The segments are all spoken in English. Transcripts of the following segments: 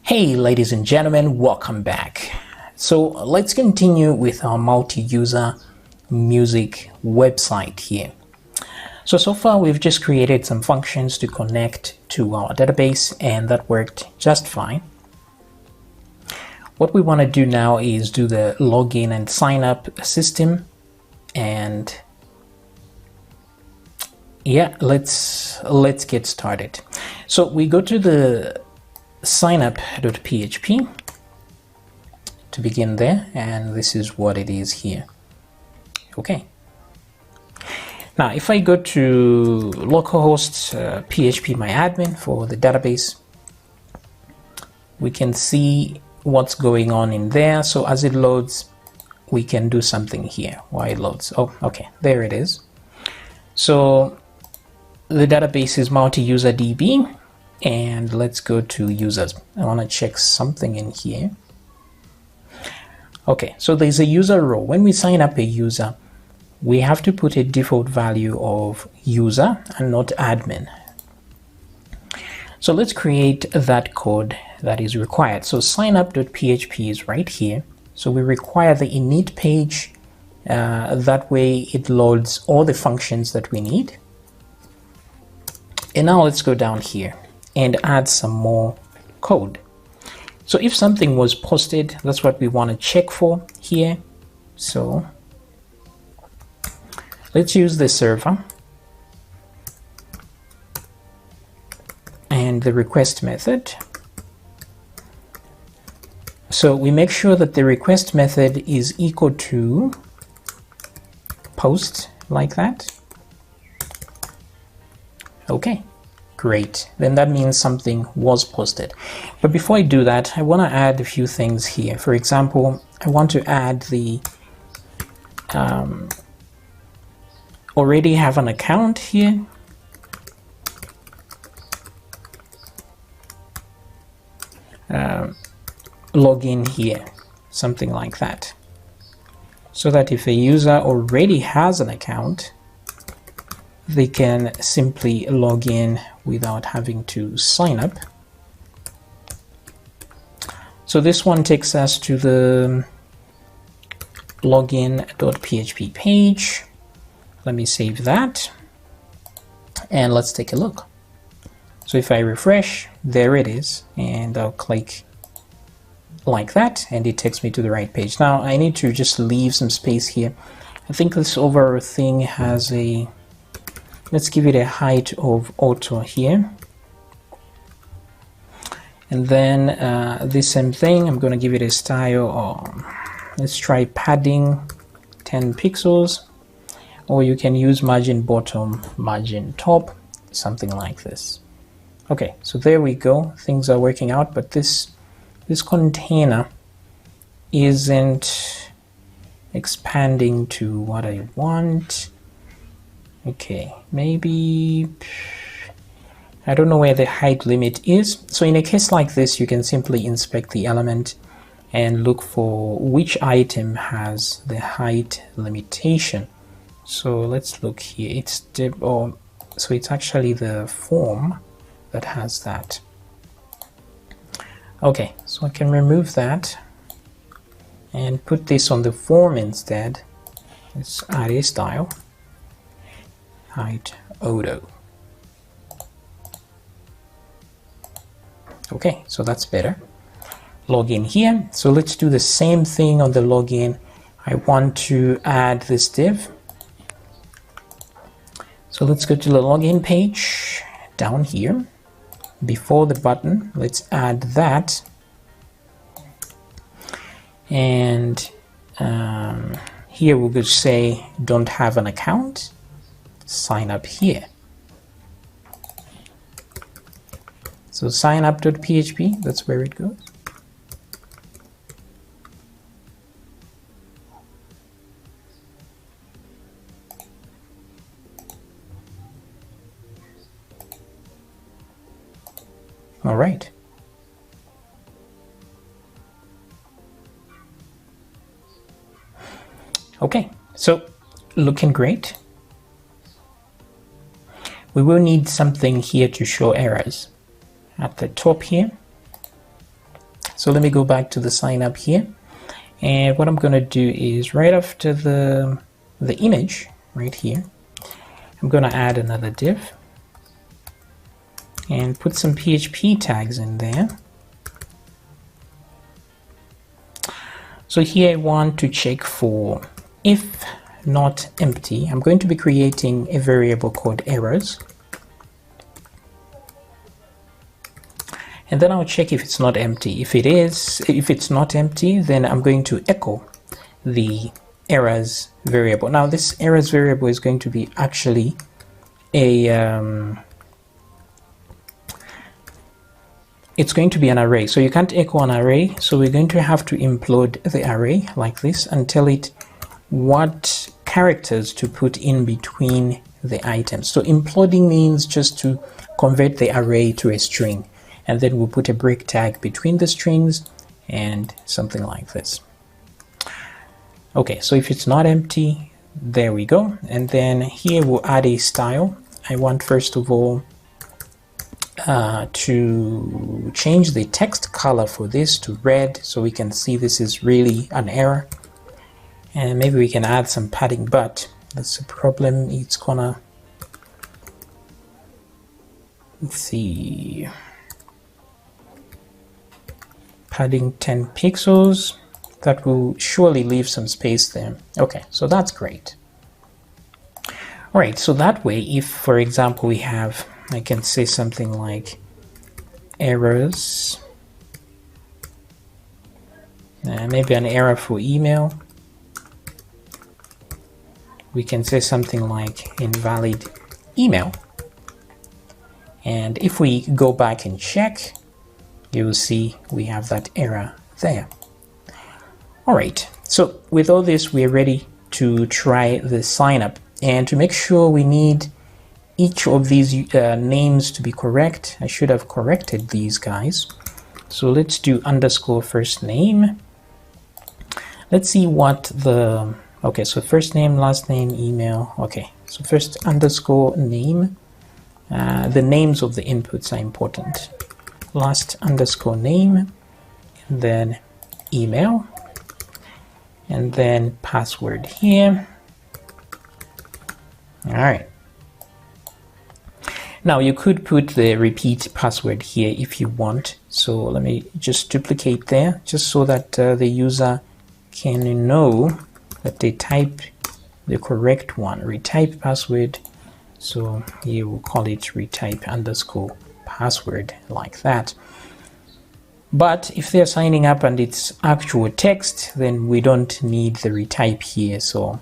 Hey ladies and gentlemen, welcome back. So let's continue with our multi-user music website here. So far we've just created some functions to connect to our database, and that worked just fine. What we want to do now is do the login and sign up system, and yeah, let's get started. So we go to the signup.php to begin there, and this is what it is here. Okay, now if I go to localhost phpMyAdmin for the database, we can see what's going on in there. So as it loads, we can do something here while it loads. Oh, okay, there it is. So the database is multi-user DB, and let's go to users. I want to check something in here. Okay, so there's a user role. When we sign up a user, we have to put a default value of user and not admin. So let's create that code that is required. So signup.php is right here. So we require the init page. That way it loads all the functions that we need. And now let's go down here and add some more code. So if something was posted, that's what we want to check for here. So let's use the server and the request method. So we make sure that the request method is equal to post, like that. Okay. Great, then that means something was posted. But before I do that, I want to add a few things here. For example, I want to add the already have an account here. Login here, something like that. So that if a user already has an account, they can simply log in without having to sign up. So this one takes us to the login.php page. Let me save that and let's take a look. So if I refresh, there it is, and I'll click like that and it takes me to the right page. Now I need to just leave some space here. I think this overall thing has a, let's give it a height of auto here. And then this same thing, I'm going to give it a style of, let's try padding 10 pixels, or you can use margin bottom, margin top, something like this. Okay, so there we go. Things are working out, but this container isn't expanding to what I want. Okay, maybe, I don't know where the height limit is. So in a case like this, you can simply inspect the element and look for which item has the height limitation. So let's look here. So it's actually the form that has that. Okay, so I can remove that and put this on the form instead. Let's add a style. Height auto. Okay, so that's better. Login here. So let's do the same thing on the login. I want to add this div. So let's go to the login page down here. Before the button, let's add that. And here we'll just say don't have an account. Sign up here. So signup.php, that's where it goes. All right. Okay, so looking great. We will need something here to show errors. At the top here, So let me go back to the sign up here. And what I'm going to do is right after the image right here, I'm going to add another div and put some PHP tags in there. So here I want to check for if not empty. I'm going to be creating a variable called errors. And then I'll check if it's not empty. If it's not empty, then I'm going to echo the errors variable. Now this errors variable is going to be actually a it's going to be an array, so you can't echo an array, so we're going to have to implode the array like this and tell it what characters to put in between the items. So imploding means just to convert the array to a string, and then we'll put a break tag between the strings and something like this. Okay, so if it's not empty, there we go. And then here we'll add a style. I want first of all to change the text color for this to red so we can see this is really an error. And maybe we can add some padding, but that's a problem. It's gonna, let's see, padding 10 pixels. That will surely leave some space there. Okay, so that's great. All right, so that way, if for example we have, I can say something like errors, maybe an error for email. We can say something like invalid email. And if we go back and check, you will see we have that error there. All right, so with all this, we're ready to try the sign up. And to make sure, we need each of these names to be correct. I should have corrected these guys. So let's do underscore first name. Let's see what the, okay, so first name, last name, email. Okay, so first underscore name. The names of the inputs are important. Last underscore name, and then email, and then password here. All right. Now you could put the repeat password here if you want. So let me just duplicate there, just so that the user can know that they type the correct one. Retype password. So here we'll call it retype underscore password, like that. But if they're signing up and it's actual text, then we don't need the retype here. So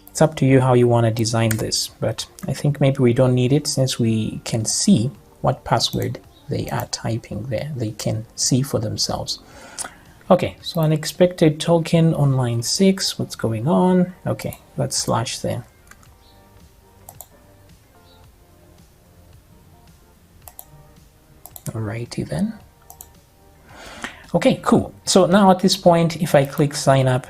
it's up to you how you want to design this, but I think maybe we don't need it since we can see what password they are typing there. They can see for themselves. Okay, so unexpected token on line 6. What's going on? Okay, let's slash there. Alrighty then. Okay, cool. So now at this point, if I click sign up,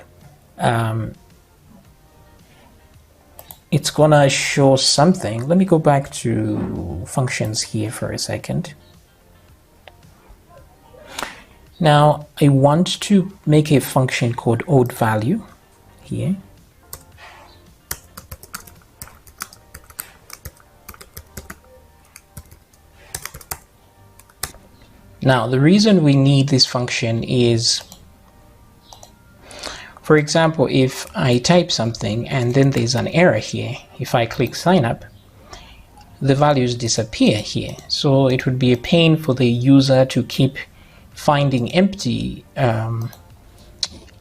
it's gonna show something. Let me go back to functions here for a second. Now I want to make a function called odd value here. Now the reason we need this function is, for example, if I type something and then there's an error here, if I click sign up, the values disappear here. So it would be a pain for the user to keep finding empty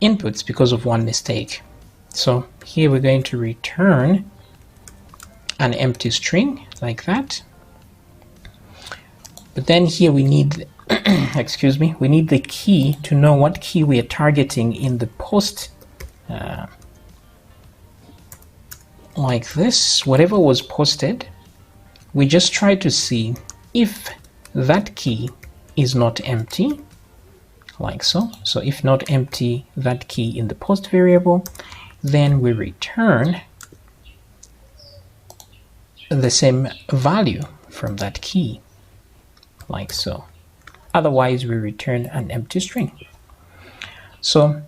inputs because of one mistake. So here we're going to return an empty string like that. But then here we need, excuse me, we need the key to know what key we are targeting in the post. Like this, whatever was posted, we just try to see if that key is not empty, like so. So if not empty, that key in the post variable, then we return the same value from that key, like so. Otherwise, we return an empty string. So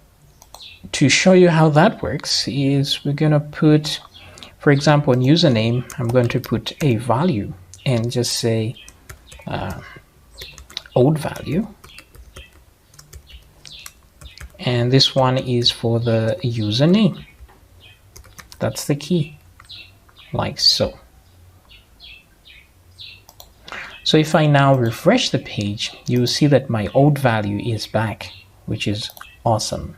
to show you how that works is we're going to put, for example, in username, I'm going to put a value and just say old value. And this one is for the username. That's the key, like so. So if I now refresh the page, you will see that my old value is back, which is awesome.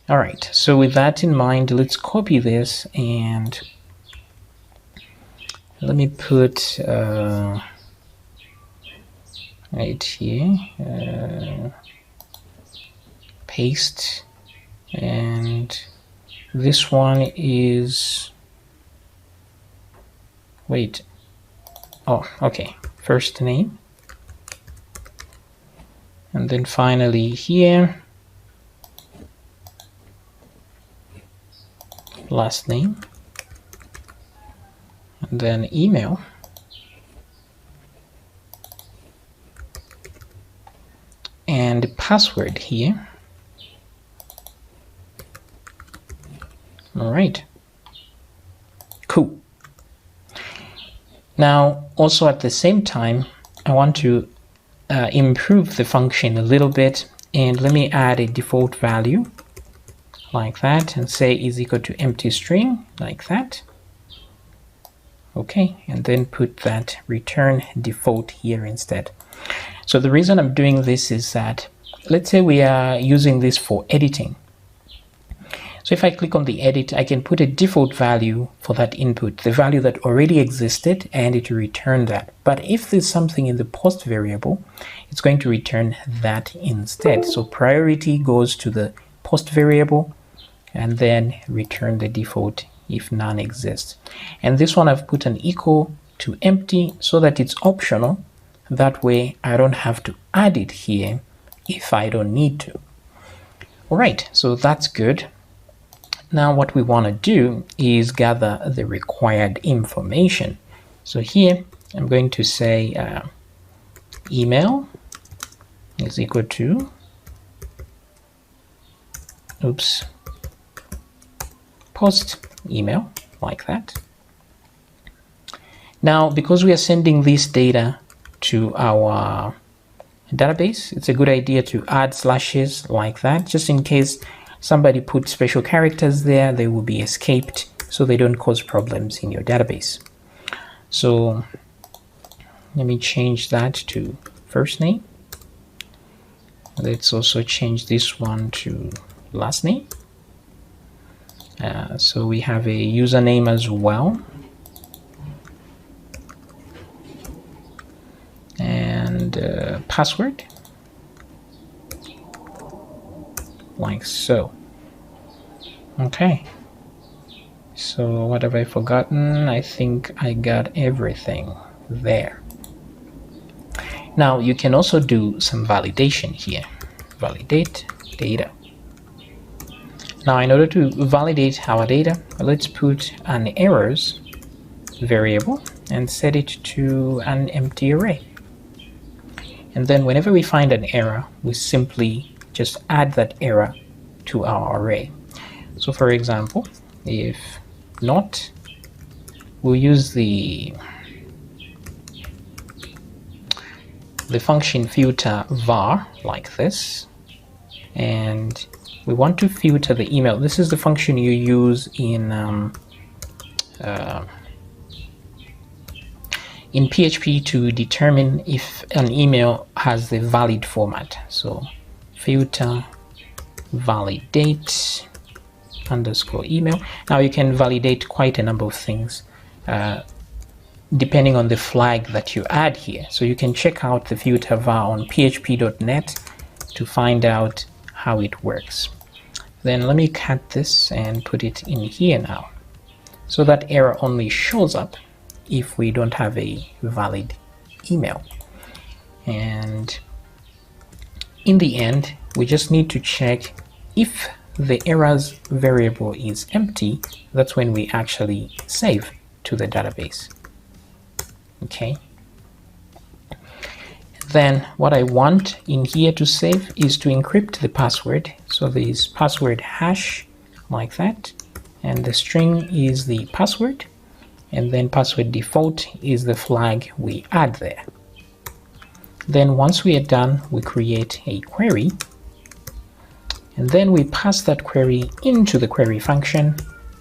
All right, so with that in mind, let's copy this and let me put right here, paste, and this one is, wait, oh, okay, first name, and then finally here, last name, and then email, and password here. All right, cool. Now, also at the same time, I want to improve the function a little bit, and let me add a default value like that and say is equal to empty string like that. Okay, and then put that return default here instead. So the reason I'm doing this is that, let's say we are using this for editing. So if I click on the edit, I can put a default value for that input, the value that already existed, and it will return that. But if there's something in the post variable, it's going to return that instead. So priority goes to the post variable and then return the default if none exists. And this one I've put an equal to empty so that it's optional. That way I don't have to add it here if I don't need to. All right, so that's good. Now what we want to do is gather the required information. So here I'm going to say email is equal to, post email, like that. Now, because we are sending this data to our database, it's a good idea to add slashes like that, just in case somebody put special characters there, they will be escaped so they don't cause problems in your database. So let me change that to first name. Let's also change this one to last name. So we have a username as well. And password. Like so. Okay, so what have I forgotten? I think I got everything there. Now you can also do some validation here. Validate data. Now in order to validate our data, let's put an errors variable and set it to an empty array. And then whenever we find an error, we simply just add that error to our array. So for example, if not, we'll use the function filter var like this, and we want to filter the email. This is the function you use in PHP to determine if an email has the valid format. So filter validate underscore email. Now you can validate quite a number of things depending on the flag that you add here. So you can check out the filter var on php.net to find out how it works. Then let me cut this and put it in here now. So that error only shows up if we don't have a valid email. And in the end, we just need to check if the errors variable is empty. That's when we actually save to the database. Okay. Then what I want in here to save is to encrypt the password. So this password hash like that, and the string is the password, and then password default is the flag we add there. Then once we are done, we create a query, and then we pass that query into the query function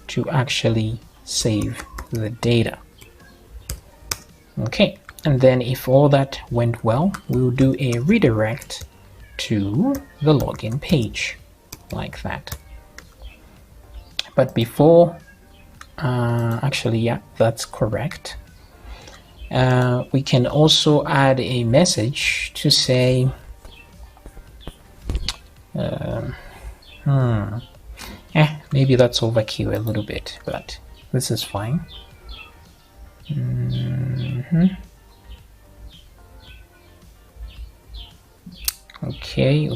to actually save the data. Okay, and then if all that went well, we'll do a redirect to the login page like that. But before, actually, yeah, that's correct. We can also add a message to say, maybe that's overkill a little bit, but this is fine. Okay.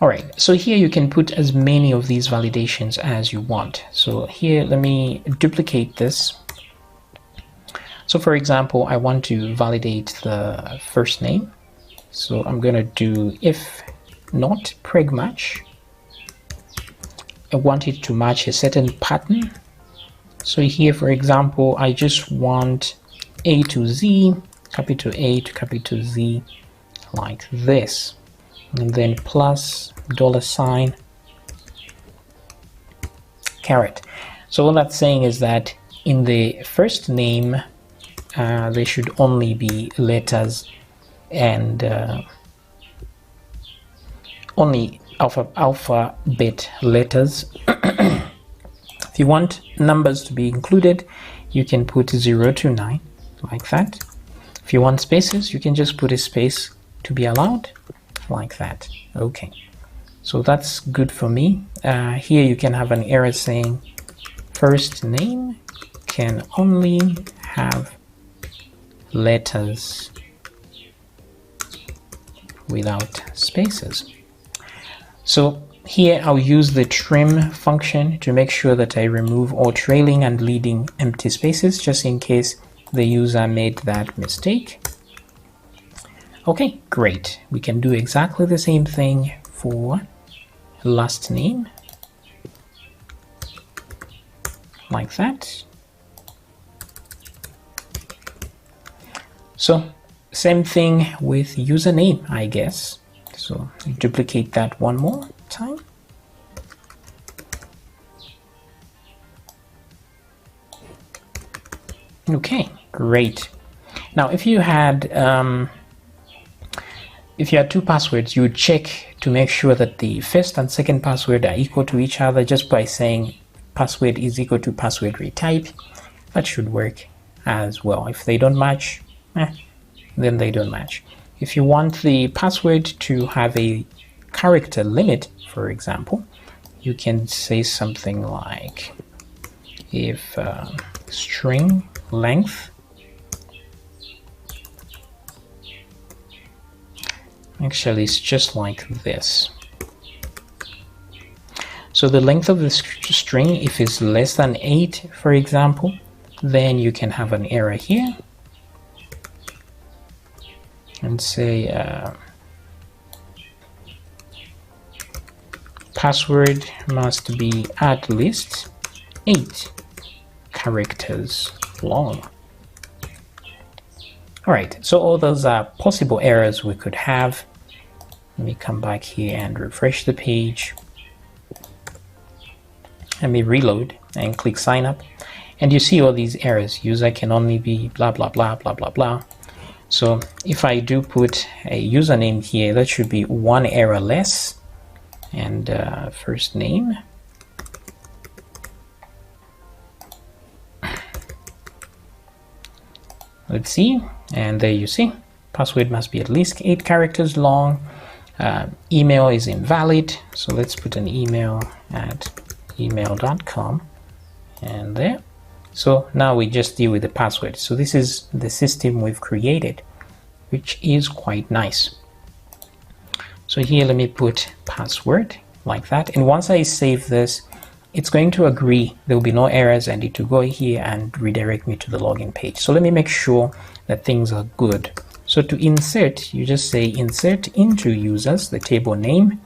All right, so here you can put as many of these validations as you want. So here, let me duplicate this. So for example, I want to validate the first name. So I'm going to do if not preg match. I want it to match a certain pattern. So here, for example, I just want A to Z, capital A to capital Z, like this. And then plus $, caret. So what that's saying is that in the first name, there should only be letters and only alphabet letters. If you want numbers to be included, you can put 0 to 9 like that. If you want spaces, you can just put a space to be allowed like that. Okay, so that's good for me. Here you can have an error saying first name can only have letters without spaces. So here I'll use the trim function to make sure that I remove all trailing and leading empty spaces, just in case the user made that mistake. Okay, great. We can do exactly the same thing for last name, like that. So same thing with username, I guess. So duplicate that one more time. Okay, great. Now if you had two passwords, you would check to make sure that the first and second password are equal to each other just by saying password is equal to password retype. That should work as well. If they don't match, then they don't match. If you want the password to have a character limit, for example, you can say something like if string length, actually it's just like this. So the length of the string, if it's less than 8, for example, then you can have an error here and say password must be at least 8 characters long. All right, so all those are possible errors we could have. Let me come back here and refresh the page. Let me reload and click sign up, and you see all these errors. User can only be blah blah blah blah blah blah. So if I do put a username here, that should be one error less, and first name. Let's see, and there you see, password must be at least 8 characters long. Email is invalid, so let's put an email at email.com, and there. So now we just deal with the password. So this is the system we've created, which is quite nice. So here let me put password like that, and once I save this, it's going to agree there will be no errors, and it will go here and redirect me to the login page. So let me make sure that things are good. So to insert, you just say insert into users, the table name,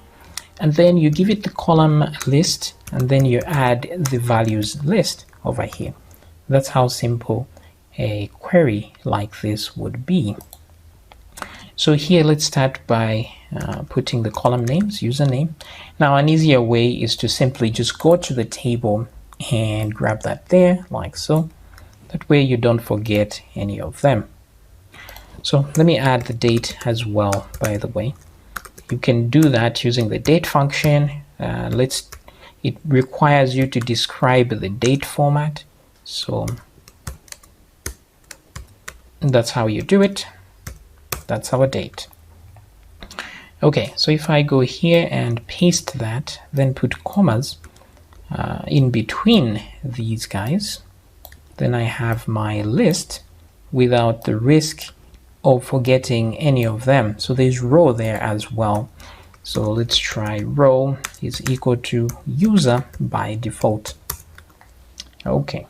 and then you give it the column list, and then you add the values list over here. That's how simple a query like this would be. So here, let's start by putting the column names, username. Now, an easier way is to simply just go to the table and grab that there, like so. That way you don't forget any of them. So let me add the date as well, by the way. You can do that using the date function. It requires you to describe the date format. So that's how you do it. That's our date. Okay, so if I go here and paste that, then put commas in between these guys, then I have my list without the risk of forgetting any of them. So there's row there as well. So let's try row is equal to user by default. Okay,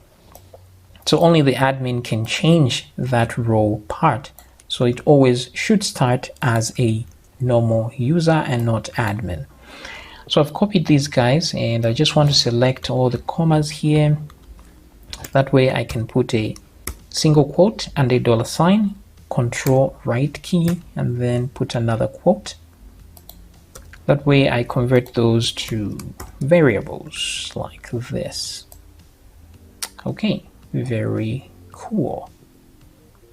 so only the admin can change that row part. So it always should start as a normal user and not admin. So I've copied these guys, and I just want to select all the commas here. That way I can put a single quote and a $sign, control right key, and then put another quote. That way I convert those to variables like this. Okay, very cool,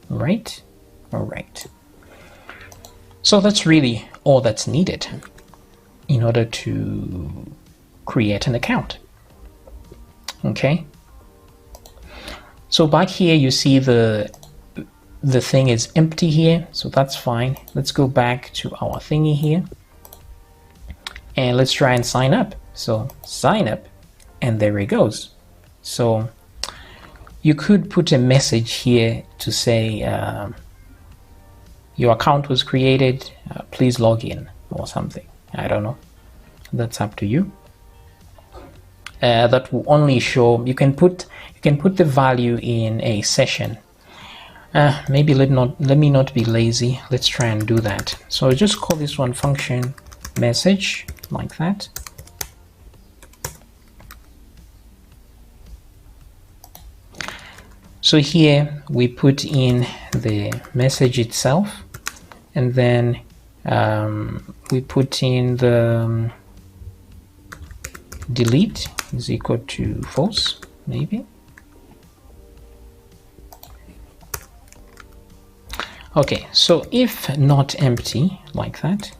right? All right. So that's really all that's needed in order to create an account. Okay. So back here, you see the thing is empty here, so that's fine. Let's go back to our thingy here, and let's try and sign up. So sign up, and there it goes. So you could put a message here to say, your account was created, please log in, or something. I don't know. That's up to you. That will only show, you can put the value in a session. Maybe let me not be lazy. Let's try and do that. So just call this one function message, like that. So here we put in the message itself, and then we put in the delete is equal to false, maybe. Okay, so if not empty, like that.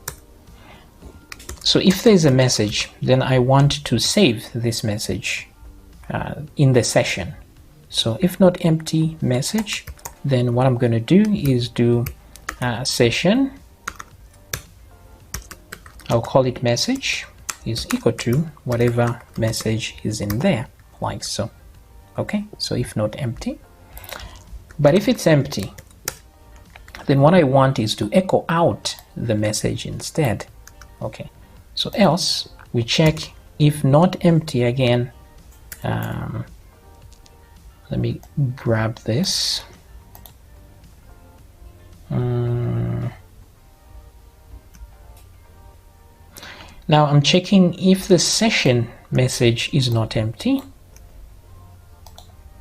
So if there's a message, then I want to save this message in the session. So if not empty message, then what I'm going to do is do session. I'll call it message is equal to whatever message is in there, like so. Okay, so if not empty. But if it's empty, then what I want is to echo out the message instead. Okay, so else we check if not empty again. Let me grab this. Now I'm checking if the session message is not empty,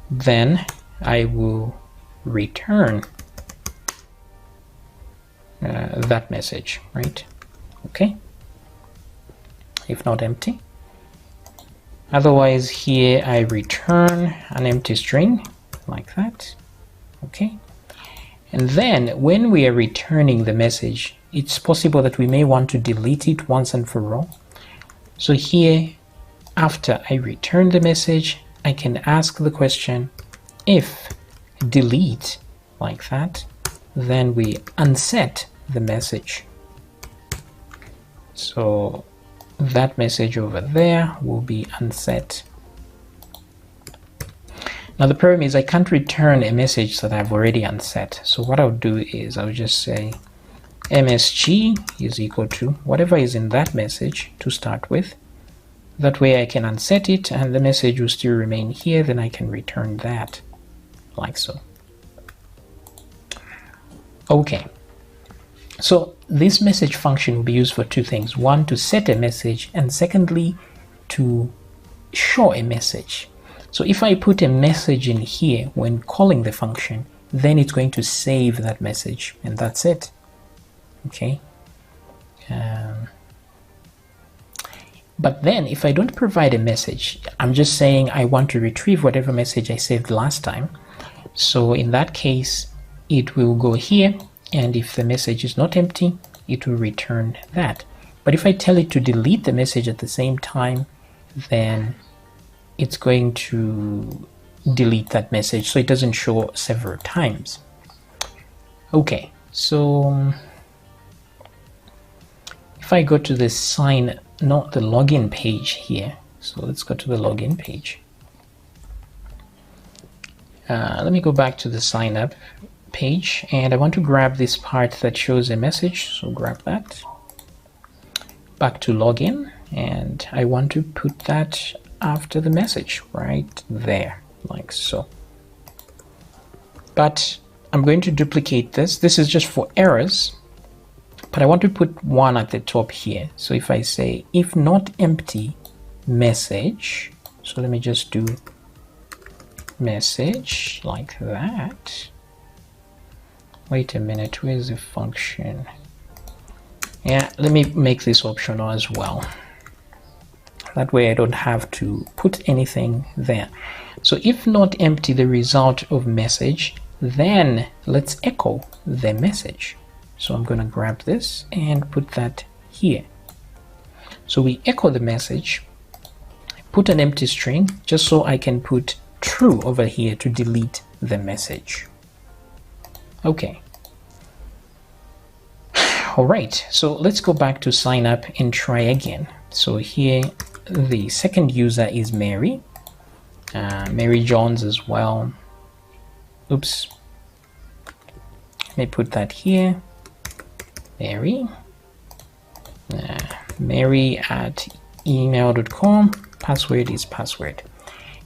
then I will return that message, right? Okay, if not empty. Otherwise, here I return an empty string like that. Okay, and then when we are returning the message, it's possible that we may want to delete it once and for all. So here, after I return the message, I can ask the question if delete, like that, then we unset the message. So that message over there will be unset. Now the problem is I can't return a message that I've already unset. So what I'll do is I'll just say msg is equal to whatever is in that message to start with, That way I can unset it and the message will still remain here, then I can return that, like so. Okay, so this message function will be used for two things. One, to set a message, and secondly, to show a message. So if I put a message in here when calling the function, then it's going to save that message, and that's it. Okay. But then if I don't provide a message, I'm just saying I want to retrieve whatever message I saved last time. So in that case, it will go here, and if the message is not empty, it will return that. But if I tell it to delete the message at the same time, then it's going to delete that message, so it doesn't show several times. Okay, so if I go to the not the login page here, so let's go to the login page. Let me go back to the sign up page, and I want to grab this part that shows a message, so grab that. Back to login, and I want to put that after the message right there, like so. But I'm going to duplicate this. This is just for errors, but I want to put one at the top here. So if I say if not empty message, so let me just do message like that. Wait a minute, where's the function? Yeah, let me make this optional as well. That way I don't have to put anything there. So if not empty the result of message, then let's echo the message. So I'm going to grab this and put that here. So we echo the message, put an empty string just so I can put true over here to delete the message. Okay. All right, so let's go back to sign up and try again. So here the second user is Mary, Mary Jones as well. Oops. Let me put that here. Mary. Mary at email.com. Password is password.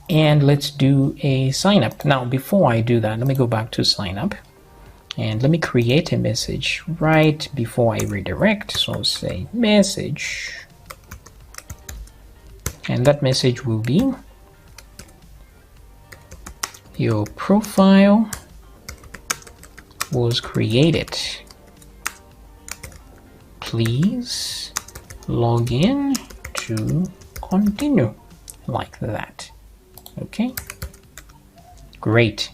And let's do a sign up. Now, before I do that, let me go back to sign up. And let me create a message right before I redirect. So I'll say message. And that message will be your profile was created. Please log in to continue, like that. Okay, great.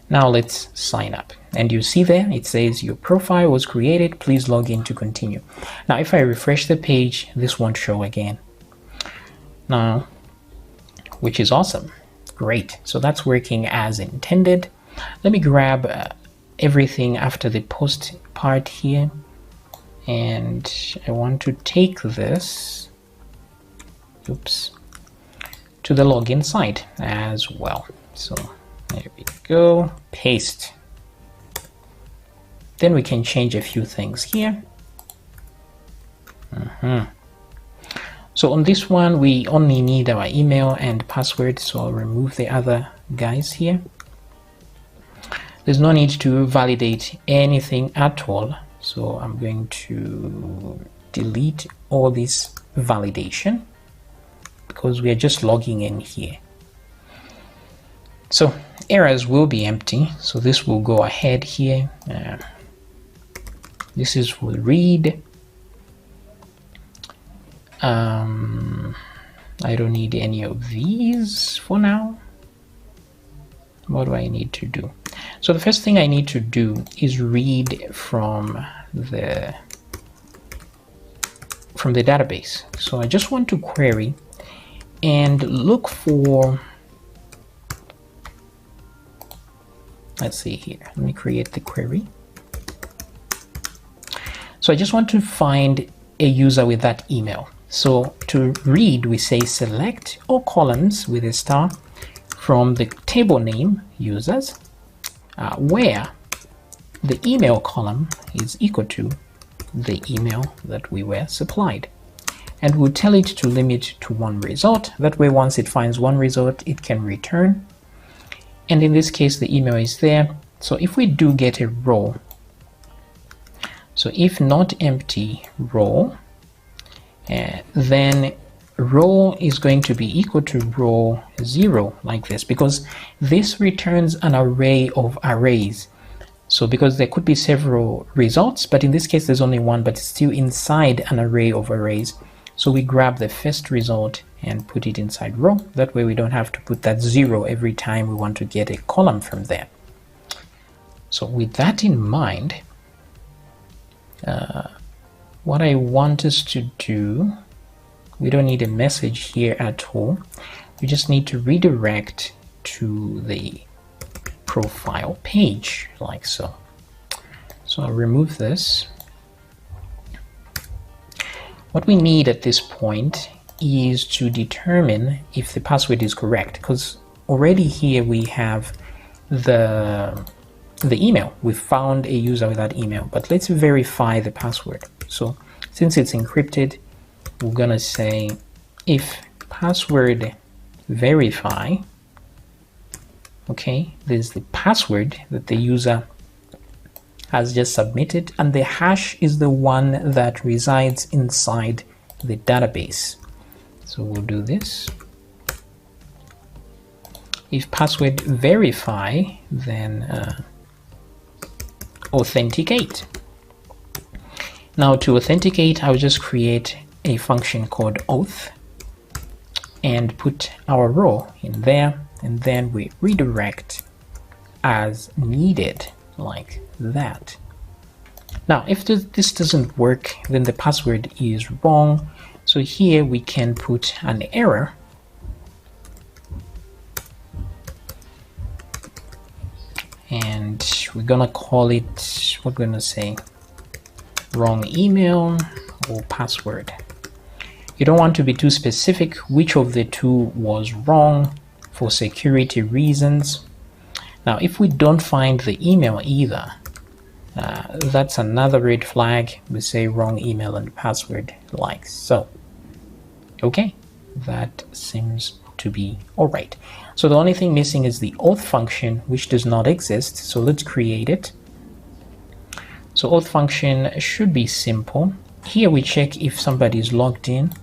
Now let's sign up, and you see there it says your profile was created, please log in to continue. Now if I refresh the page, this won't show again now, which is awesome. Great, so that's working as intended. Let me grab everything after the post part here, and I want to take this, oops, to the login site as well. So there we go, paste. Then we can change a few things here. So on this one, we only need our email and password, so I'll remove the other guys here. There's no need to validate anything at all, so I'm going to delete all this validation because we are just logging in here. So errors will be empty, so this will go ahead here. This is for read. I don't need any of these for now. What do I need to do? So the first thing I need to do is read from the database. So I just want to query and look for, let's see here, let me create the query. So I just want to find a user with that email. So to read, we say select all columns with a star from the table name users, where the email column is equal to the email that we were supplied. and we'll tell it to limit to one result. That way, once it finds one result, it can return. And in this case, the email is there. So if we do get a row, so if not empty row, then row is going to be equal to row 0, like this, because this returns an array of arrays. So because there could be several results, but in this case there's only one, but it's still inside an array of arrays. So we grab the first result and put it inside row. That way we don't have to put that 0 every time we want to get a column from there. So with that in mind, what I want us to do, we don't need a message here at all. We just need to redirect to the profile page, like so. So I'll remove this. What we need at this point is to determine if the password is correct, because already here we have the email. We found a user with that email, but let's verify the password. So since it's encrypted, we're gonna say if password verify. Okay, there's the password that the user has just submitted, and the hash is the one that resides inside the database. So we'll do this. If password verify, then authenticate. Now to authenticate, I'll just create a function called auth and put our row in there, and then we redirect as needed, like that. Now if this doesn't work, then the password is wrong. So here we can put an error, and we're gonna call it, we're gonna say wrong email or password. You don't want to be too specific which of the two was wrong for security reasons. Now if we don't find the email either, that's another red flag. We say wrong email and password, like so. Okay, that seems to be all right. So the only thing missing is the auth function, which does not exist. So let's create it. So auth function should be simple. Here we check if somebody is logged in.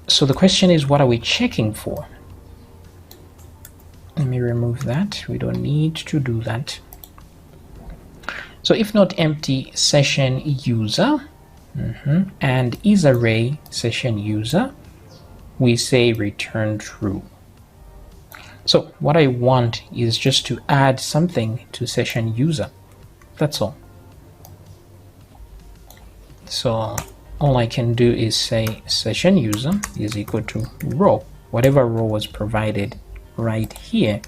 So the question is, what are we checking for? Let me remove that. We don't need to do that. So if not empty session user and is array session user, we say return true. So what I want is just to add something to session user. That's all. So all I can do is say session user is equal to row, whatever row was provided right here,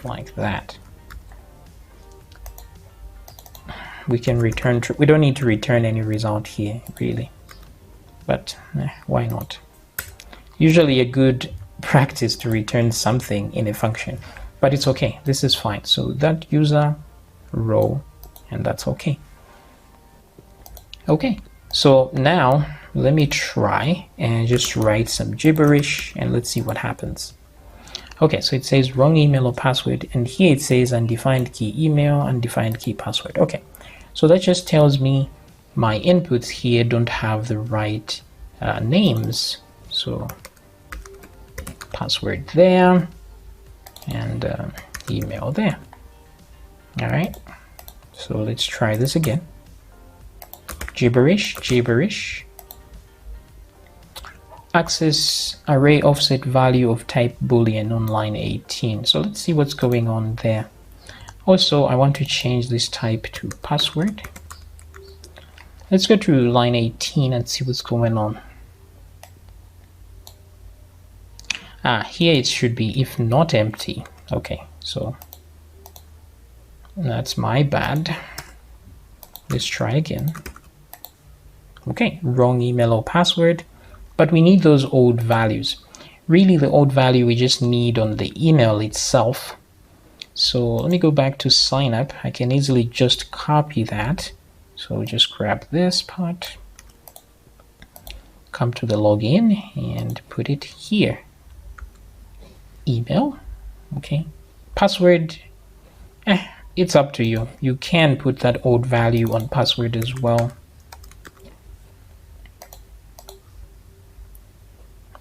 like that. We can return true. We don't need to return any result here really, but why not? Usually a good practice to return something in a function, but it's okay, this is fine. So that user row, and that's okay. Okay, so now let me try and just write some gibberish and let's see what happens. Okay, so it says wrong email or password, and here it says undefined key email, undefined key password. Okay, so that just tells me my inputs here don't have the right names. So password there and email there. All right, so let's try this again. Gibberish, gibberish. Access array offset value of type boolean on line 18. So let's see what's going on there. Also, I want to change this type to password. Let's go to line 18 and see what's going on. Here it should be if not empty. Okay, so that's my bad. Let's try again. Okay, wrong email or password, but we need those old values. Really, the old value we just need on the email itself. So let me go back to sign up. I can easily just copy that. So just grab this part, come to the login and put it here. Email, okay. Password, it's up to you. You can put that old value on password as well.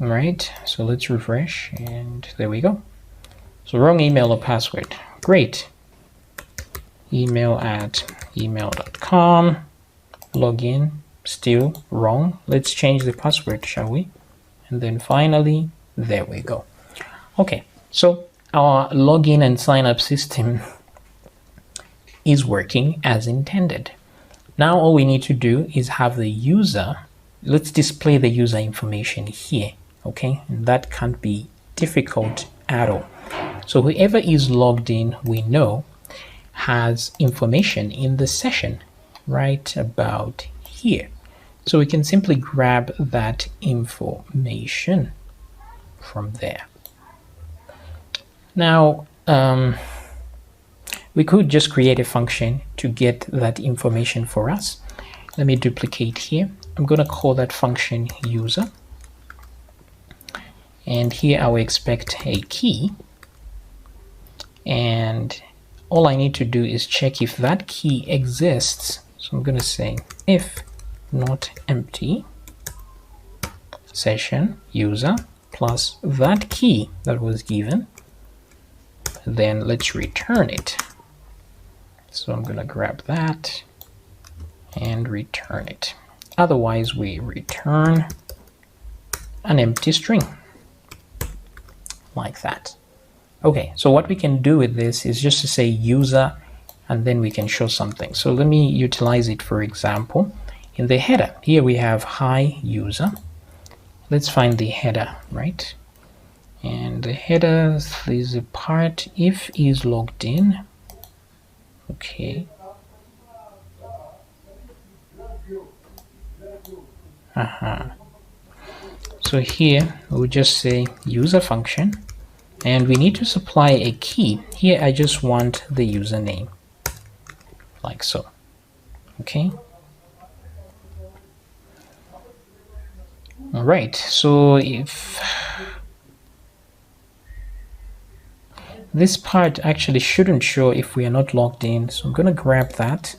All right, so let's refresh, and there we go. So wrong email or password. Great. Email at email.com. Login, still wrong. Let's change the password, shall we? And then finally, there we go. Okay, so our login and sign up system is working as intended. Now all we need to do is have the user. Let's display the user information here, okay? And that can't be difficult at all. So whoever is logged in, we know, has information in the session right about here. So we can simply grab that information from there. Now, we could just create a function to get that information for us. Let me duplicate here. I'm going to call that function user. And here I will expect a key. And all I need to do is check if that key exists. So I'm going to say if not empty session user plus that key that was given, then let's return it. So I'm going to grab that and return it. Otherwise, we return an empty string like that. Okay, so what we can do with this is just to say user, and then we can show something. So let me utilize it. For example, in the header, here we have hi user. Let's find the header, right? And the header, there's a part if is logged in. Okay. So here we'll just say user function, and we need to supply a key. Here I just want the username, like so. Okay. All right. So if this part actually shouldn't show if we are not logged in, so I'm going to grab that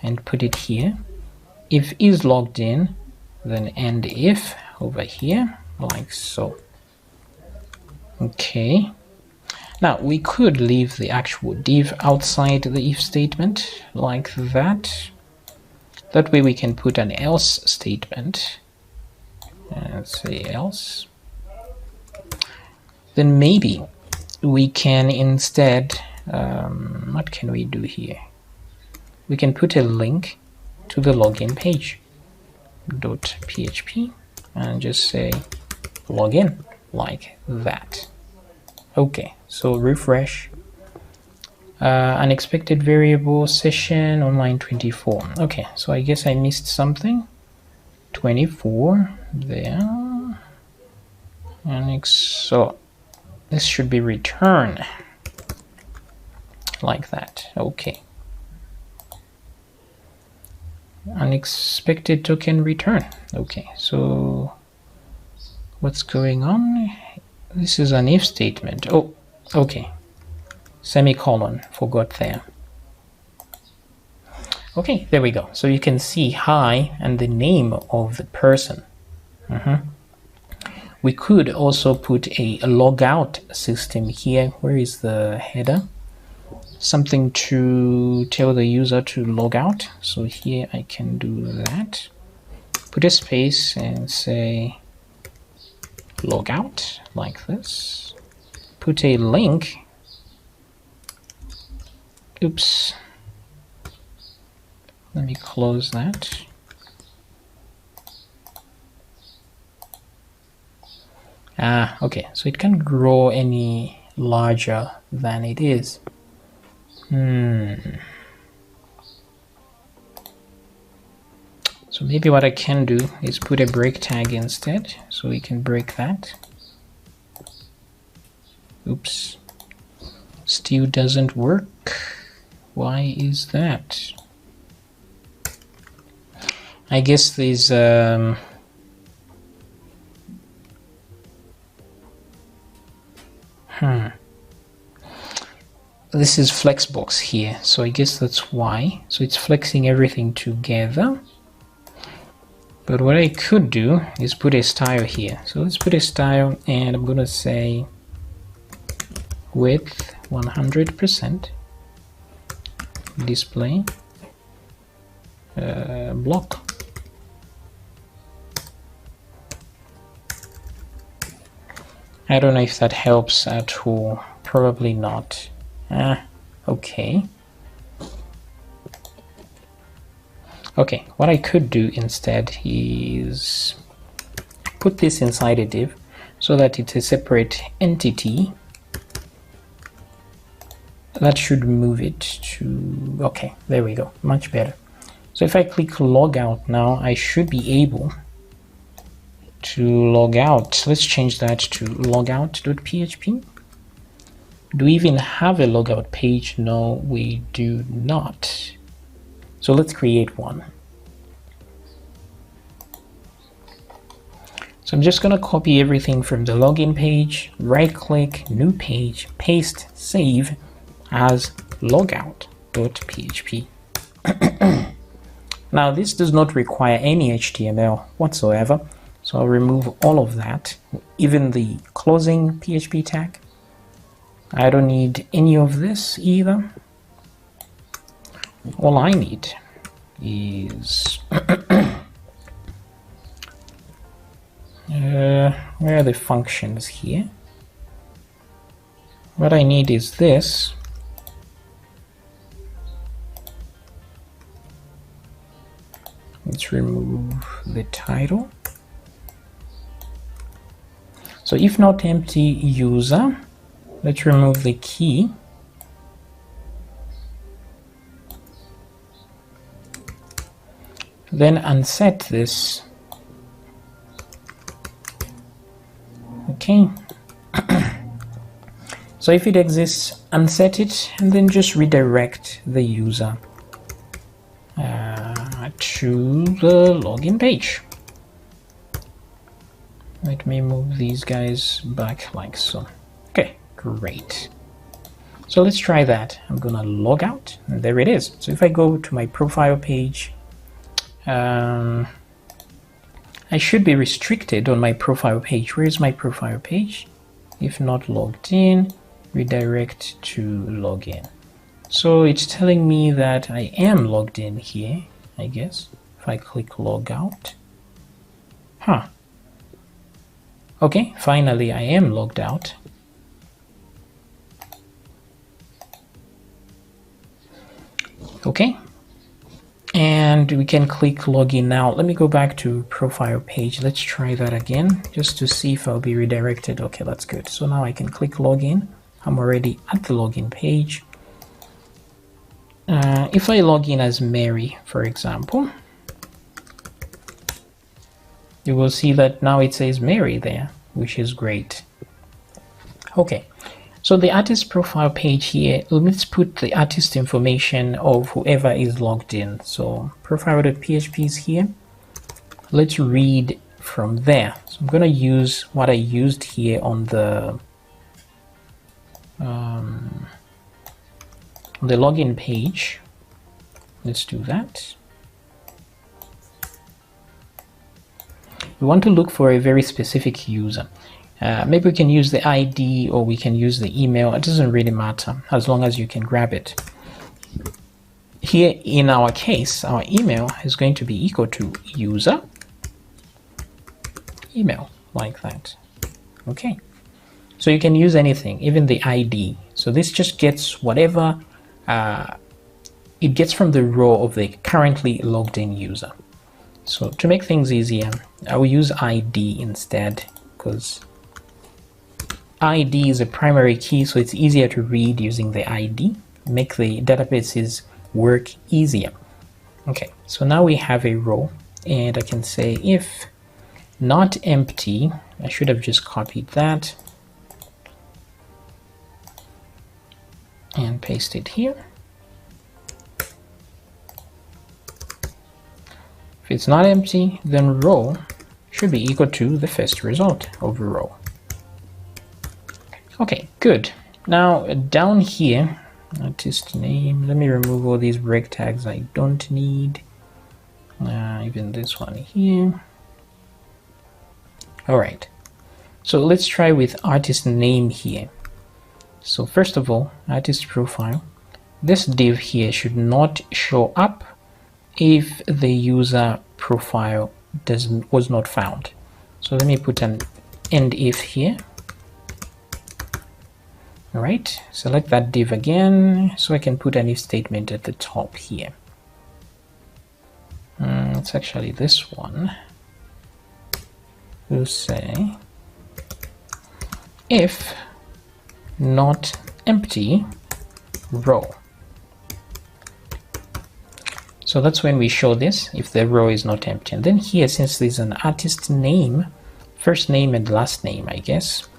and put it here. If is logged in, then end if over here, like so. Okay. Now we could leave the actual div outside the if statement like that. That way we can put an else statement and say else. Then maybe we can instead, what can we do here? We can put a link to the login page .php and just say login like that. Okay, so refresh. Unexpected variable session online 24. Okay, so I guess I missed something. 24 there. And so this should be return like that. Okay. Unexpected token return. Okay, so what's going on? This is an if statement. Oh, okay. Semicolon, forgot there. Okay, there we go. So you can see hi and the name of the person. We could also put a logout system here. Where is the header? Something to tell the user to log out. So here I can do that. Put a space and say logout like this. Put a link. Oops. Let me close that. Okay, so it can't grow any larger than it is. So maybe what I can do is put a break tag instead, so we can break that. Oops. Still doesn't work. Why is that? I guess there's This is flexbox here, so I guess that's why. So it's flexing everything together. But what I could do is put a style here. So let's put a style, and I'm gonna say width 100%, display block. I don't know if that helps at all. Probably not. Okay. Okay, what I could do instead is put this inside a div so that it's a separate entity. That should move it to, okay, there we go, much better. So if I click logout now, I should be able to log out. Let's change that to logout.php. Do we even have a logout page? No, we do not. So let's create one. So I'm just going to copy everything from the login page, right click, new page, paste, save as logout.php. Now this does not require any HTML whatsoever. So I'll remove all of that, even the closing PHP tag. I don't need any of this either. All I need is where are the functions here? What I need is this. Let's remove the title. So if not empty user, let's remove the key. Then unset this. Okay. So if it exists, unset it, and then just redirect the user to the login page. Let me move these guys back like so. Okay, great. So let's try that. I'm gonna log out, and there it is. So if I go to my profile page, I should be restricted on my profile page. Where's my profile page? If not logged in, redirect to login. So it's telling me that I am logged in here, I guess. If I click logout. Huh. Okay, finally I am logged out. Okay. And we can click login now. Let me go back to profile page. Let's try that again, just to see if I'll be redirected. Okay, that's good. So now I can click login. I'm already at the login page. If I log in as Mary, for example, you will see that now it says Mary there, which is great. Okay. So the artist profile page here, let's put the artist information of whoever is logged in. So profile.php is here. Let's read from there. So I'm going to use what I used here on the login page. Let's do that. We want to look for a very specific user. Maybe we can use the ID or we can use the email. It doesn't really matter as long as you can grab it. Here in our case, our email is going to be equal to user email, like that. Okay. So you can use anything, even the ID. So this just gets whatever it gets from the row of the currently logged in user. So to make things easier, I will use ID instead, because ID is a primary key, so it's easier to read using the ID, make the databases work easier. Okay, so now we have a row, and I can say if not empty, I should have just copied that and paste it here. If it's not empty, then row should be equal to the first result of row. Okay, good. Now down here, artist name, let me remove all these break tags I don't need. Even this one here. All right, so let's try with artist name here. So first of all, artist profile, this div here should not show up if the user profile was not found. So let me put an end if here. All right, select that div again so I can put an if statement at the top here. It's actually this one. We'll say if not empty row. So that's when we show this, if the row is not empty. And then here, since there's an artist name, first name and last name, I guess.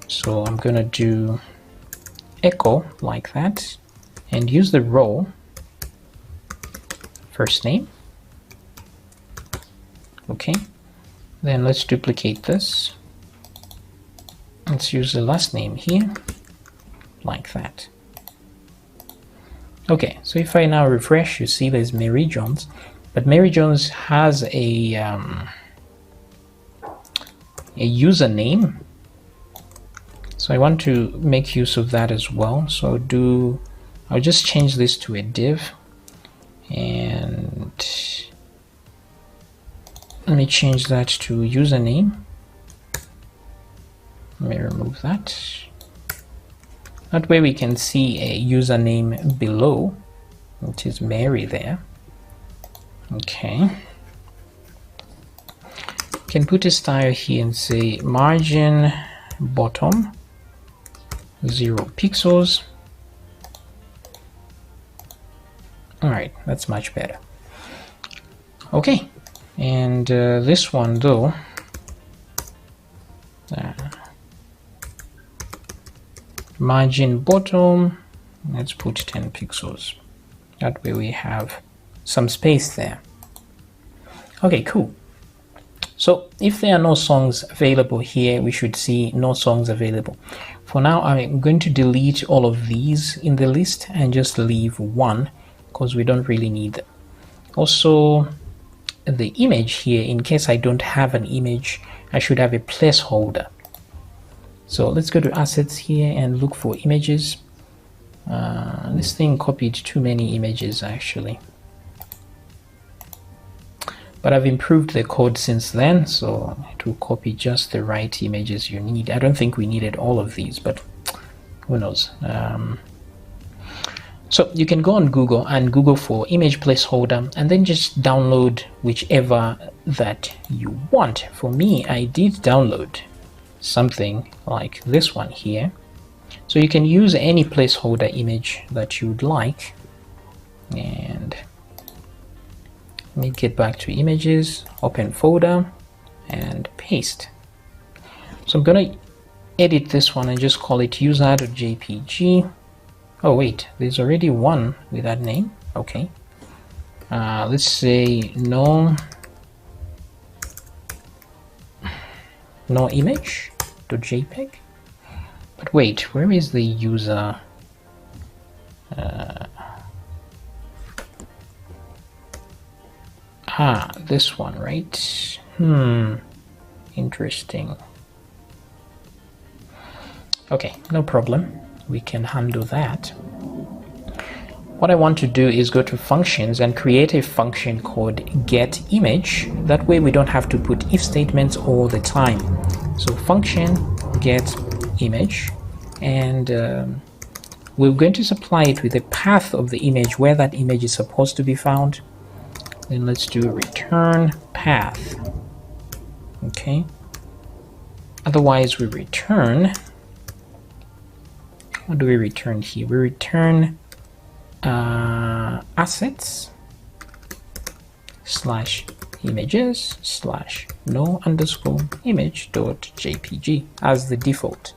So I'm gonna do echo like that and use the row first name. Okay, then let's duplicate this. Let's use the last name here like that. Okay, so if I now refresh, you see there's Mary Jones, but Mary Jones has a username. So I want to make use of that as well. So I'll just change this to a div, and let me change that to username. Let me remove that. That way we can see a username below, which is Mary there. Okay. You can put a style here and say margin bottom 0 pixels. All right, that's much better. Okay, and this one though, margin bottom, let's put 10 pixels. That way we have some space there. Okay, cool. So if there are no songs available here, we should see no songs available. For now, I'm going to delete all of these in the list and just leave one because we don't really need them. Also, the image here, in case I don't have an image, I should have a placeholder. So let's go to assets here and look for images. This thing copied too many images actually. But I've improved the code since then, so it will copy just the right images you need. I don't think we needed all of these, but who knows. So you can go on Google and Google for image placeholder and then just download whichever that you want. For me, I did download something like this one here. So you can use any placeholder image that you'd like. And let me get back to images, open folder, and paste. So I'm gonna edit this one and just call it user.jpg. Oh wait, there's already one with that name. Okay. Let's say no image.jpg. But wait, where is the user? This one, right? Interesting. Okay, no problem. We can handle that. What I want to do is go to functions and create a function called getImage. That way we don't have to put if statements all the time. So function getImage, and we're going to supply it with a path of the image where that image is supposed to be found. Then let's do return path. Okay. Otherwise we return, what do we return here? We return assets / images / no underscore image.jpg as the default.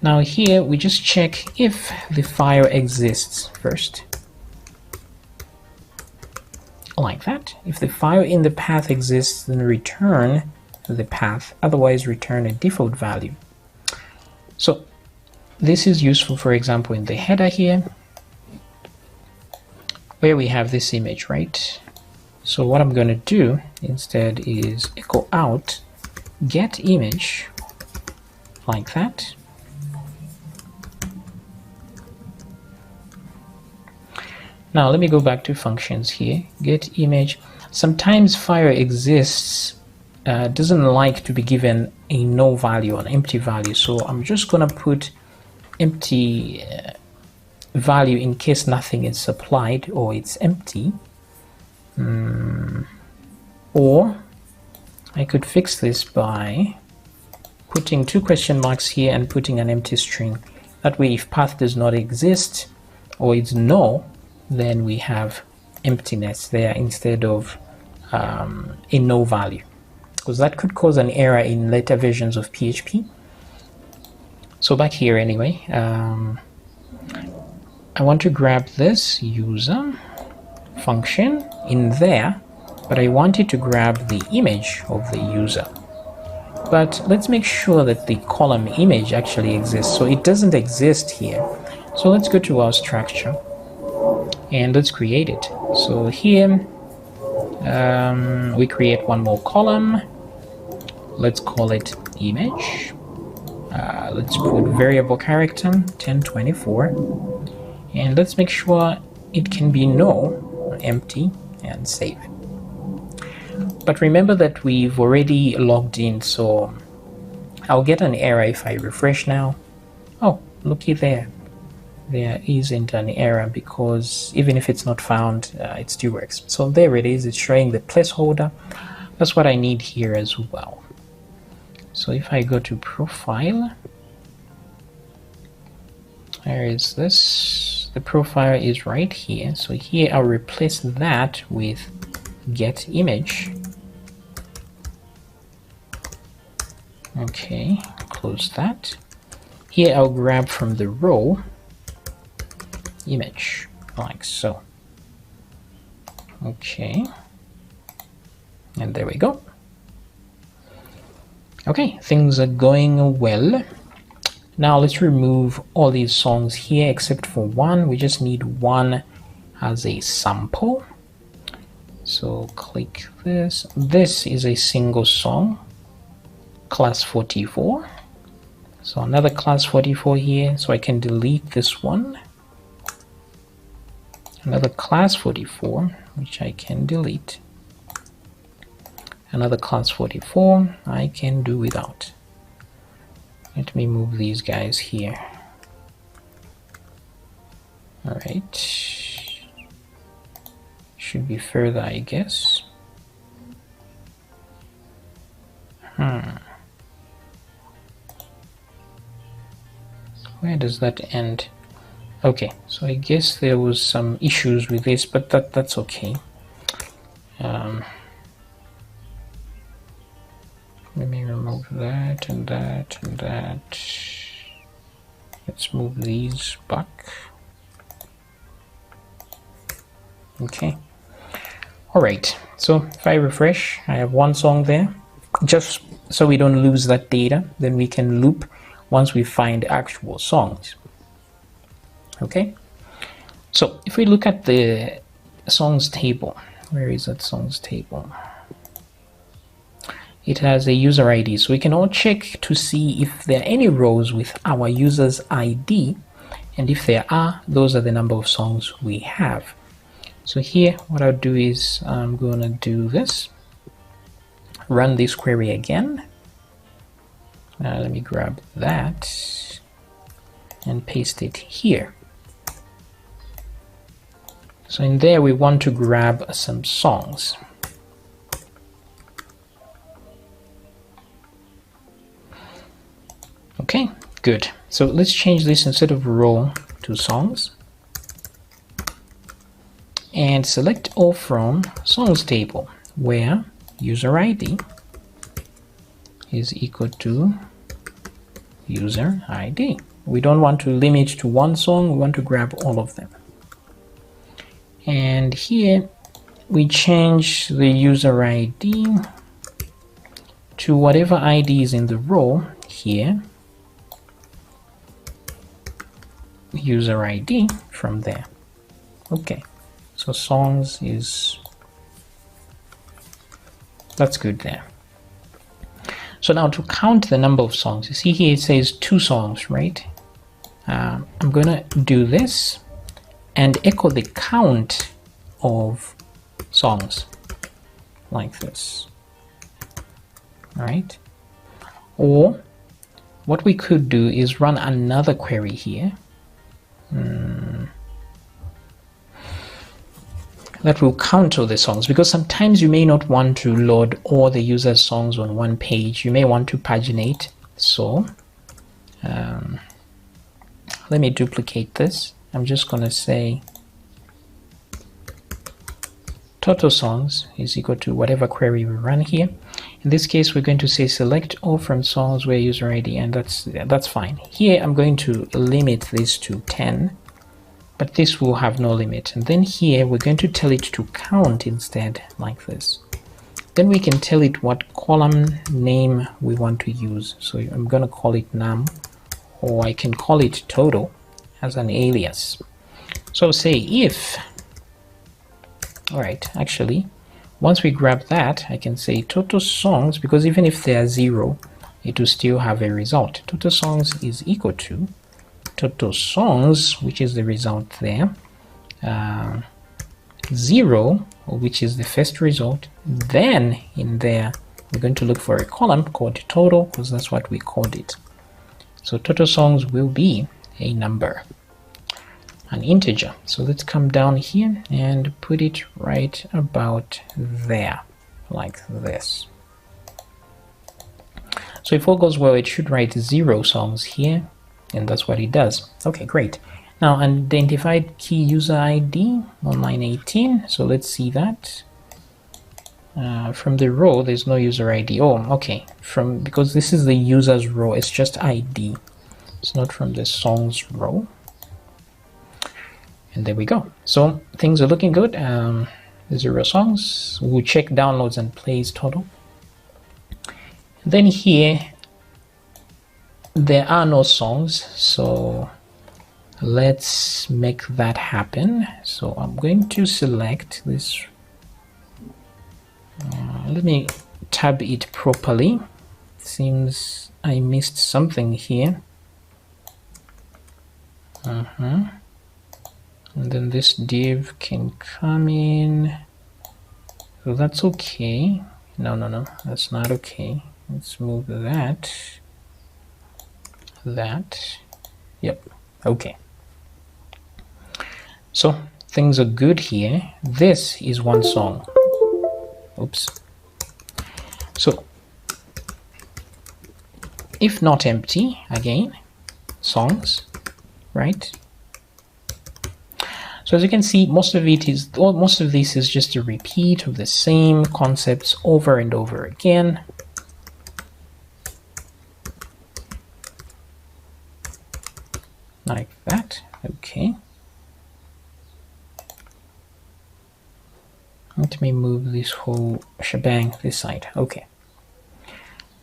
Now here we just check if the file exists first. Like that. If the file in the path exists, then return the path, otherwise return a default value. So this is useful, for example, in the header here, where we have this image, right? So what I'm going to do instead is echo out get image like that. Now let me go back to functions here. Get image. Sometimes Fire exists doesn't like to be given a no value, an empty value. So I'm just gonna put empty value in case nothing is supplied or it's empty. Or I could fix this by putting 2 question marks here and putting an empty string. That way, if path does not exist or it's no, then we have emptiness there instead of a no value, because that could cause an error in later versions of PHP. So back here anyway, I want to grab this user function in there, but I wanted to grab the image of the user. But let's make sure that the column image actually exists. So it doesn't exist here. So let's go to our structure and let's create it. So here we create one more column. Let's call it image. Let's put variable character 1024, and let's make sure it can be no, empty, and save. But remember that we've already logged in, so I'll get an error if I refresh now. Oh, looky there. There isn't an error because even if it's not found, it still works. So there it is, it's showing the placeholder. That's what I need here as well. So if I go to profile, where is this? The profile is right here. So here I'll replace that with get image. Okay, close that. Here I'll grab from the row image, like so. Okay, and there we go. Okay, things are going well. Now let's remove all these songs here except for one. We just need one as a sample. So click this. This is a single song, class 44. So another class 44 here, so I can delete this one. Another class 44, which I can delete. Another class 44 I can do without. Let me move these guys here. All right, should be further, I guess. Where does that end? Okay, so I guess there was some issues with this, but that's okay. Let me remove that and that and that. Let's move these back. Okay. All right. So if I refresh, I have one song there. Just so we don't lose that data, then we can loop once we find actual songs. Okay. So if we look at the songs table, where is that songs table? It has a user ID, so we can all check to see if there are any rows with our user's ID, and if there are, those are the number of songs we have. So here what I'll do is I'm gonna do this, run this query again. Let me grab that and paste it here. So in there we want to grab some songs. Okay, good. So let's change this instead of row to songs. And select all from songs table, where user ID is equal to user ID. We don't want to limit to one song, we want to grab all of them. And here we change the user ID to whatever ID is in the row here. user ID from there. Okay, so songs is, that's good there. So now to count the number of songs, you see here it says 2 songs, right? I'm gonna do this and echo the count of songs like this. All right, or what we could do is run another query here that will count all the songs, because sometimes you may not want to load all the user's songs on one page. You may want to paginate. So let me duplicate this. I'm just going to say total songs is equal to whatever query we run here. In this case, we're going to say select all from songs where user ID, and that's fine. Here, I'm going to limit this to 10, but this will have no limit. And then here, we're going to tell it to count instead, like this. Then we can tell it what column name we want to use. So I'm going to call it num, or I can call it total as an alias. So say if, all right, actually, once we grab that, I can say total songs, because even if they are 0, it will still have a result. Total songs is equal to total songs, which is the result there, 0, which is the first result. Then in there, we're going to look for a column called total, because that's what we called it. So total songs will be a number, an integer. So let's come down here and put it right about there, like this. So if all goes well, it should write 0 songs here, and that's what it does. Okay, great. Now identified key user ID on line 18. So let's see that. From the row, there's no user ID. Oh, okay. Because this is the user's row, it's just ID. It's not from the songs row. And there we go. So things are looking good. 0 songs. We'll check downloads and plays total. Then here, there are no songs. So let's make that happen. So I'm going to select this. Let me tab it properly. Seems I missed something here. And then this div can come in. So that's okay. No, that's not okay. Let's move that. Yep, okay. So things are good here. This is one song. Oops. So if not empty, again, songs, right? So as you can see, most of this is just a repeat of the same concepts over and over again. Like that, okay. Let me move this whole shebang this side, okay.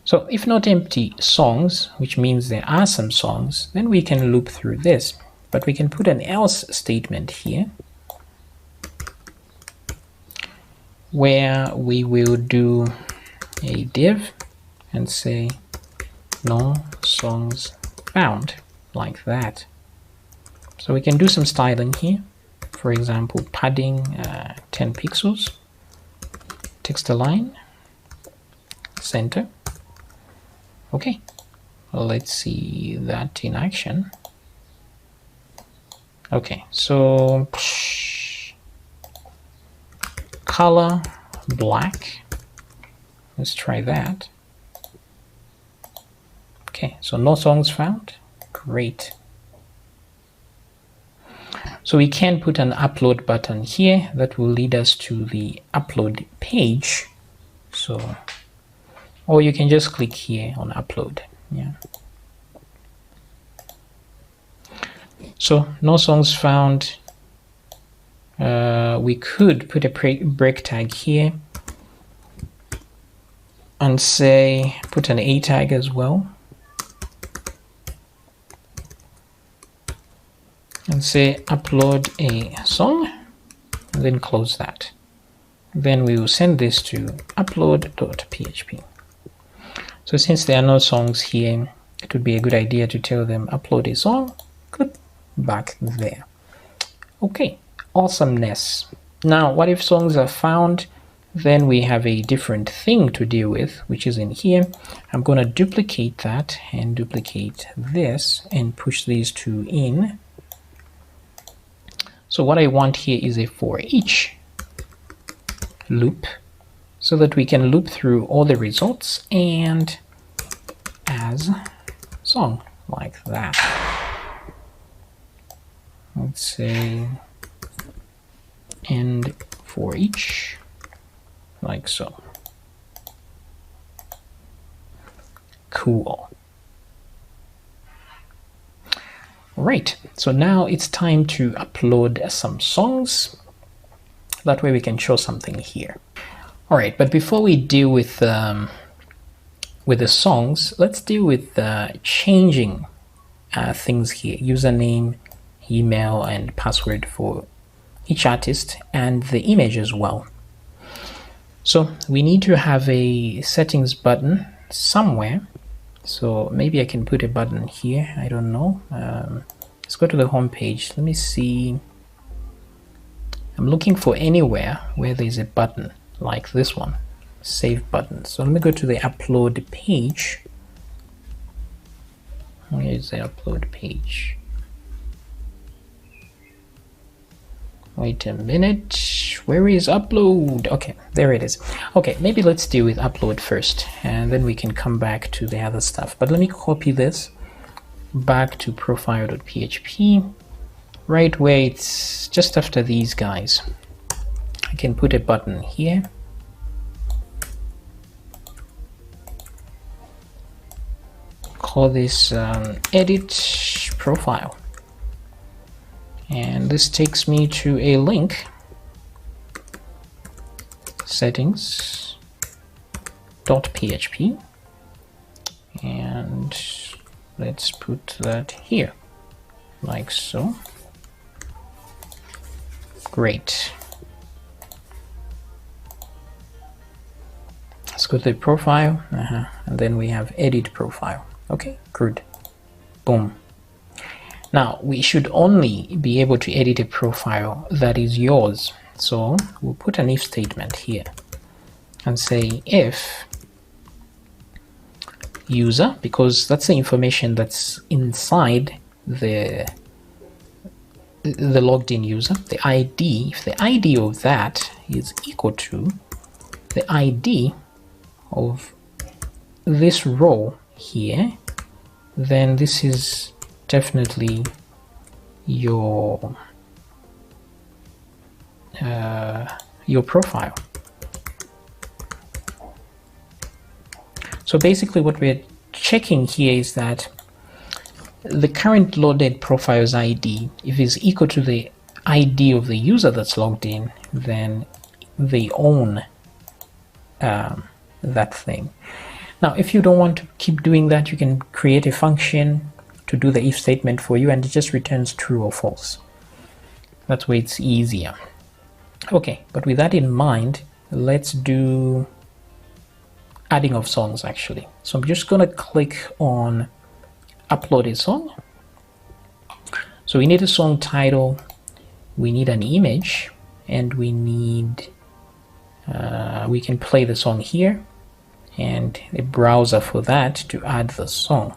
So if not empty songs, which means there are some songs, then we can loop through this. But we can put an else statement here where we will do a div and say no songs found, like that. So we can do some styling here. For example, padding 10 pixels, text align, center. Okay, well, let's see that in action. Okay, so color black. Let's try that. Okay, so no songs found. Great. So we can put an upload button here that will lead us to the upload page. So, or you can just click here on upload. Yeah. So no songs found. We could put a break tag here and say put an A tag as well. and say upload a song, and then close that. Then we will send this to upload.php. So since there are no songs here, it would be a good idea to tell them upload a song, click back there. Okay, awesomeness. Now, what if songs are found? Then we have a different thing to deal with, which is in here. I'm going to duplicate that and duplicate this and push these two in. So what I want here is a for each loop so that we can loop through all the results and as song like that. Let's say and for each like so. Cool. Right, so now it's time to upload some songs. That way we can show something here. All right, but before we deal with the songs, let's deal with changing things here. Username, email, and password for each artist, and the image as well. So we need to have a settings button somewhere. So maybe I can put a button here. I don't know. Let's go to the home page. Let me see. I'm looking for anywhere where there's a button like this one, save button. So let me go to the upload page. Where is the upload page? Wait a minute, where is upload? Okay, there it is. Okay, maybe let's deal with upload first, and then we can come back to the other stuff. But let me copy this back to profile.php, right where it's just after these guys. I can put a button here. Call this edit profile. And this takes me to a link, settings.php, and let's put that here, like so. Great. Let's go to the profile, and then we have edit profile. Okay, good. Boom. Now, we should only be able to edit a profile that is yours. So we'll put an if statement here and say if user, because that's the information that's inside the logged in user, the ID, if the ID of that is equal to the ID of this row here, then this is definitely your profile. So basically what we're checking here is that the current loaded profile's ID, if it's equal to the ID of the user that's logged in, then they own that thing. Now, if you don't want to keep doing that, you can create a function to do the if statement for you, and it just returns true or false. That way it's easier. Okay, but with that in mind, let's do adding of songs actually. So I'm just gonna click on upload a song. So we need a song title, we need an image, and we need we can play the song here, and a browser for that to add the song.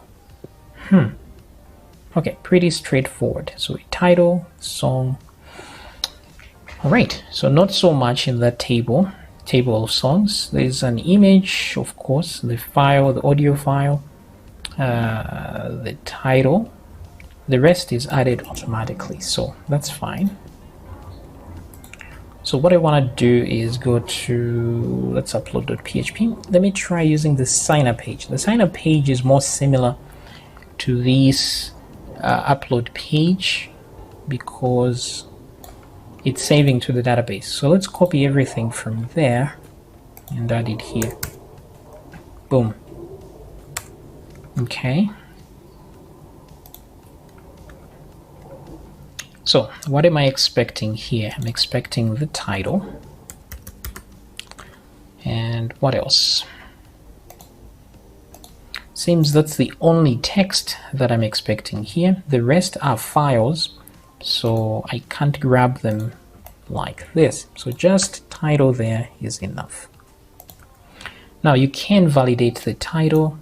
Okay, pretty straightforward. So a title, song. All right, so not so much in that table of songs. There's an image, of course, the file, the audio file, the title. The rest is added automatically, so that's fine. So what I want to do is go to, let's upload.php. Let me try using the signup page. The signup page is more similar to this upload page because it's saving to the database. So let's copy everything from there and add it here. Boom. Okay. So what am I expecting here? I'm expecting the title. And what else? Seems that's the only text that I'm expecting here. The rest are files, so I can't grab them like this. So just title there is enough. Now you can validate the title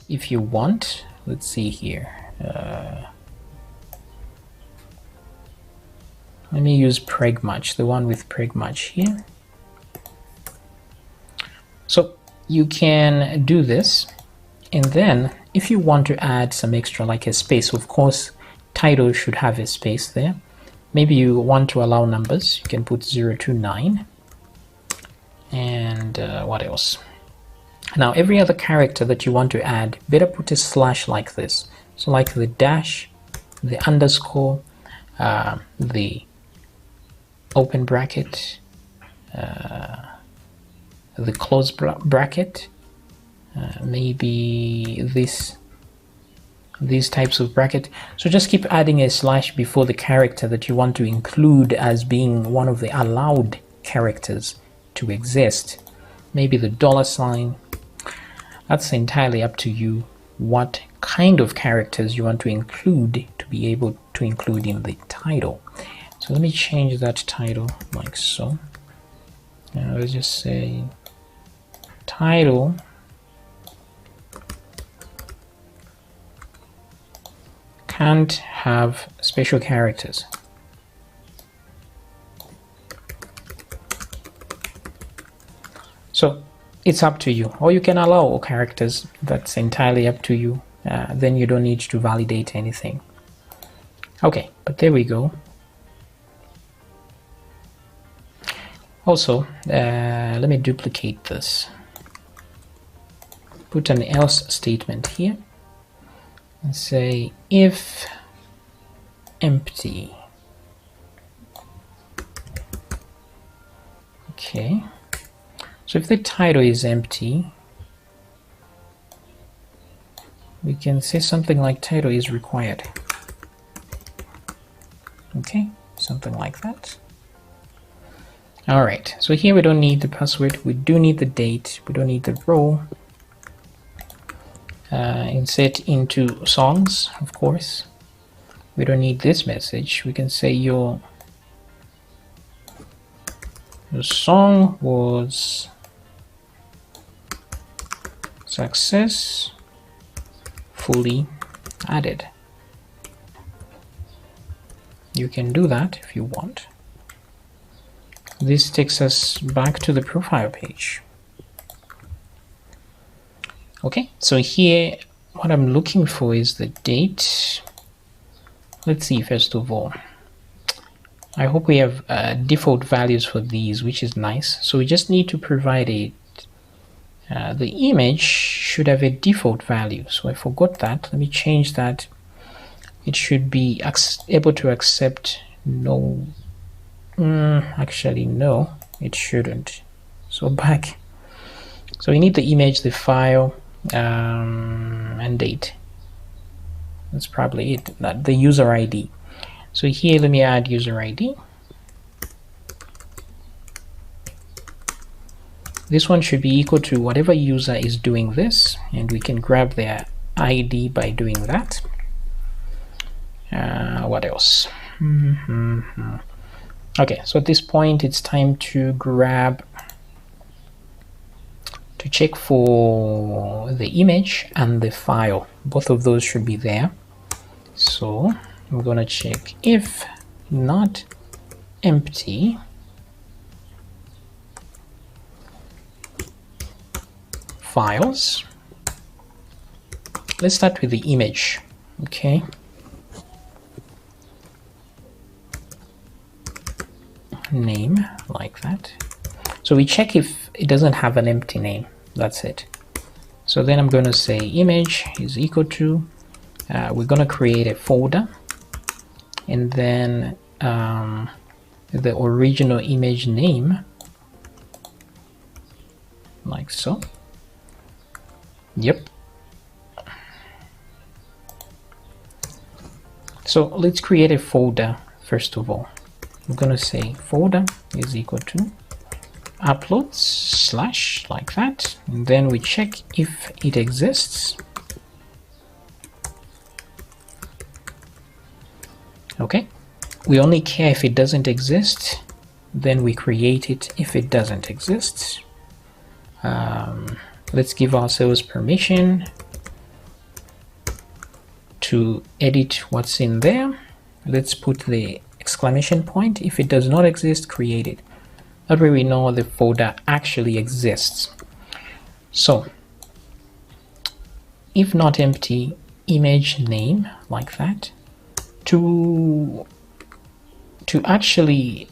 if you want. Let's see here. Let me use preg_match, the one with preg_match here. So you can do this, and then if you want to add some extra like a space, of course title should have a space there. Maybe you want to allow numbers, you can put 0 to 9. And what else? Now every other character that you want to add, better put a slash like this. So like the dash, the underscore, the open bracket, the close bracket, maybe these types of bracket. So just keep adding a slash before the character that you want to include as being one of the allowed characters to exist. Maybe the $. That's entirely up to you what kind of characters you want to include to be able to include in the title. So let me change that title like so. Now let's just say title can't have special characters. So it's up to you, or you can allow all characters. That's entirely up to you. Then you don't need to validate anything. Okay, but there we go. Also, let me duplicate this. Put an else statement here and say if empty. Okay. So if the title is empty, we can say something like title is required. Okay, something like that. All right, so here we don't need the password. We do need the date. We don't need the row. Insert into songs, of course. We don't need this message. We can say your song was successfully added. You can do that if you want. This takes us back to the profile page. Okay, so here what I'm looking for is the date. Let's see, first of all, I hope we have default values for these, which is nice. So we just need to provide a the image should have a default value. So I forgot that. Let me change that. It should be able to accept no. Actually, no, it shouldn't. So back. So we need the image, the file, and date. That's probably it. Not the user ID. So here, let me add user ID. This one should be equal to whatever user is doing this, and we can grab their ID by doing that. What else? Okay, so at this point, it's time to check for the image and the file. Both of those should be there. So I'm gonna check if not empty, files. Let's start with the image. Okay. Name like that. So we check if it doesn't have an empty name. That's it. So then I'm going to say image is equal to, we're going to create a folder, and then the original image name like so. So let's create a folder first of all. I'm going to say folder is equal to uploads slash like that, and then we check if it exists. Okay, we only care if it doesn't exist, then we create it if it doesn't exist. Let's give ourselves permission to edit what's in there. Let's put the exclamation point. If it does not exist, create it. That way we know the folder actually exists. So if not empty, image name like that. To actually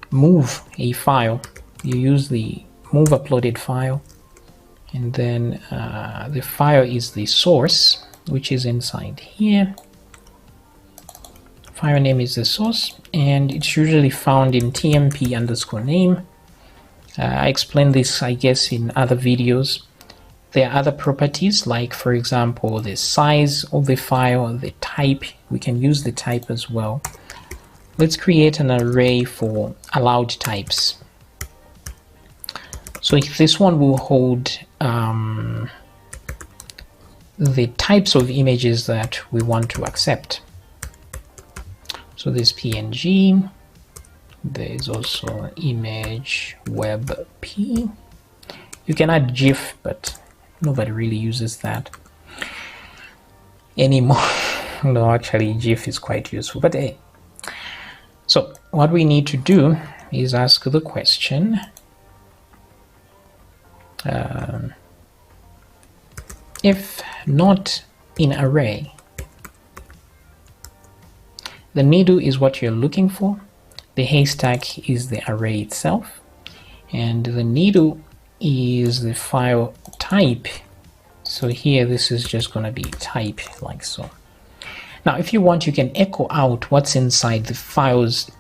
move a file, you use the move uploaded file, and then the file is the source, which is inside here. File name is the source, and it's usually found in tmp_name. I explained this, I guess, in other videos. There are other properties, like for example the size of the file, the type. We can use the type as well. Let's create an array for allowed types. So this one will hold the types of images that we want to accept. So there's PNG, there is also image WebP. You can add GIF, but nobody really uses that anymore. No, actually GIF is quite useful, but hey. So what we need to do is ask the question, if not in array, the needle is what you're looking for, the haystack is the array itself, and the needle is the file type. So here this is just going to be type, like so. Now if you want, you can echo out what's inside the file's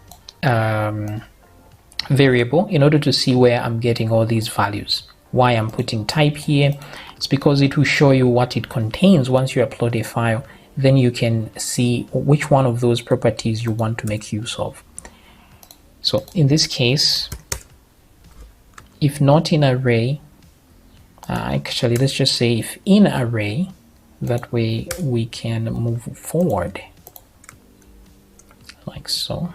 variable in order to see where I'm getting all these values. Why I'm putting type here, it's because it will show you what it contains. Once you upload a file, then you can see which one of those properties you want to make use of. So in this case, if not in array, actually let's just say if in array, that way we can move forward like so.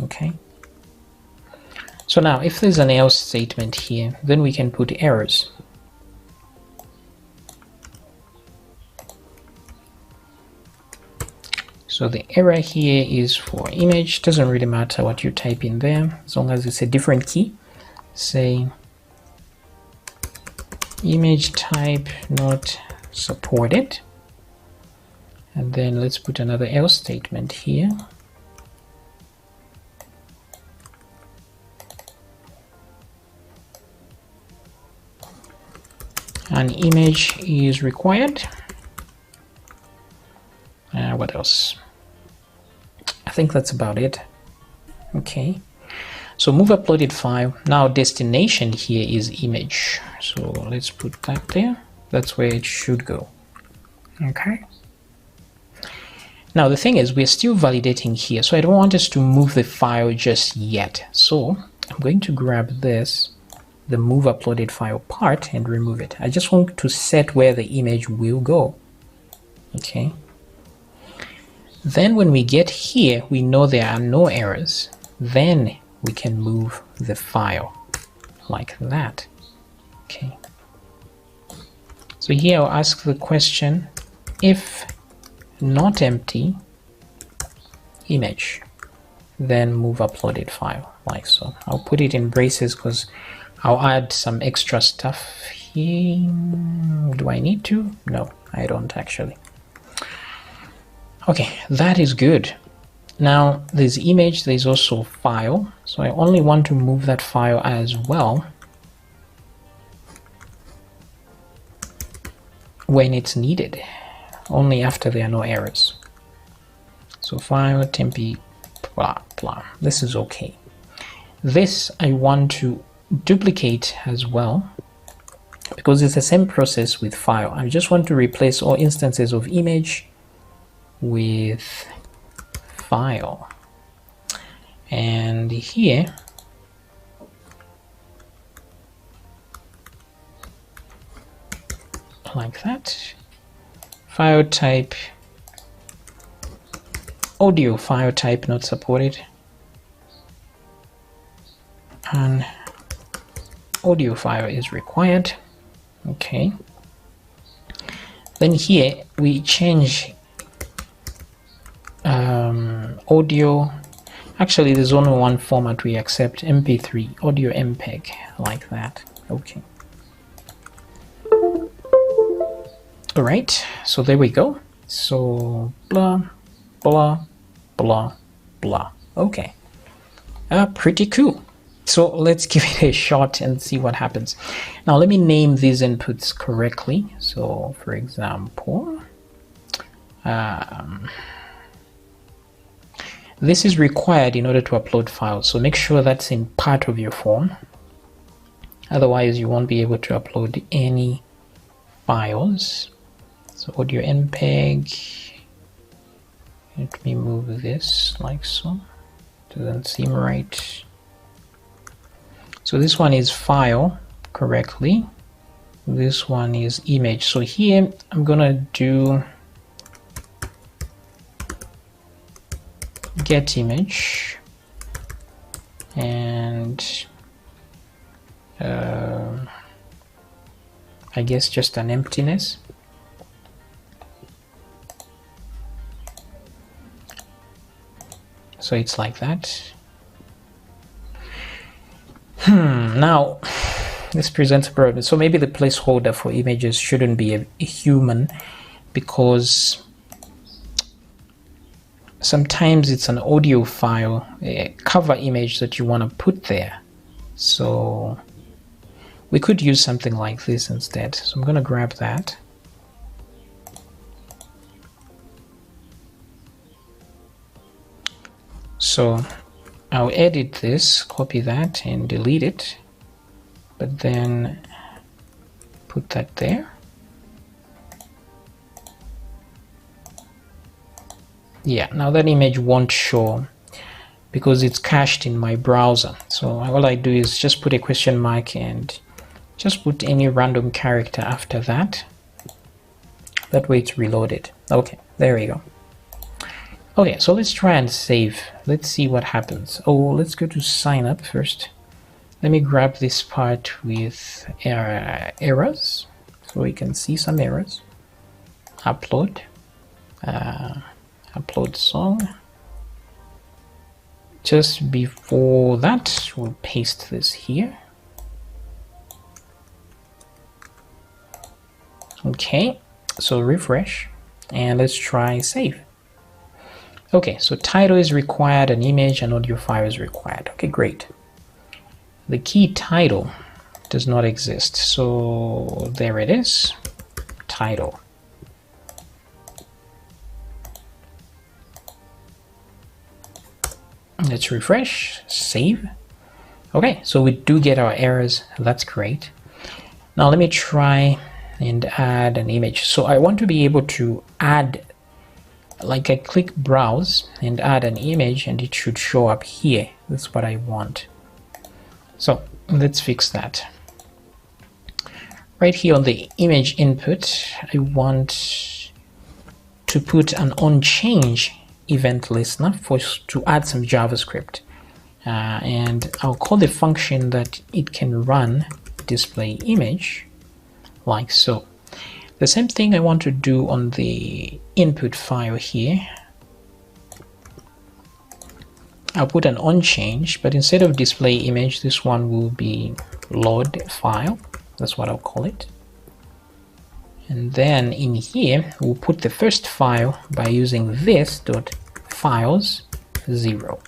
Okay, so now if there's an else statement here, then we can put errors. So the error here is for image. Doesn't really matter what you type in there, as long as it's a different key. Say image type not supported, and then let's put another else statement here. An image is required. What else? I think that's about it. Okay, so move uploaded file. Now destination here is image, so let's put that there. That's where it should go. Okay, now the thing is, we're still validating here, so I don't want us to move the file just yet. So I'm going to grab this, the move uploaded file part, and remove it. I just want to set where the image will go. Okay, then when we get here, we know there are no errors. Then we can move the file like that. Okay, so here I'll ask the question, if not empty image, then move uploaded file like so. I'll put it in braces because I'll add some extra stuff here. Do I need to? No, I don't actually. Okay, that is good. Now there's image, there's also file, so I only want to move that file as well when it's needed, only after there are no errors. So file temp blah blah, this is okay. This I want to duplicate as well because it's the same process with file. I just want to replace all instances of image with file, and here like that, file type audio, file type not supported, and audio file is required. Okay, then here we change audio. Actually, there's only one format we accept, MP3, audio MPEG, like that. Okay. All right, so there we go. So blah, blah, blah, blah. Okay, pretty cool. So let's give it a shot and see what happens. Now let me name these inputs correctly. So for example, this is required in order to upload files. So make sure that's in part of your form. Otherwise you won't be able to upload any files. So audio MPEG, let me move this like so, doesn't seem right. So this one is file correctly, this one is image. So here I'm gonna do get image, and I guess just an emptiness. So it's like that. Now this presents a problem. So maybe the placeholder for images shouldn't be a human, because sometimes it's an audio file, a cover image that you want to put there. So we could use something like this instead. So I'm going to grab that. So I'll edit this, copy that and delete it, but then put that there. Yeah, now that image won't show because it's cached in my browser. So all I do is just put a question mark and just put any random character after that. That way it's reloaded. Okay, there we go. Okay, so let's try and save. Let's see what happens. Oh, let's go to sign up first. Let me grab this part with errors so we can see some errors. Upload. Upload song. Just before that, we'll paste this here. Okay, so refresh and let's try save. Okay, so title is required, an image and audio file is required. Okay, great. The key title does not exist, so there it is, title. Let's refresh, save. Okay, so we do get our errors, that's great. Now let me try and add an image. So I want to be able to add, like I click browse and add an image and it should show up here. That's what I want. So let's fix that. Right here on the image input, I want to put an onChange event listener to add some JavaScript. And I'll call the function that it can run display image like so. The same thing I want to do on the input file here. I'll put an onChange, but instead of display image, this one will be load file. That's what I'll call it. And then in here, we'll put the first file by using this dot files 0.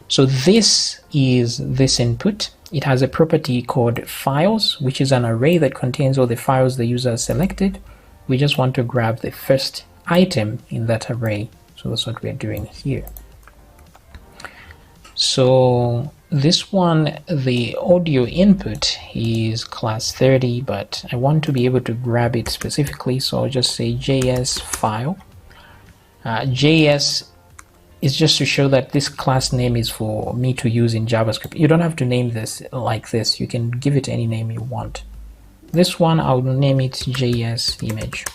So this is this input. It has a property called files, which is an array that contains all the files the user has selected. We just want to grab the first item in that array. So that's what we're doing here. So this one, the audio input is class 30, but I want to be able to grab it specifically. So I'll just say JS file. JS is just to show that this class name is for me to use in JavaScript. You don't have to name this like this. You can give it any name you want. This one, I'll name it JS image.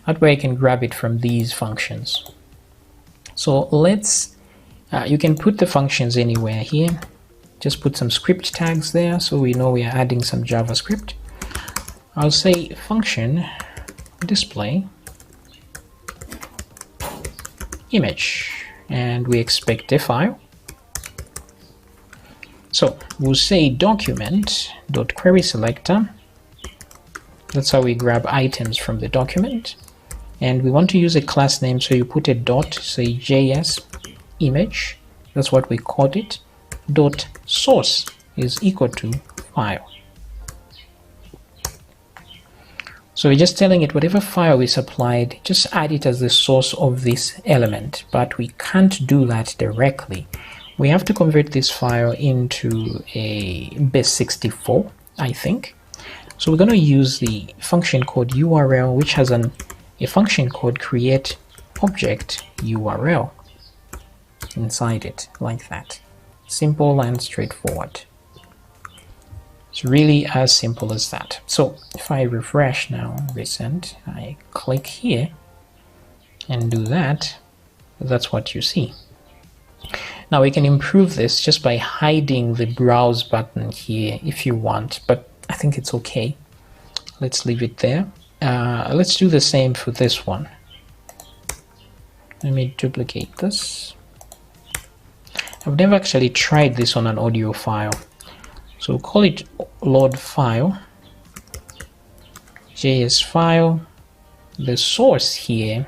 That way I can grab it from these functions. So let's, you can put the functions anywhere here. Just put some script tags there so we know we are adding some JavaScript. I'll say function display image, and we expect a file. So we'll say document.querySelector. That's how we grab items from the document. And we want to use a class name, so you put a dot, say JS image. That's what we called it. Dot source is equal to file. So we're just telling it whatever file we supplied, just add it as the source of this element. But we can't do that directly. We have to convert this file into a base64, I think. So we're going to use the function called URL, which has a function called create object URL inside it, like that. Simple and straightforward. It's really as simple as that. So if I refresh now, resend, I click here and do that, that's what you see. Now we can improve this just by hiding the browse button here if you want, but I think it's okay. Let's leave it there. Let's do the same for this one. Let me duplicate this. I've never actually tried this on an audio file. So we'll call it load file, JS file. The source here,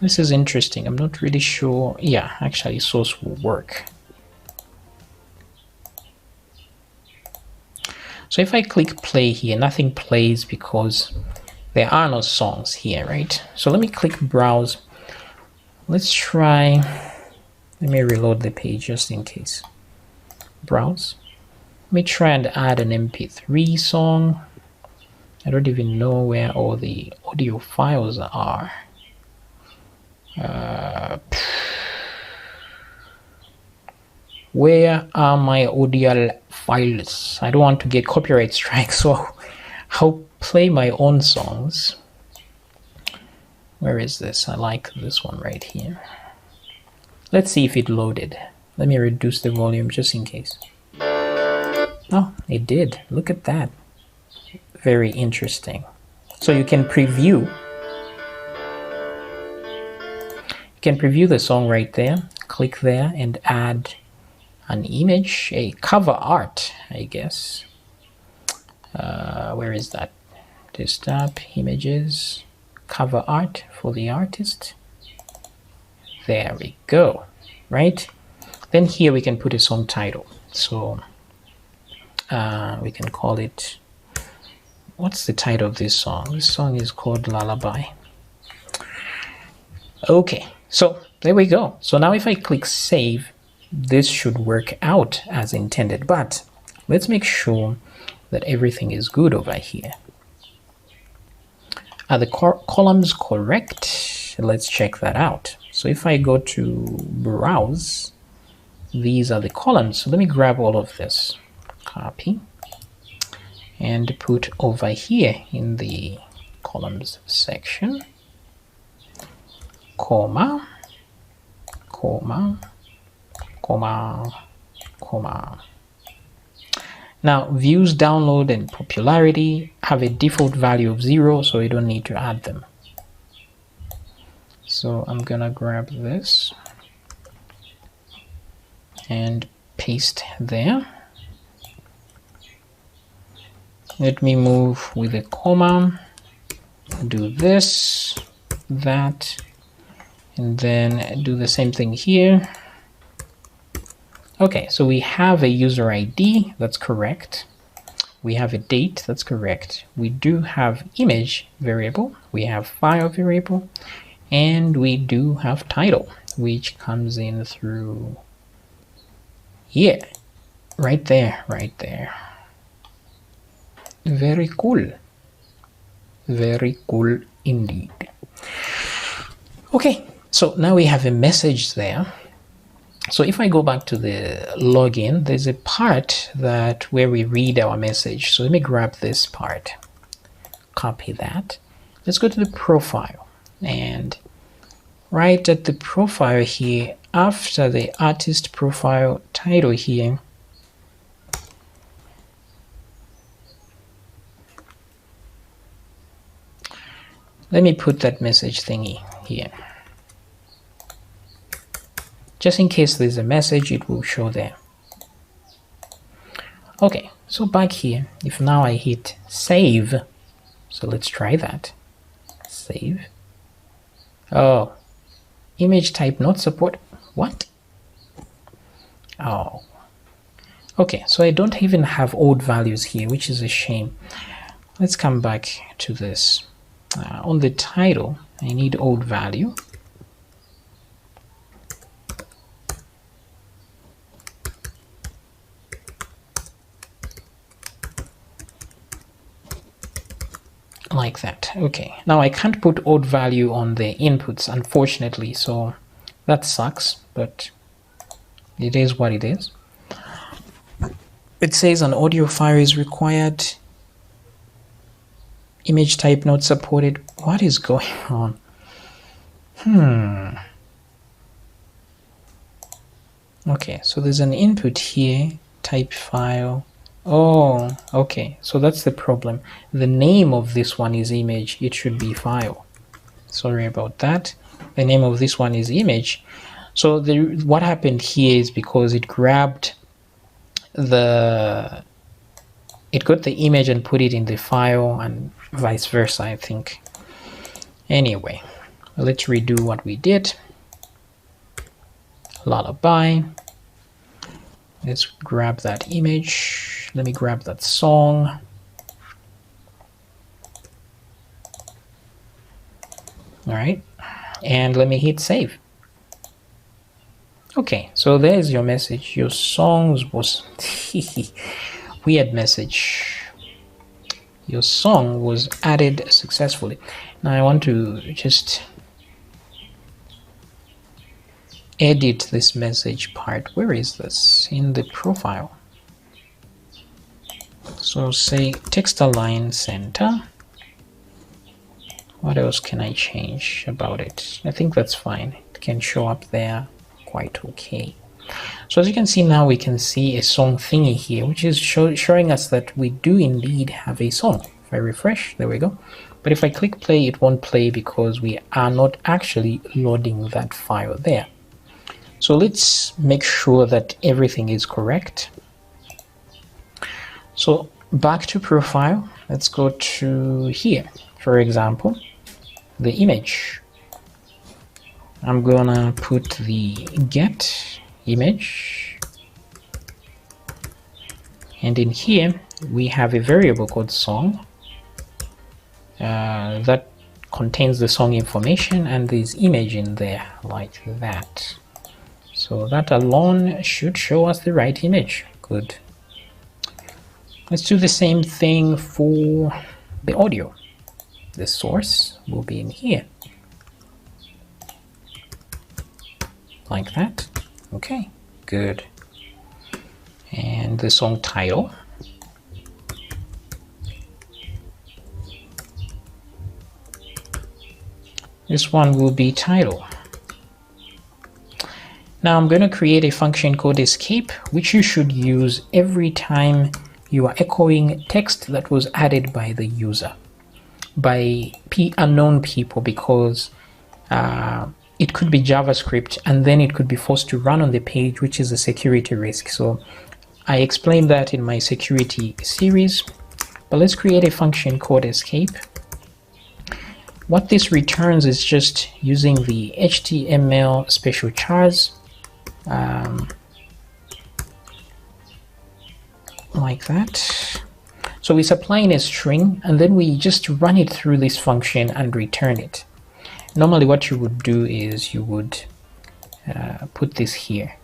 this is interesting. I'm not really sure. Yeah, actually source will work. So if I click play here, nothing plays because there are no songs here, right? So let me click browse. Let's try, let me reload the page just in case. Browse. Let me try and add an MP3 song. I don't even know where all the audio files are. Where are my audio files? I don't want to get copyright strikes, so I'll play my own songs. Where is this? I like this one right here. Let's see if it loaded. Let me reduce the volume just in case. Oh, it did. Look at that. Very interesting. So you can preview. You can preview the song right there. Click there and add an image, a cover art, I guess. Where is that? Desktop, images, cover art for the artist. There we go, right? Then here we can put a song title. So we can call it, what's the title of this song? This song is called Lullaby. Okay, so there we go. So now if I click save, this should work out as intended, but let's make sure that everything is good over here. Are the columns correct? Let's check that out. So if I go to browse, these are the columns. So let me grab all of this, copy, and put over here in the columns section, comma, comma, comma, comma. Now views, download, and popularity have a default value of 0, so you don't need to add them. So I'm gonna grab this and paste there. Let me move with a comma, do this, that, and then do the same thing here. Okay, so we have a user ID, that's correct. We have a date, that's correct. We do have image variable, we have file variable, and we do have title, which comes in through here, right there, right there. Very cool. Very cool indeed. Okay, so now we have a message there. So if I go back to the login, there's a part that where we read our message. So let me grab this part, copy that. Let's go to the profile, and right at the profile here, after the artist profile title here, let me put that message thingy here. Just in case there's a message, it will show there. Okay, so back here, if now I hit save, so let's try that. Save. Oh, image type not support. What? Oh. Okay, so I don't even have old values here, which is a shame. Let's come back to this. On the title, I need old value. Like that. Okay, now I can't put old value on the inputs, unfortunately, so that sucks, but it is what it is. It says an audio file is required, image type not supported. What is going on? Okay, so there's an input here, type file. Oh, okay, so that's the problem. The name of this one is image, it should be file. Sorry about that. The name of this one is image. So what happened here is because it grabbed it got the image and put it in the file, and vice versa, I think. Anyway, let's redo what we did. Lullaby. Let's grab that image. Let me grab that song. All right, and let me hit save. Okay, so there's your message. Your songs was weird message. Your song was added successfully. Now I want to just edit this message part. Where is this? In the profile. So say text align center. What else can I change about it? I think that's fine. It can show up there quite okay. So as you can see now, we can see a song thingy here, which is showing us that we do indeed have a song. If I refresh, there we go. But if I click play, it won't play because we are not actually loading that file there. So let's make sure that everything is correct. So back to profile, let's go to here. For example, the image. I'm gonna put the get image, and in here we have a variable called song that contains the song information, and there's image in there like that. So that alone should show us the right image. Good. Let's do the same thing for the audio. The source will be in here. Like that. Okay, good. And the song title. This one will be title. Now I'm going to create a function called escape, which you should use every time you are echoing text that was added by the user, by unknown people, because it could be JavaScript and then it could be forced to run on the page, which is a security risk. So I explained that in my security series, but let's create a function called escape. What this returns is just using the HTML special chars, like that. So we supply in a string and then we just run it through this function and return it. Normally what you would do is you would put this here.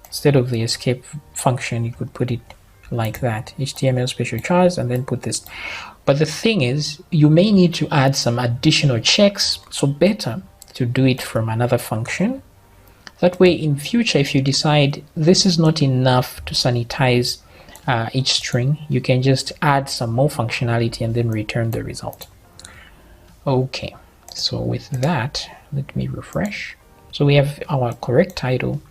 Instead of the escape function, you could put it like that, HTML special chars, and then put this. But the thing is, you may need to add some additional checks, so better to do it from another function. That way in future, if you decide this is not enough to sanitize each string, you can just add some more functionality and then return the result. Okay, so with that, let me refresh. So we have our correct title.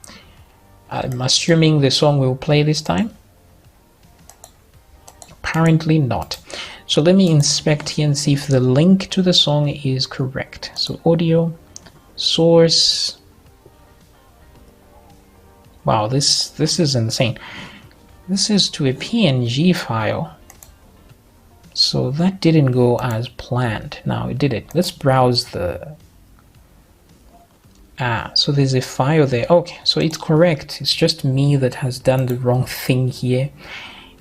I'm assuming the song will play this time. Apparently not. So let me inspect here and see if the link to the song is correct. So audio, source. Wow, this is insane. This is to a PNG file. So that didn't go as planned. Now it did it. Let's browse the... so there's a file there. Okay, so it's correct. It's just me that has done the wrong thing here.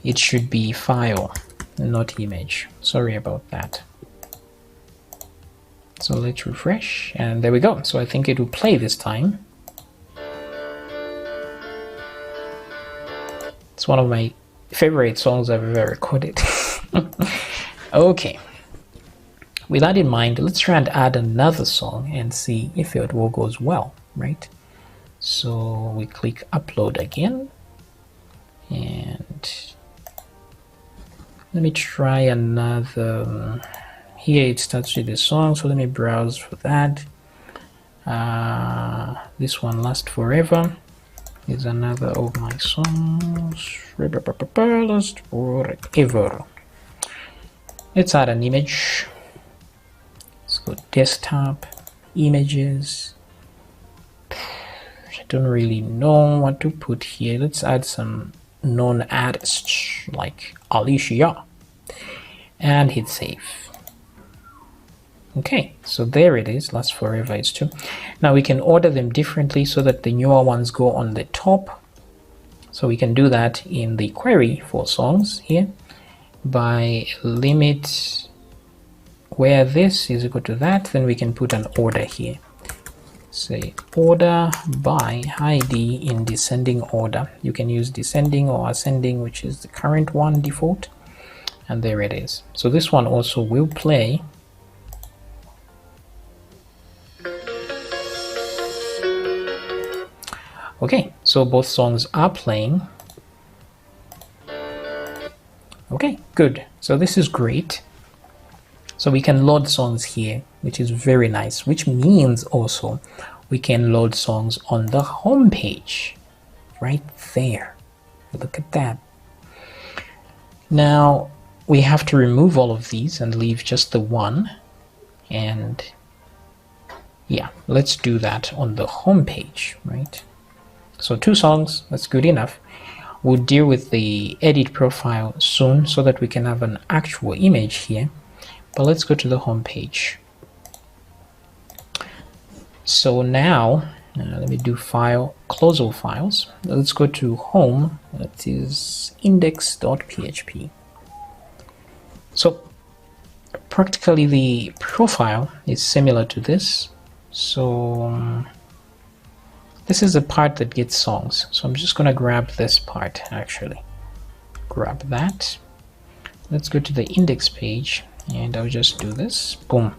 It should be file, not image. Sorry about that. So let's refresh, and there we go. So I think it will play this time. It's one of my favorite songs I've ever recorded. Okay. With that in mind, let's try and add another song and see if it all goes well, right? So we click upload again, and let me try another. Here it starts with the song, so let me browse for that. This one, Last Forever, is another of my songs. Last Forever. Let's add an image. Let's go desktop, images. I don't really know what to put here. Let's add some non-artists like Alicia and hit save. Okay, so there it is. Last Forever is 2. Now we can order them differently so that the newer ones go on the top. So we can do that in the query for songs here by limit where this is equal to that. Then we can put an order here. Say order by ID in descending order. You can use descending or ascending, which is the current one default, and there it is. So this one also will play. Okay, so both songs are playing. Okay, good. So this is great. So we can load songs here, which is very nice, which means also we can load songs on the home page right there. Look at that. Now we have to remove all of these and leave just the one. And yeah, let's do that on the home page, right? So 2 songs, that's good enough. We'll deal with the edit profile soon so that we can have an actual image here. But let's go to the home page. So now, let me do file, close all files. Let's go to home, that is index.php. So practically the profile is similar to this. So this is the part that gets songs. So I'm just gonna grab this part actually. Grab that. Let's go to the index page. And I'll just do this. Boom.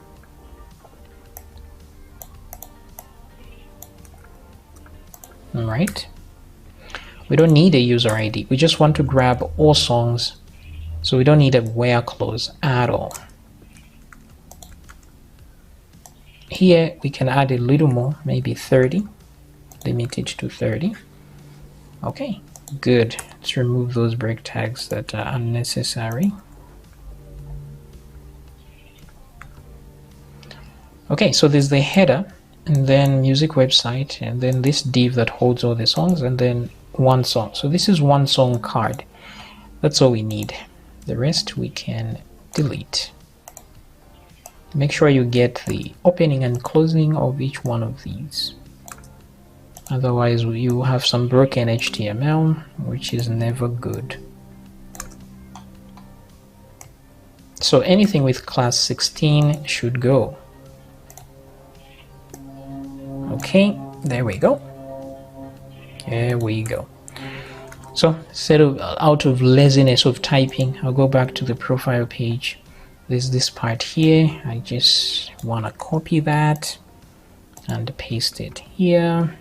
All right. We don't need a user ID. We just want to grab all songs. So we don't need a where clause at all. Here we can add a little more, maybe 30. Limit it to 30. Okay, good. Let's remove those break tags that are unnecessary. Okay, so there's the header, and then music website, and then this div that holds all the songs, and then one song. So this is one song card. That's all we need. The rest we can delete. Make sure you get the opening and closing of each one of these. Otherwise, you have some broken HTML, which is never good. So anything with class 16 should go. Okay, there we go. There we go. So instead of out of laziness of typing, I'll go back to the profile page. There's this part here. I just want to copy that and paste it here,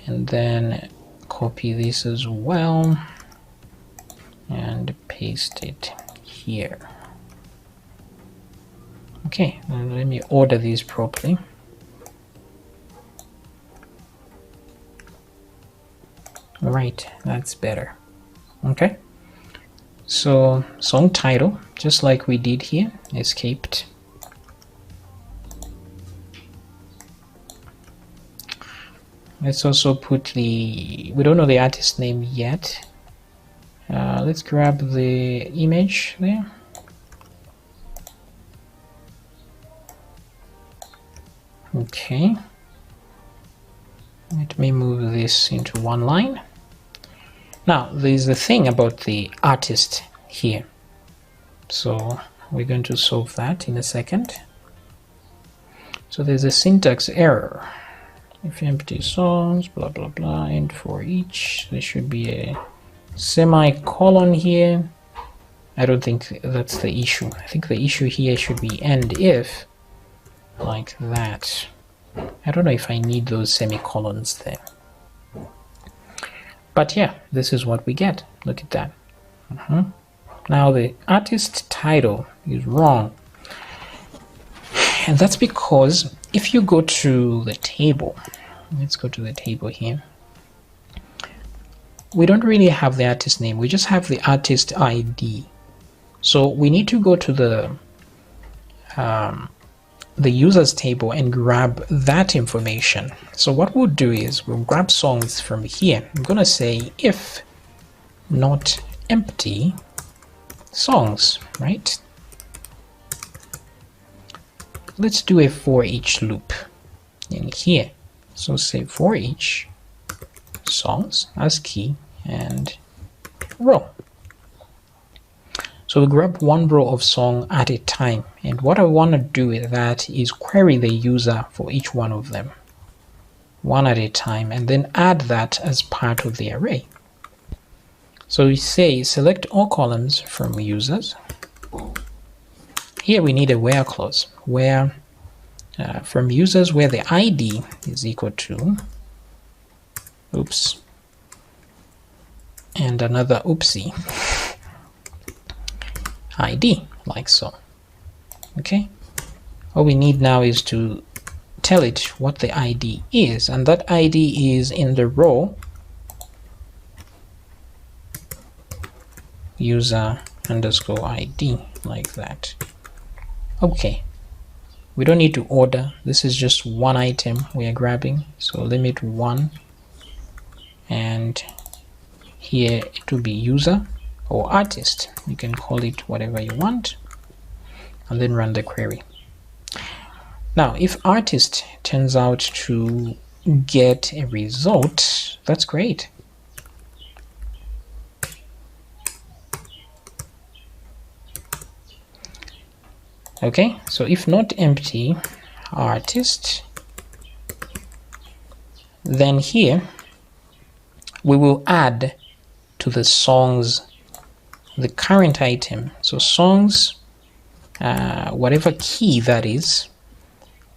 and then copy this as well and paste it here. Okay, now let me order these properly. Right, that's better. Okay, so song title, just like we did here, escaped. Let's also put we don't know the artist name yet. Let's grab the image there. Okay, let me move this into one line. Now there's the thing about the artist here, so we're going to solve that in a second. So there's a syntax error. If empty songs, blah blah blah, and for each there should be a semicolon here. I don't think that's the issue. I think the issue here should be end if, like that. I don't know if I need those semicolons there. But yeah, this is what we get. Look at that. Now the artist title is wrong. And that's because if you go to the table, let's go to the table here. We don't really have the artist name. We just have the artist ID. So we need to go to the users table and grab that information. So what we'll do is we'll grab songs from here. I'm gonna say if not empty songs, right? Let's do a for each loop in here. So say for each songs as key and row. So we grab one row of song at a time, and what I want to do with that is query the user for each one of them, one at a time, and then add that as part of the array. So we say select all columns from users. Here we need a where clause, where from users where the ID is equal to, oops, and another oopsie, ID, like so. Okay, all we need now is to tell it what the ID is, and that ID is in the row user underscore ID, like that. Okay, we don't need to order, this is just one item we are grabbing, so limit 1, and here it will be user or artist, you can call it whatever you want, and then run the query. Now if artist turns out to get a result, that's great. Okay, so if not empty artist, then here we will add to the songs the current item. So songs, whatever key that is,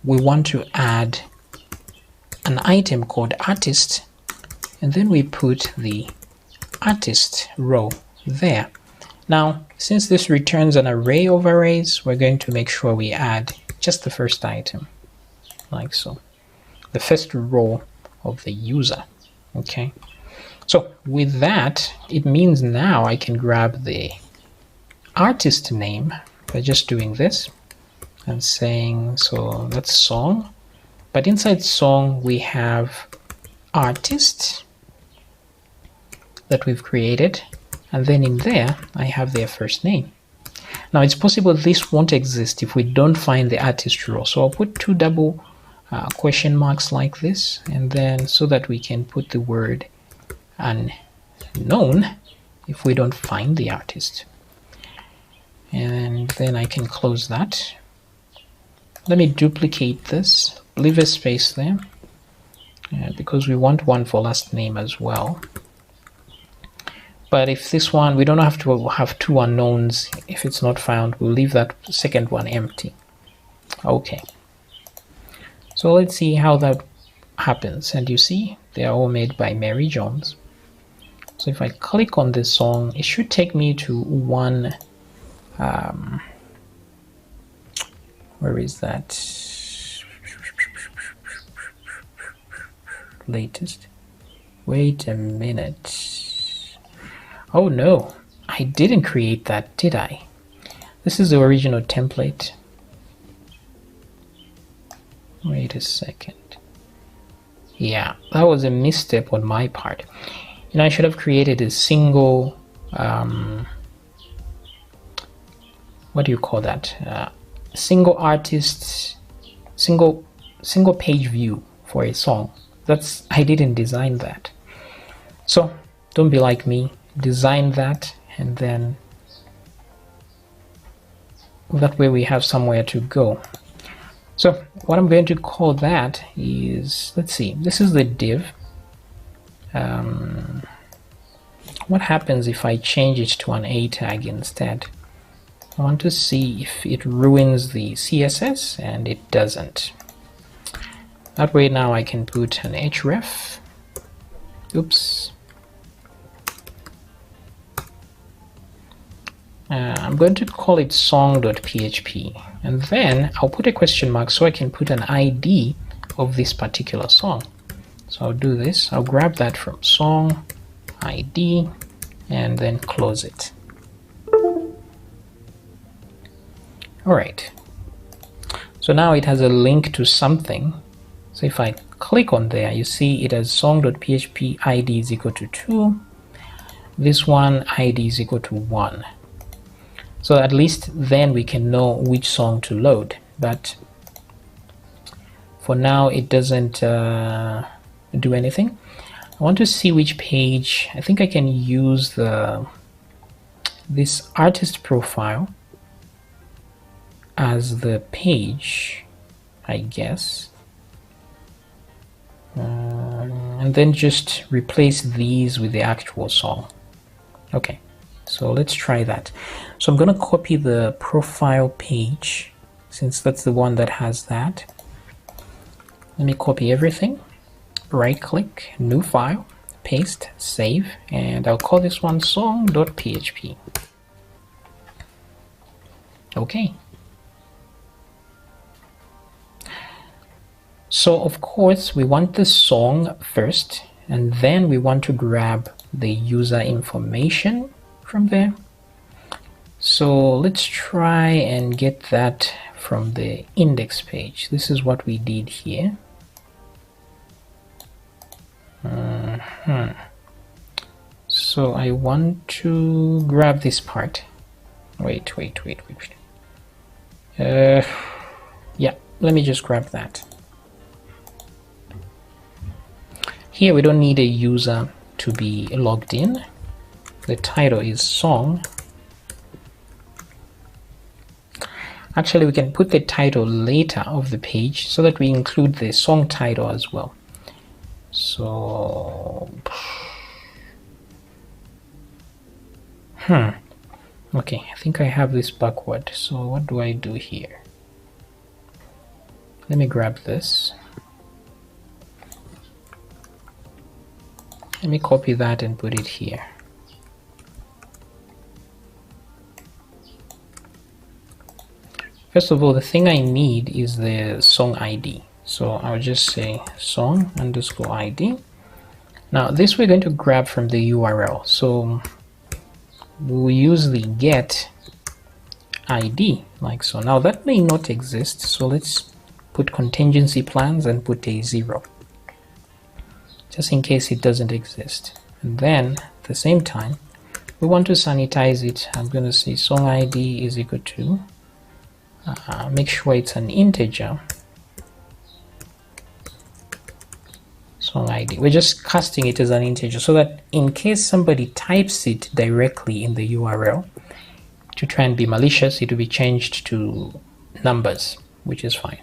we want to add an item called artist, and then we put the artist row there. Now, since this returns an array of arrays, we're going to make sure we add just the first item, like so, the first row of the user. Okay, so with that, it means now I can grab the artist name by just doing this and saying, so that's song, but inside song we have artist that we've created, and then in there I have their first name. Now it's possible this won't exist if we don't find the artist row, so I'll put two double question marks like this, and then so that we can put the word unknown if we don't find the artist, and then I can close that. Let me duplicate this, leave a space there, because we want one for last name as well. But if this one, we don't have to have two unknowns. If it's not found, we'll leave that second one empty. Okay, so let's see how that happens. And you see they are all made by Mary Jones. So if I click on this song, it should take me to one, where is that? Latest. Wait a minute. Oh no, I didn't create that, did I? This is the original template. Wait a second. Yeah, that was a misstep on my part. You know, I should have created a single, what do you call that? Single artist, single page view for a song. I didn't design that. So don't be like me. Design that, and then that way we have somewhere to go. So what I'm going to call that is, let's see, this is the div. What happens if I change it to an A tag instead? I want to see if it ruins the CSS, and it doesn't. That way now I can put an href. Oops. I'm going to call it song.php, and then I'll put a question mark so I can put an ID of this particular song. So I'll do this. I'll grab that from song ID and then close it. All right. So now it has a link to something. So if I click on there, you see it has song.php ID is equal to 2. This one ID is equal to 1. So at least then we can know which song to load. But for now, it doesn't do anything. I want to see which page. I think I can use this artist profile as the page, I guess. And then just replace these with the actual song. Okay, so let's try that. So I'm going to copy the profile page, since that's the one that has that. Let me copy everything, right click, new file, paste, save, and I'll call this one song.php. Okay. So of course we want the song first, and then we want to grab the user information from there. So let's try and get that from the index page. This is what we did here. So I want to grab this part. Wait. Yeah, let me just grab that. Here we don't need a user to be logged in. The title is song. Actually, we can put the title later of the page so that we include the song title as well. So, okay, I think I have this backward. So what do I do here? Let me grab this. Let me copy that and put it here. First of all, the thing I need is the song ID. So I'll just say song_ID. Now this we're going to grab from the URL. So we'll use the get ID like so. Now that may not exist. So let's put contingency plans and put a 0. Just in case it doesn't exist. And then at the same time, we want to sanitize it. I'm going to say song ID is equal to, make sure it's an integer, song ID. We're just casting it as an integer so that in case somebody types it directly in the URL, to try and be malicious, it will be changed to numbers, which is fine.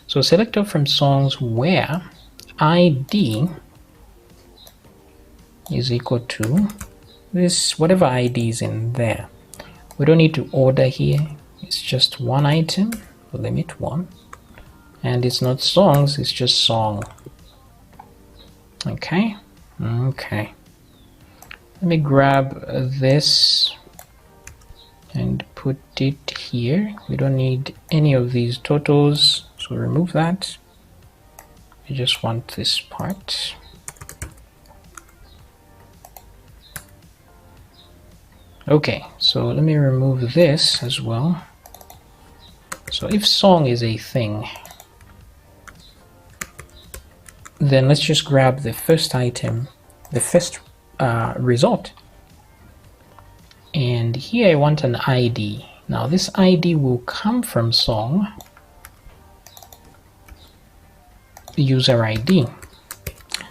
So selector from songs where ID is equal to this, whatever ID is in there. We don't need to order here. It's just one item. limit 1, and it's not songs, it's just song. Okay, okay. Let me grab this and put it here. We don't need any of these totals, so remove that. I just want this part. Okay, so let me remove this as well. So if song is a thing, then let's just grab the first item, the first result. And here I want an ID. Now this ID will come from song user ID.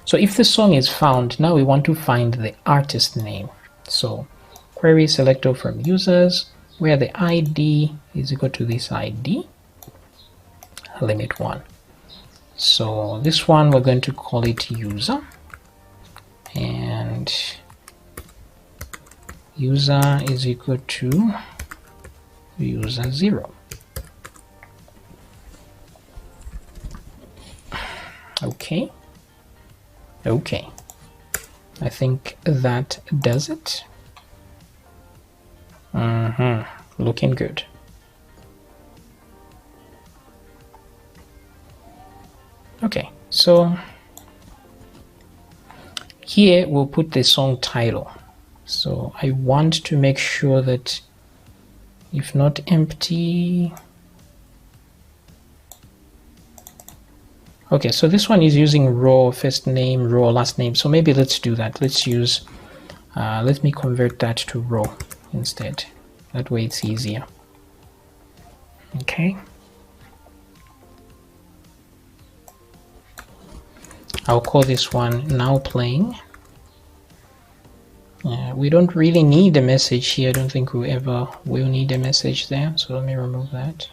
So if the song is found, now we want to find the artist name. So query selector from users, where the ID is equal to this ID, limit 1. So this one we're going to call it user, and user is equal to user 0. Okay, okay, I think that does it. Looking good. Okay, so here we'll put the song title. So I want to make sure that if not empty. Okay, so this one is using raw first name, raw last name. So maybe let's do that. Let's use, let me convert that to raw instead. That way it's easier. Okay. I'll call this one now playing. We don't really need a message here. I don't think we ever will need a message there. So let me remove that.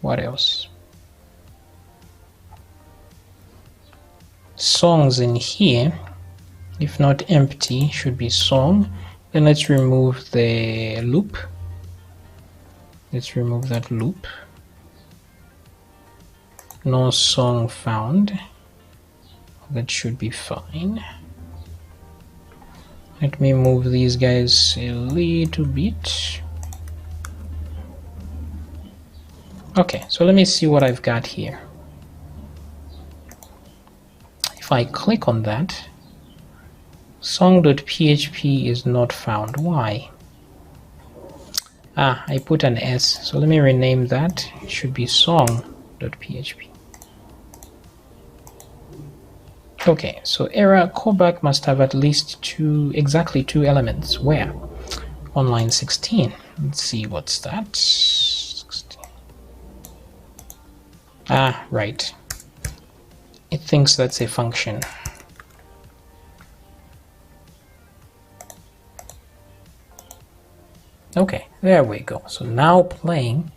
What else? Songs in here, if not empty, should be song. Then let's remove the loop. Let's remove that loop. No song found. That should be fine. Let me move these guys a little bit. Okay, so let me see what I've got here. If I click on that, song.php is not found. Why? I put an S, so let me rename that. It should be song.php. Okay, so error callback must have at least exactly two elements. Where? On line 16. Let's see, what's that? 16. Right. It thinks that's a function. Okay, there we go. So now playing.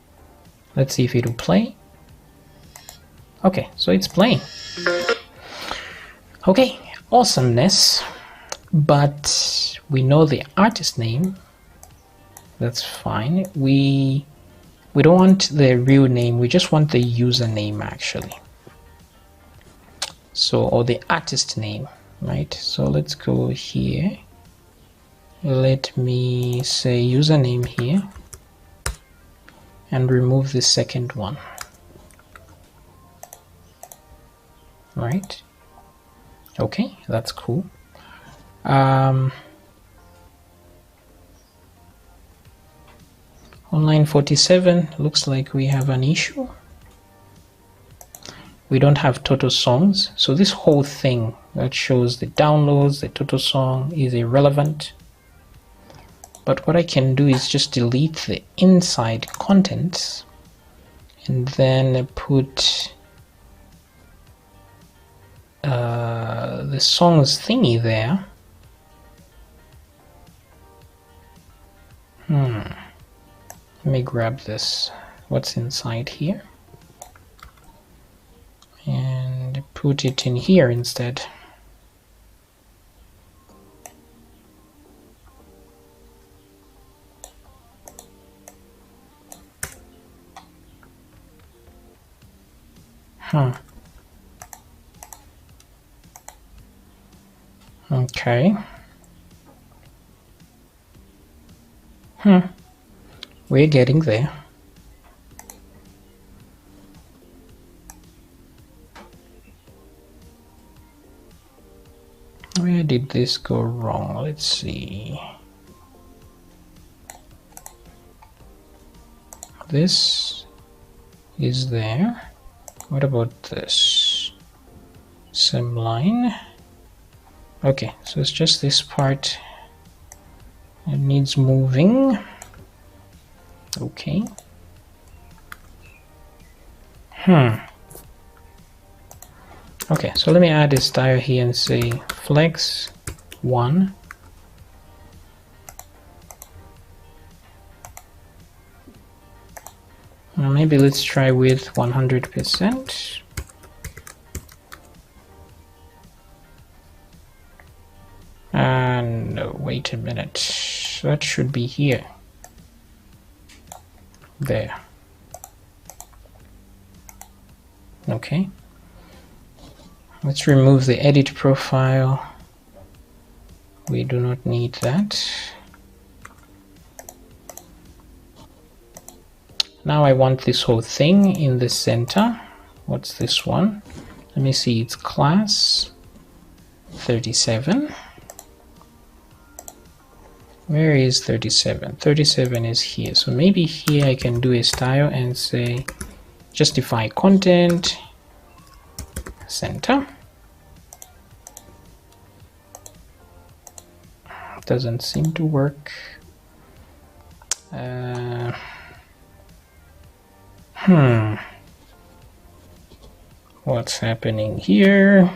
Let's see if it'll play. Okay, so it's playing. Okay, awesomeness. But we know the artist name. That's fine. We don't want the real name. We just want the username actually. So, or the artist name, right? So let's go here. Let me say username here and remove the second one. Right? Okay, that's cool. On line 47, looks like we have an issue. We don't have total songs, so this whole thing that shows the downloads, the total song, is irrelevant. But what I can do is just delete the inside contents and then put the songs thingy there. Let me grab this, what's inside here, and put it in here instead. Okay. We're getting there. Where did this go wrong? Let's see. This is there. What about this? Same line. Okay, so it's just this part. It needs moving. Okay. Okay, so let me add a style here and say flex 1. Maybe let's try with 100%. And wait a minute, that should be here. There. Okay. Let's remove the edit profile. We do not need that. Now I want this whole thing in the center. What's this one? Let me see, it's class 37. Where is 37? 37 is here. So maybe here I can do a style and say justify content center. Doesn't seem to work. What's happening here?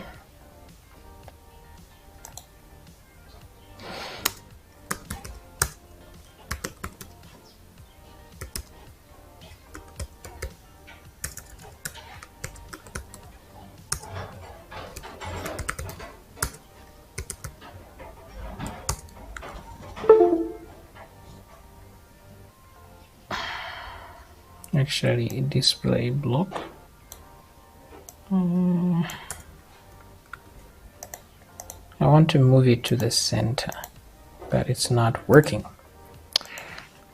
Actually, display block. I want to move it to the center, but it's not working.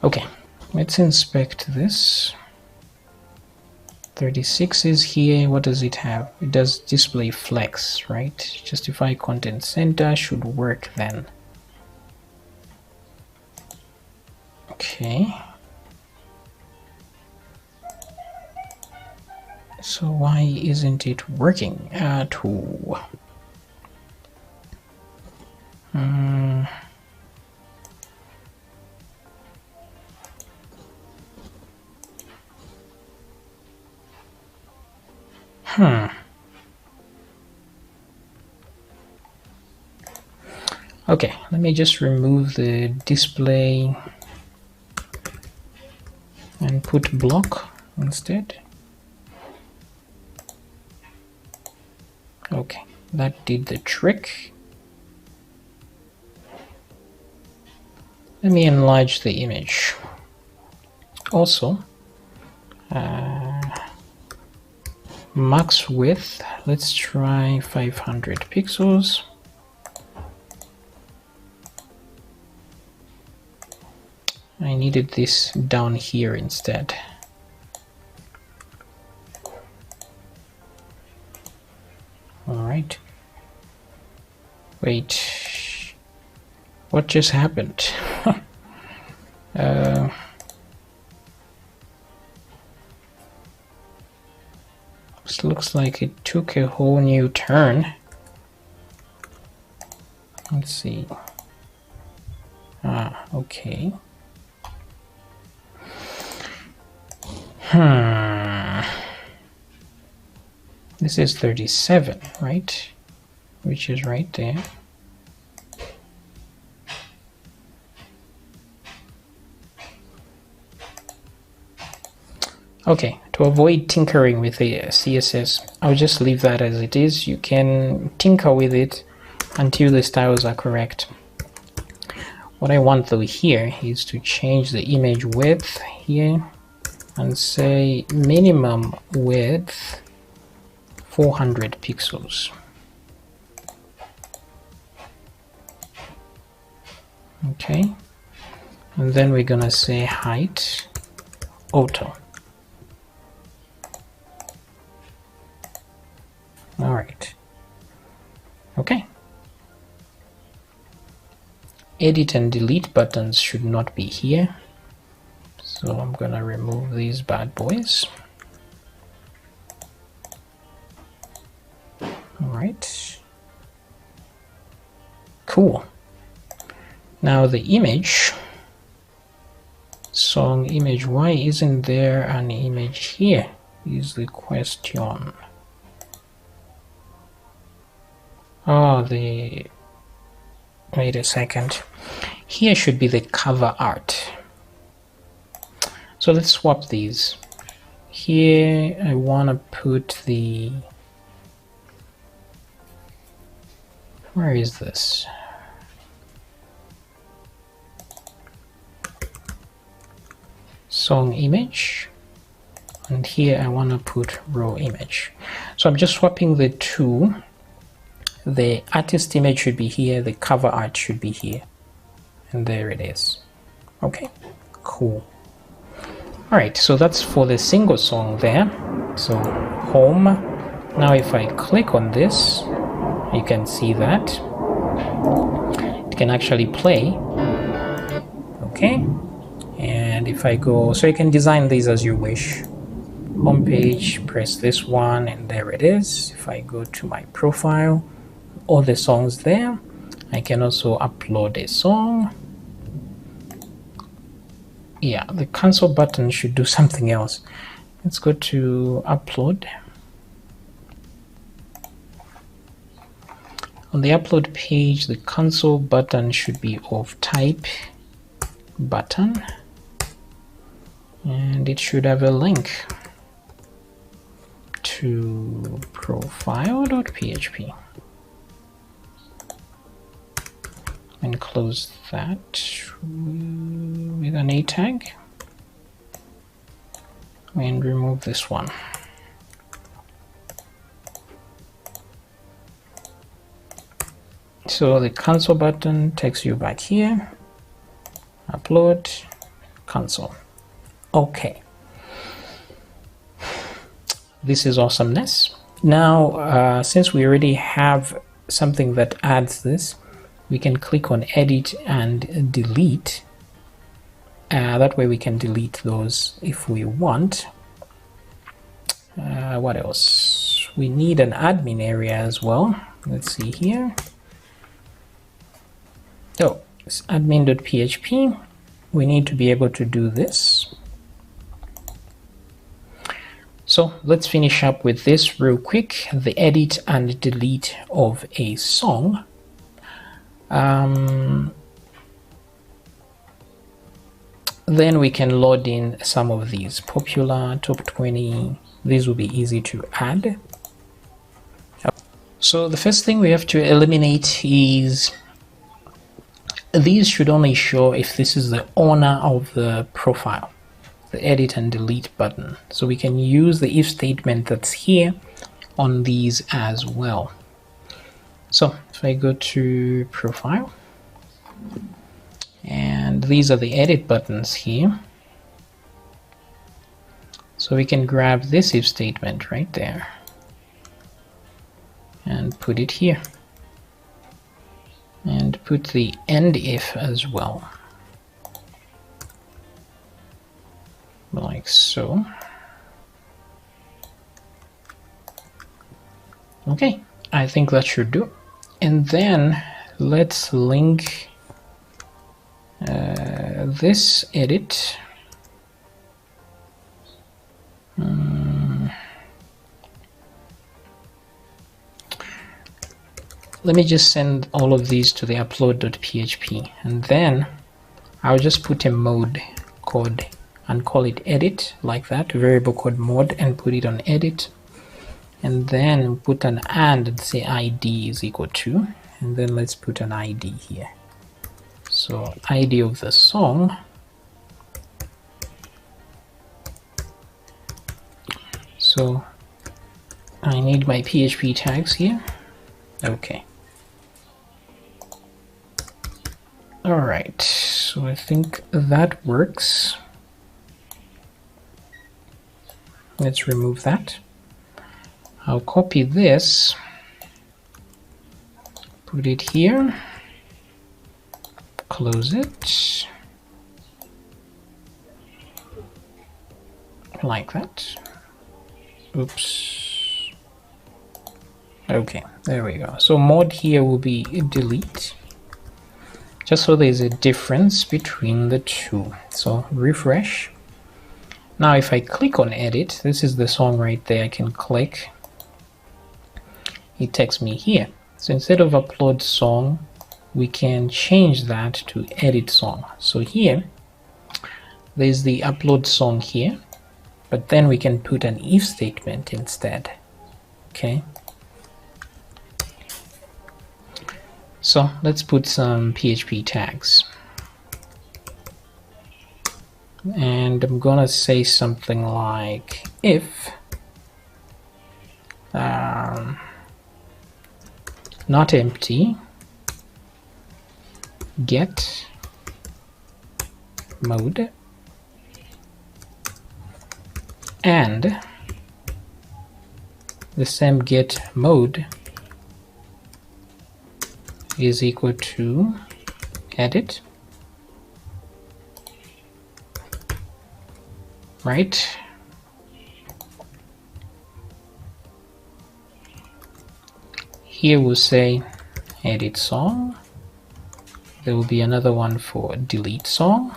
Okay, let's inspect this. 36 is here. What does it have? It does display flex, right? Justify content center should work then. Okay. So why isn't it working at all? Okay, let me just remove the display and put block instead. Okay, that did the trick. Let me enlarge the image. Also, max width, let's try 500 pixels. I needed this down here instead. Alright. Wait. What just happened? This looks like it took a whole new turn. Let's see. Okay. This is 37, right? Which is right there. Okay, to avoid tinkering with the CSS, I'll just leave that as it is. You can tinker with it until the styles are correct. What I want though here is to change the image width here and say minimum width 400 pixels. Okay, and then we're gonna say height auto. All right. Okay. Edit and delete buttons should not be here, so I'm gonna remove these bad boys. All right. Cool. Now the image, song image, why isn't there an image here is the question. Oh, wait a second. Here should be the cover art. So let's swap these. Here I want to put the, where is this? Song image, and here I want to put raw image. So I'm just swapping the two. The artist image should be here, the cover art should be here, and there it is. Okay, cool. All right, so that's for the single song there. So home. Now if I click on this, you can see that it can actually play. Okay, and if I go, so you can design these as you wish. Home page, press this one, and there it is. If I go to my profile, all the songs there. I can also upload a song. Yeah, the cancel button should do something else. Let's go to upload. On the upload page, the cancel button should be of type button, and it should have a link to profile.php. And close that with an A tag and remove this one. So the cancel button takes you back here, upload, cancel. Okay, this is awesomeness. Now since we already have something that adds this, we can click on edit and delete. That way we can delete those if we want. What else? We need an admin area as well. Let's see here. Oh, it's admin.php. We need to be able to do this. So let's finish up with this real quick, the edit and delete of a song. Then we can load in some of these popular top 20. These will be easy to add. So the first thing we have to eliminate is these should only show if this is the owner of the profile, the edit and delete button. So we can use the if statement that's here on these as well. So if I go to profile, and these are the edit buttons here. So we can grab this if statement right there and put it here. And put the end if as well. Like so. Okay, I think that should do. And then let's link this edit. Let me just send all of these to the upload.php, and then I'll just put a mode code and call it edit, like that, variable code mode, and put it on edit. And then put an and say ID is equal to, and then let's put an ID here. So ID of the song. So I need my PHP tags here. Okay. All right, so I think that works. Let's remove that. I'll copy this, put it here, close it, like that. Oops. Okay, there we go. So mod here will be delete, just so there's a difference between the two. So refresh. Now if I click on edit, this is the song right there. I can click, it takes me here. So instead of upload song, we can change that to edit song. So here there's the upload song here, but then we can put an if statement instead. Okay, so let's put some PHP tags, and I'm gonna say something like if not empty get mode and the same get mode is equal to edit, right? Here we'll say edit song. There will be another one for delete song,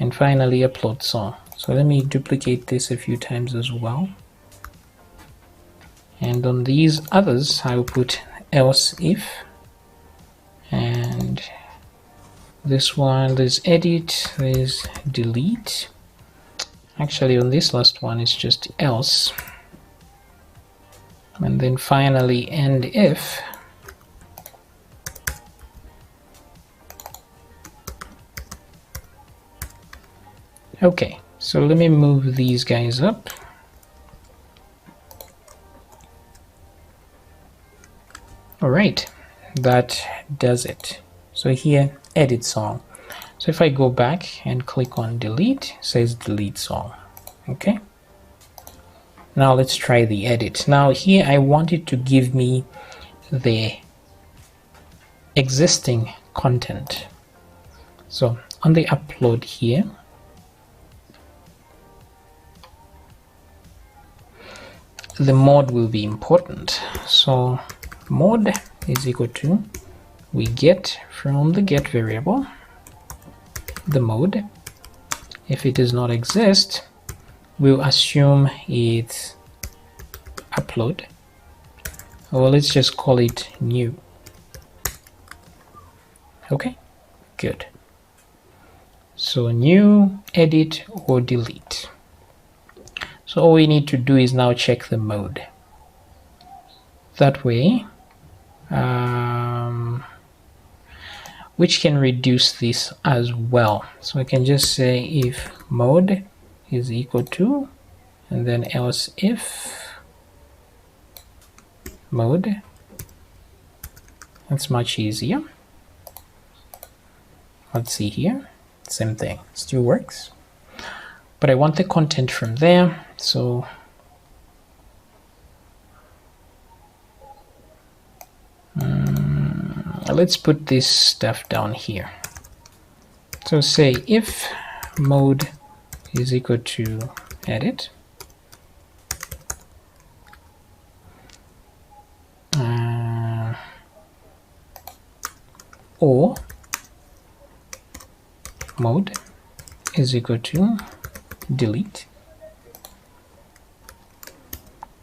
and finally upload song. So let me duplicate this a few times as well. And on these others, I will put else if, and this one, there's edit, there's delete. Actually, on this last one, it's just else. And then finally end if. Okay, so let me move these guys up. All right, that does it. So here, edit song. So if I go back and click on delete, it says delete song. Okay. Now let's try the edit. Now here I want it to give me the existing content. So on the upload here, the mod will be important. So mod is equal to, we get from the get variable the mode. If it does not exist, we'll assume it's upload, or let's just call it new. Okay, good. So new, edit, or delete. So all we need to do is now check the mode. That way, which can reduce this as well. So I can just say if mode is equal to, and then else if mode. That's much easier. Let's see here, same thing, still works. But I want the content from there, so let's put this stuff down here. So say if mode is equal to edit, or mode is equal to delete.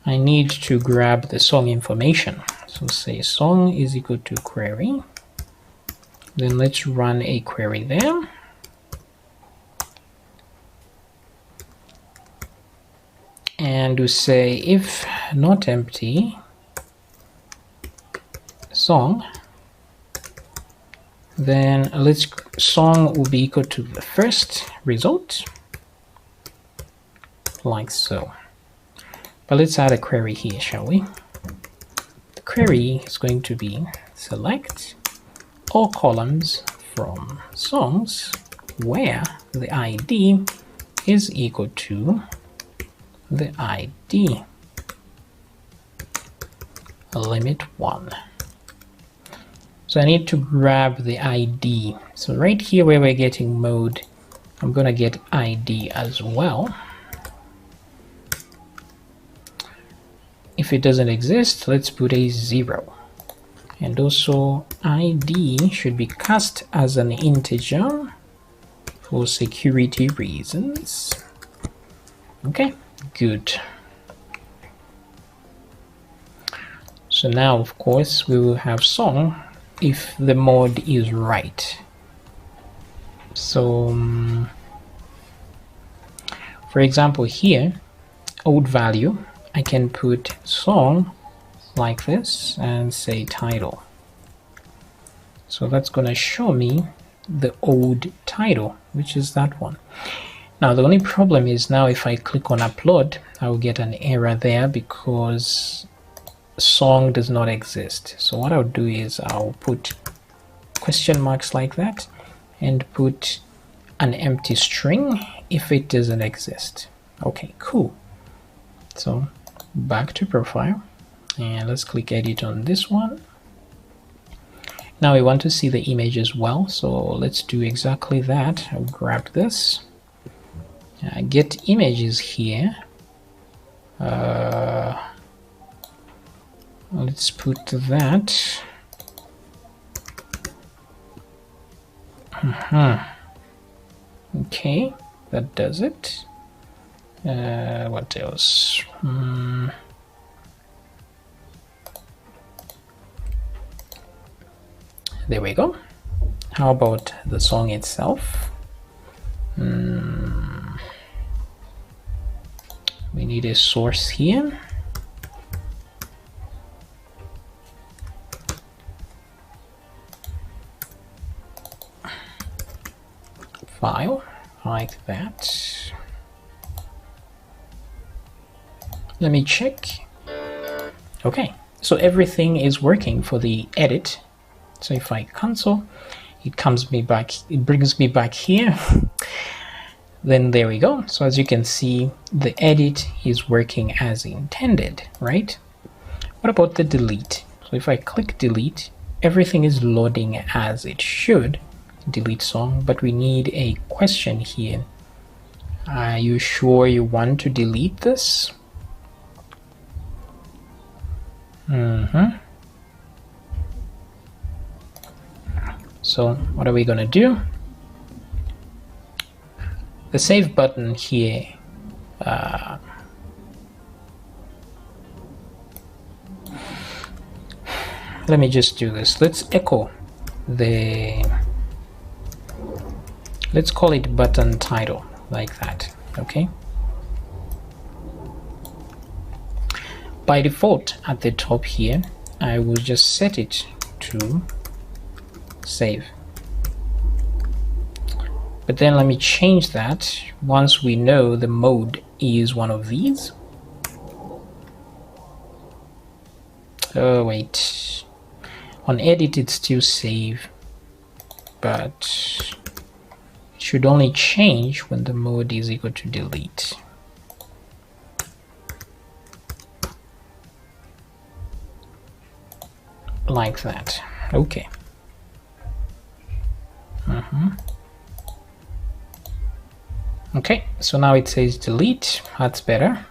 I need to grab the song information. So say song is equal to query. Then let's run a query there. And we say if not empty song, then let's song will be equal to the first result, like so. But let's add a query here, shall we? The query is going to be select all columns from songs where the ID is equal to the ID limit 1. So I need to grab the ID. So right here where we're getting mode, I'm gonna get ID as well. If it doesn't exist, let's put a 0. And also ID should be cast as an integer for security reasons. Okay, good. So now, of course, we will have song if the mode is right. So, for example, here, old value, I can put song like this and say title. So that's going to show me the old title, which is that one. Now the only problem is now if I click on upload, I will get an error there because song does not exist. So what I'll do is I'll put question marks like that and put an empty string if it doesn't exist. Okay, cool. So back to profile and let's click edit on this one. Now we want to see the image as well, so let's do exactly that. I'll grab this, get images here. Let's put that. Okay, that does it. What else? There we go. How about the song itself? We need a source here. File like that. Let me check. Okay, so everything is working for the edit. So if I cancel, it brings me back here. Then there we go. So as you can see, the edit is working as intended, right? What about the delete? So if I click delete, everything is loading as it should. Delete song, but we need a question here. Are you sure you want to delete this? So what are we gonna do? The save button here, let me just do this. Let's echo let's call it button title like that. Okay, by default at the top here I will just set it to save, but then let me change that once we know the mode is one of these. Oh wait, on edit it's still save, but it should only change when the mode is equal to delete. Like that. Okay. Okay, so now it says delete. That's better.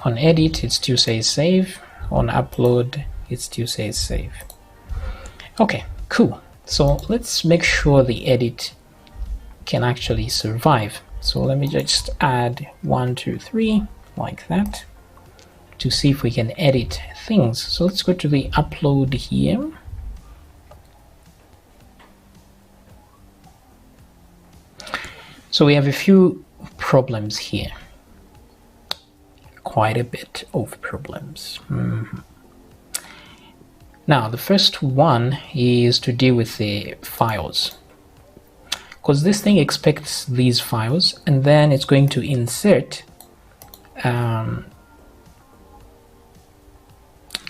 On edit it still says save. On upload it still says save. Okay, cool. So let's make sure the edit can actually survive. So let me just add 1, 2, 3 like that to see if we can edit things. So let's go to the upload here. So we have a few problems here, quite a bit of problems. Now the first one is to deal with the files, because this thing expects these files and then it's going to insert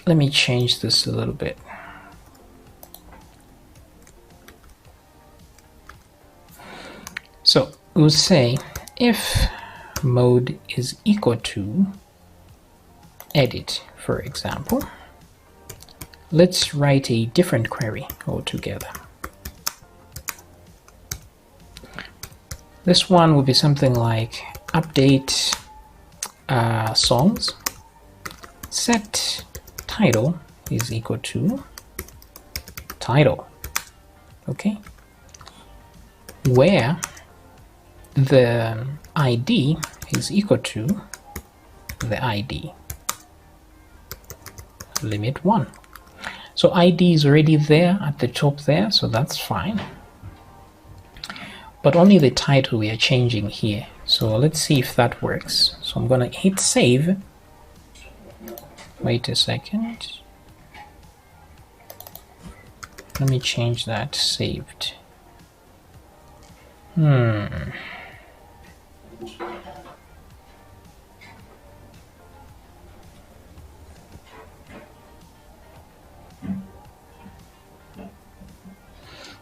let me change this a little bit. So we'll say if mode is equal to edit, for example. Let's write a different query altogether. This one will be something like update songs, set title is equal to title, okay, where the ID is equal to the ID, limit 1. So ID is already there at the top there, so that's fine. But only the title we are changing here. So let's see if that works. So I'm gonna hit save. Wait a second. Let me change that saved.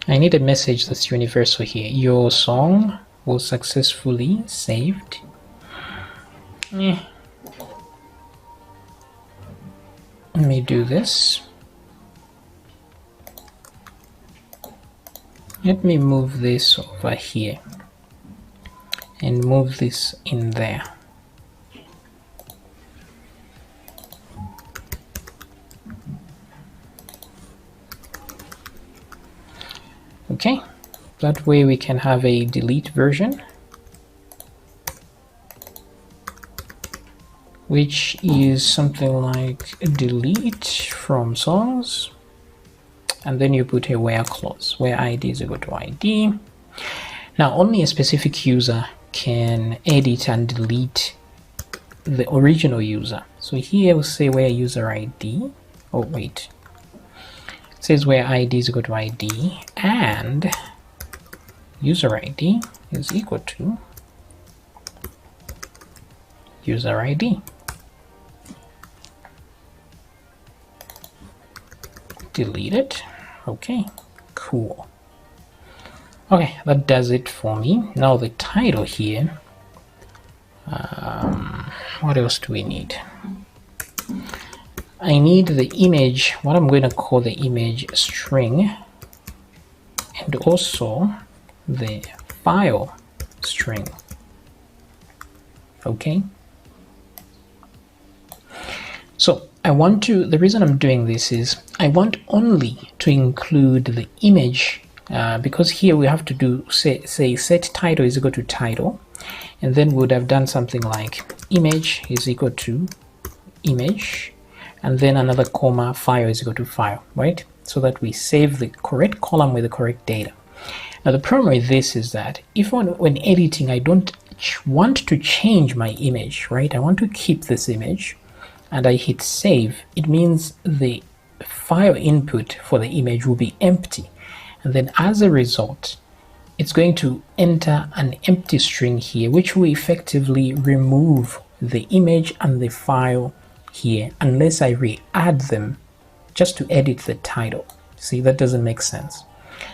I need a message that's universal here. Your song was successfully saved. Let me do this. Let me move this over here and move this in there. Okay, that way we can have a delete version, which is something like delete from songs, and then you put a where clause, where ID is equal to ID. Now only a specific user can edit and delete the original user. So here we'll say where user ID, oh wait, it says where ID is equal to ID and user ID is equal to user ID. Delete it. Okay, cool. Okay, that does it for me. Now the title here. What else do we need? I need the image, what I'm going to call the image string, and also the file string. Okay. So I want to, the reason I'm doing this is I want only to include the image because here we have to do say set title is equal to title, and then we would have done something like image is equal to image, and then another comma, file is equal to file, right? So that we save the correct column with the correct data. Now the problem with this is that if when editing I don't want to change my image, right? I want to keep this image, and I hit save, it means the file input for the image will be empty, and then as a result it's going to enter an empty string here, which will effectively remove the image and the file here unless I re-add them just to edit the title. See, that doesn't make sense.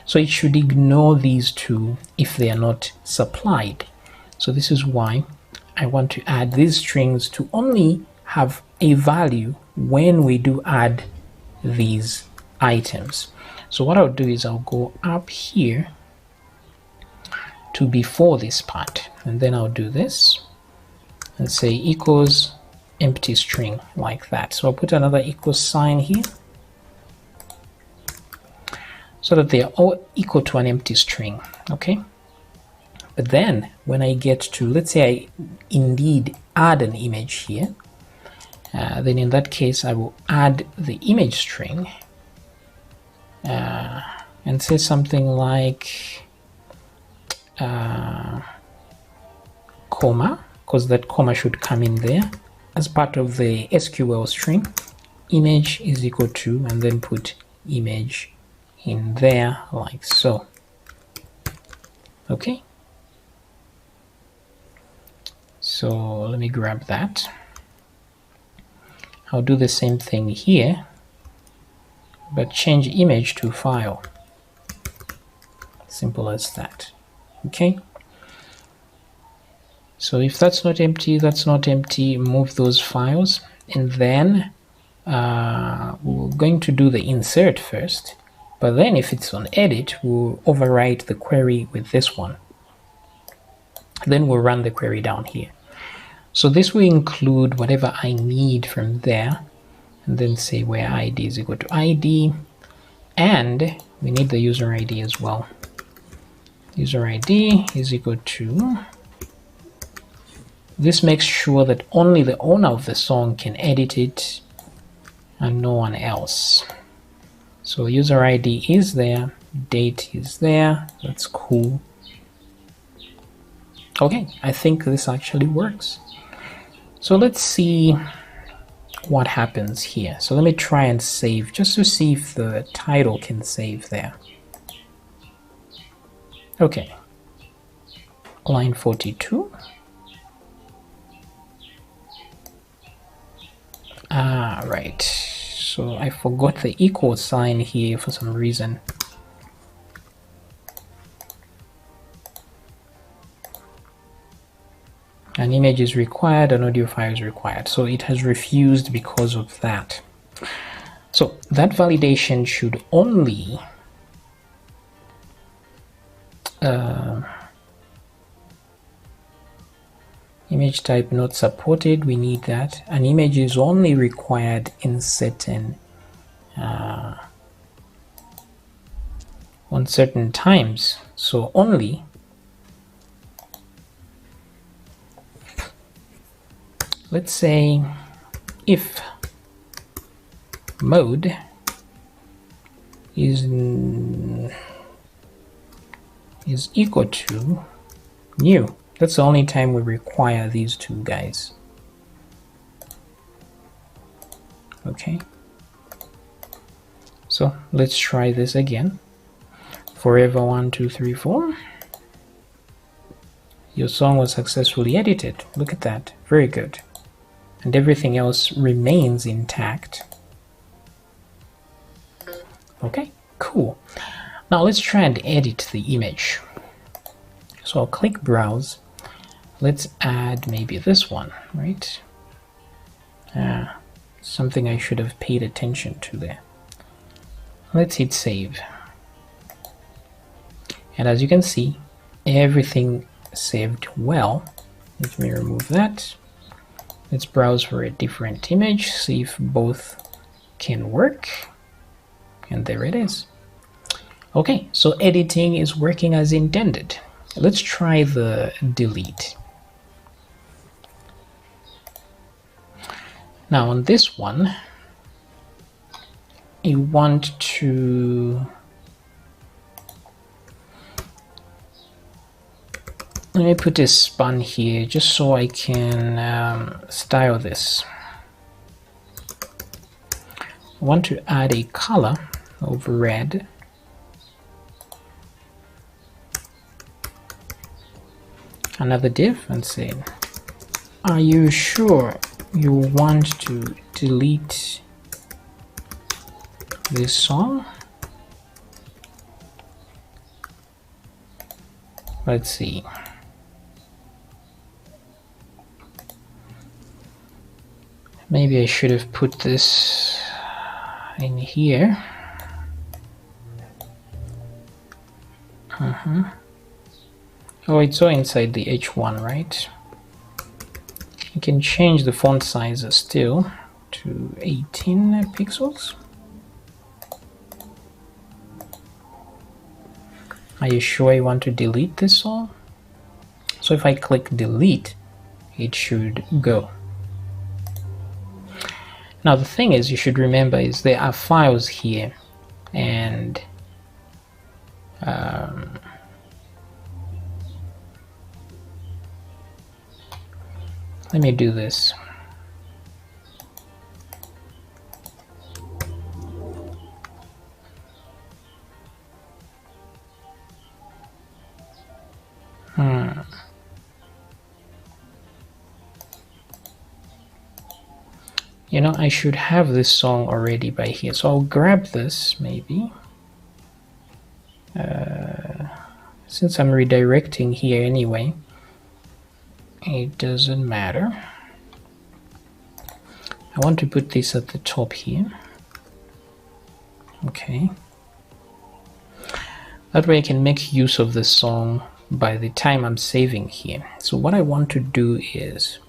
So it should ignore these two if they are not supplied. So this is why I want to add these strings to only have a value when we do add these items. So what I'll do is I'll go up here to before this part, and then I'll do this and say equals empty string like that. So I'll put another equal sign here so that they are all equal to an empty string. Okay, but then when I get to, let's say I indeed add an image here, then in that case I will add the image string and say something like comma, because that comma should come in there as part of the SQL string. Image is equal to, and then put image in there like so. Okay, so let me grab that, I'll do the same thing here, but change image to file. Simple as that. Okay. So if that's not empty, move those files, and then we're going to do the insert first, but then if it's on edit, we'll overwrite the query with this one. Then we'll run the query down here. So this will include whatever I need from there, and then say where ID is equal to ID, and we need the user ID as well. User ID is equal to, this makes sure that only the owner of the song can edit it and no one else. So user ID is there, date is there, that's cool. Okay, I think this actually works. So let's see what happens here. So let me try and save just to see if the title can save there. Okay, line 42. Right, so I forgot the equal sign here for some reason. An image is required, an audio file is required, so it has refused because of that. So that validation should only image type not supported, we need that. An image is only required in certain on certain times, so only let's say if mode is equal to new. That's the only time we require these two guys. Okay. So let's try this again. Forever 1, 2, 3, 4. Your song was successfully edited. Look at that. Very good. And everything else remains intact. Okay, cool. Now let's try and edit the image. So I'll click browse. Let's add maybe this one, right? Something I should have paid attention to there. Let's hit save. And as you can see, everything saved well. Let me remove that. Let's browse for a different image, see if both can work. And there it is. Okay, so editing is working as intended. Let's try the delete. Now on this one, you want to, let me put a span here just so I can style this. I want to add a color of red. Another div and say, are you sure you want to delete this song? Let's see. Maybe I should have put this in here. Oh, it's all inside the H1, right? You can change the font size still to 18 pixels. Are you sure you want to delete this song? So if I click delete, it should go. Now the thing is, you should remember is there are files here, and let me do this. You know, I should have this song already by here, so I'll grab this maybe. Since I'm redirecting here anyway, it doesn't matter. I want to put this at the top here. Okay. That way I can make use of the song by the time I'm saving here. So what I want to do is,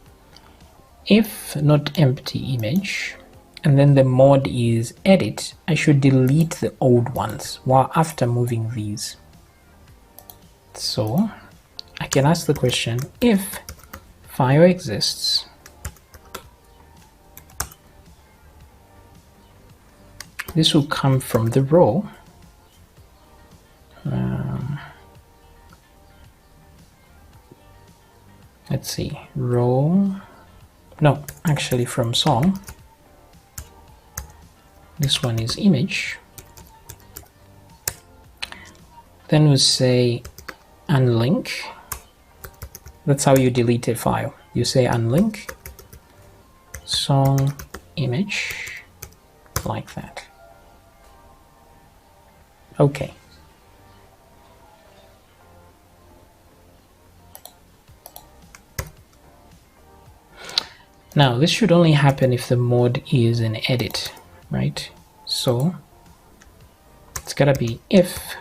if not empty image, and then the mod is edit, I should delete the old ones while after moving these. So I can ask the question, if file exists, this will come from the row. Let's see, row, no, actually from song. This one is image. Then we'll say unlink. That's how you delete a file. You say unlink song image, like that. Okay. Now this should only happen if the mod is an edit, right? So it's gotta be if.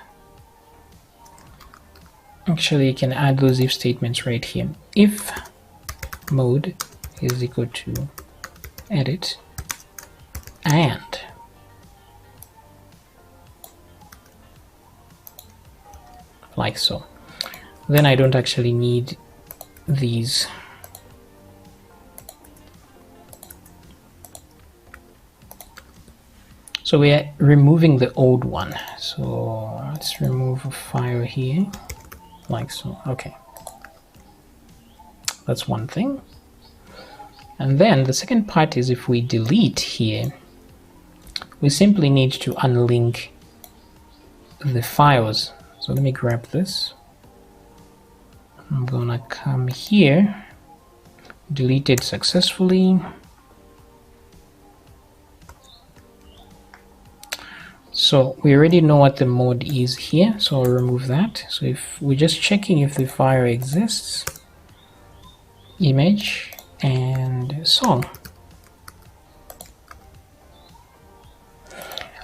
Actually, you can add those if statements right here. If mode is equal to edit and like so. Then I don't actually need these. So we are removing the old one. So let's remove a file here, like so. Okay. That's one thing. And then the second part is if we delete here, we simply need to unlink the files. So let me grab this. I'm gonna come here, delete it successfully. So we already know what the mode is here, so I'll remove that. So if we're just checking if the file exists, image and song.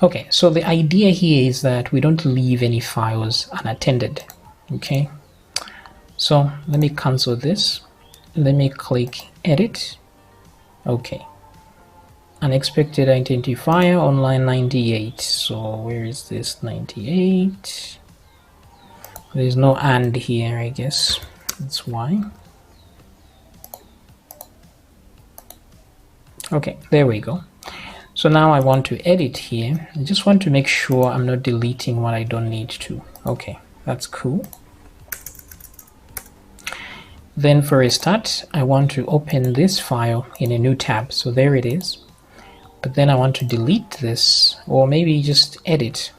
Okay, so the idea here is that we don't leave any files unattended. Okay, so let me cancel this. Let me click edit. Okay. Unexpected identifier on line 98. So where is this 98? There's no and here, I guess. That's why. Okay, there we go. So now I want to edit here. I just want to make sure I'm not deleting what I don't need to. Okay, that's cool. Then for a start, I want to open this file in a new tab. So there it is. But then I want to delete this, or maybe just edit.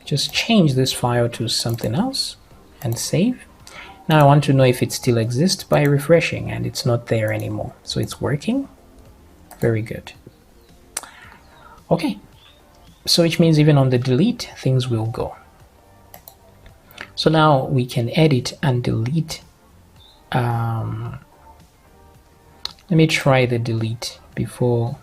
Just change this file to something else and save. Now I want to know if it still exists by refreshing, and it's not there anymore. So it's working. Very good. Okay, so which means even on the delete, things will go. So now we can edit and delete. Let me try the delete before.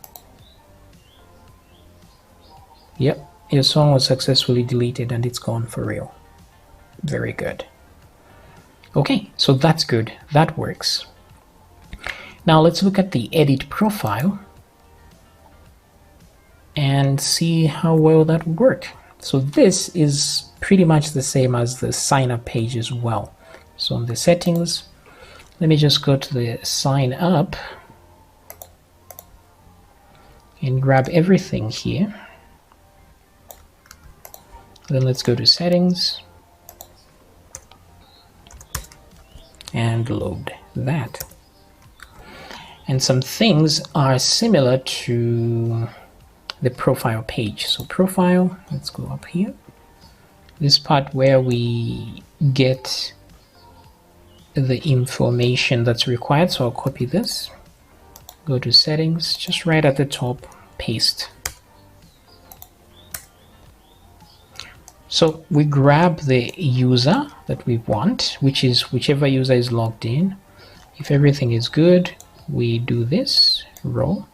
Yep, your song was successfully deleted and it's gone for real. Very good. Okay, so that's good. That works. Now let's look at the edit profile and see how well that would work. So this is pretty much the same as the sign up page as well. So on the settings, let me just go to the sign up and grab everything here. Then let's go to settings and load that. And some things are similar to the profile page. So profile, let's go up here. This part where we get the information that's required. So I'll copy this, go to settings, just right at the top, paste. So we grab the user that we want, which is whichever user is logged in. If everything is good, we do this row.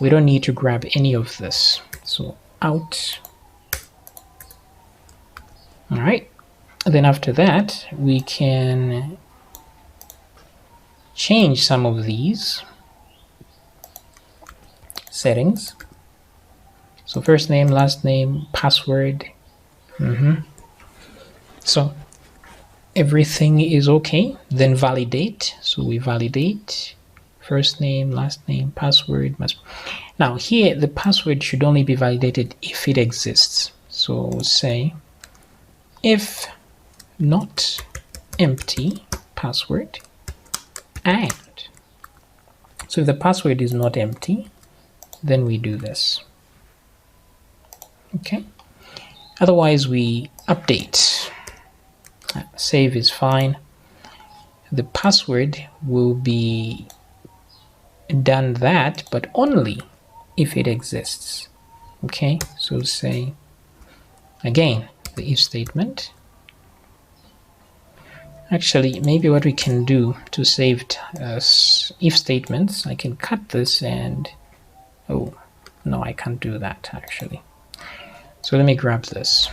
We don't need to grab any of this. So out. All right. And then after that, we can change some of these settings. So first name, last name, password. So everything is okay. Then validate. So we validate first name, last name, password. Now here the password should only be validated if it exists. So we'll say if not empty password, and so if the password is not empty, then we do this. Okay. Otherwise, we update. Save is fine. The password will be done that, but only if it exists. Okay, so say again the if statement. Actually, maybe what we can do to save if statements, I can cut this and oh no, I can't do that actually. So let me grab this.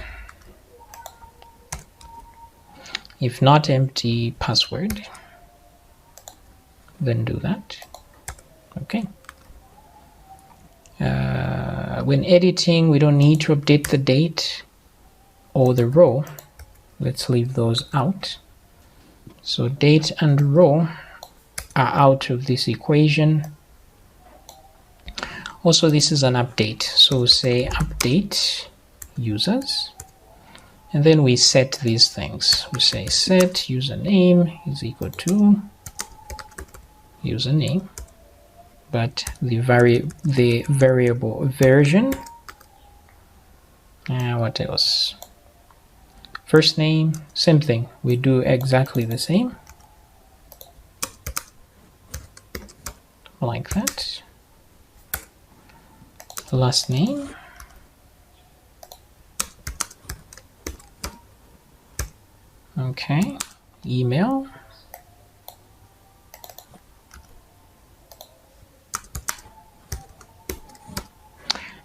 If not empty password, then do that. Okay. When editing, we don't need to update the date or the row. Let's leave those out. So date and row are out of this equation. Also, this is an update. So say update users, and then we set these things. We say set username is equal to username, but the variable version. What else? First name, same thing. We do exactly the same, like that. Last name. Okay, email.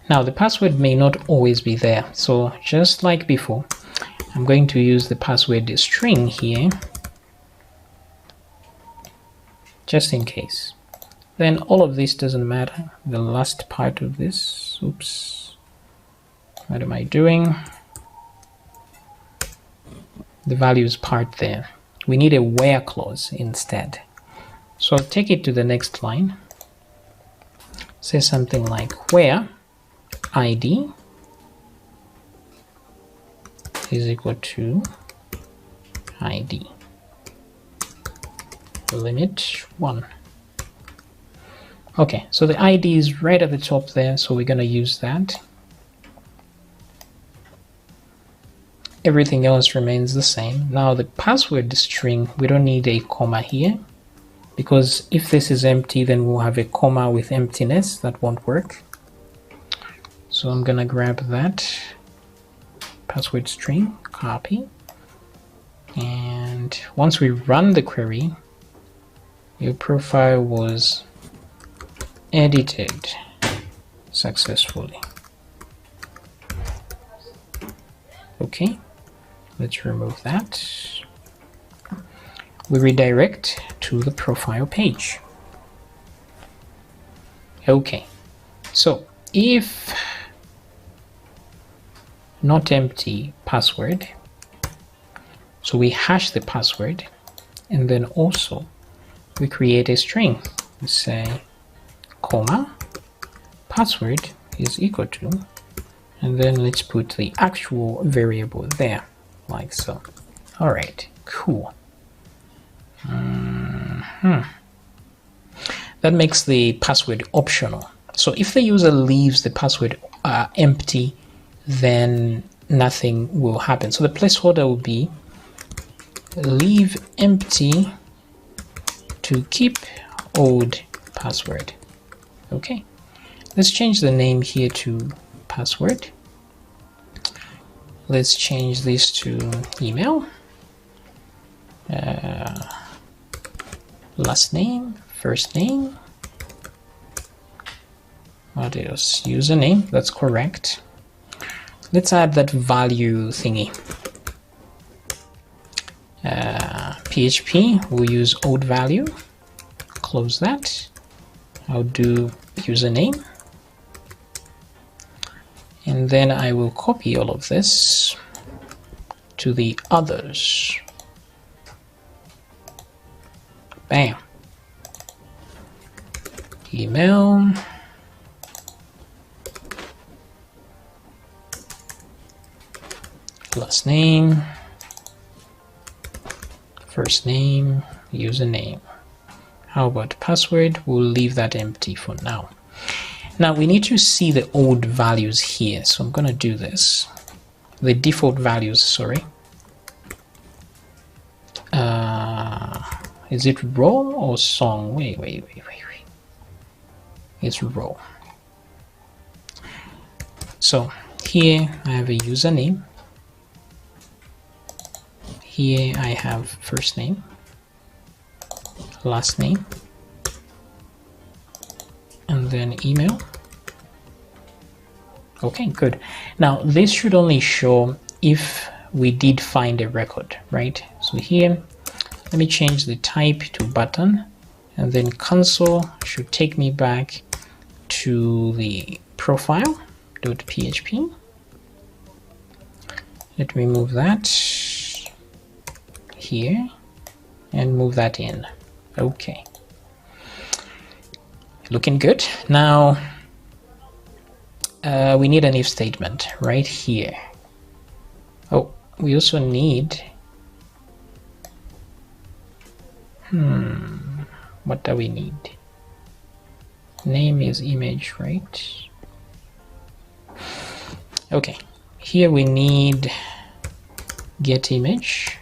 Now the password may not always be there, so just like before, I'm going to use the password string here, just in case. Then all of this doesn't matter. The last part of this, oops, what am I doing? The values part there. We need a where clause instead. So I'll take it to the next line. Say something like where ID is equal to ID. Limit 1. Okay, so the ID is right at the top there, so we're going to use that. Everything else remains the same. Now the password string, we don't need a comma here, because if this is empty, then we'll have a comma with emptiness. That won't work. So I'm going to grab that password string, copy, and once we run the query, your profile was edited successfully. Okay, let's remove that. We redirect to the profile page. Okay, so if not empty password, so we hash the password, and then also we create a string. We say comma password is equal to, and then let's put the actual variable there, like so. All right, cool. That makes the password optional. So if the user leaves the password empty, then nothing will happen. So the placeholder will be leave empty to keep old password. Okay, let's change the name here to password. Let's change this to email, last name, first name, what else? Username, that's correct. Let's add that value thingy. PHP, we'll use old value, close that. I'll do username, and then I will copy all of this to the others. Bam. Email, last name, first name, username. How about password? We'll leave that empty for now. Now we need to see the old values here, so I'm going to do this. The default values, sorry. Is it raw or song? Wait. It's raw. So here I have a username. Here I have first name, last name, and then email. Okay, good. Now this should only show if we did find a record, right? So here, let me change the type to button, and then console should take me back to the profile.php. Let me move that here and move that in. Okay, looking good. Now we need an if statement right here. Oh, we also need what do we need? Name is image, right? Okay, here we need get image,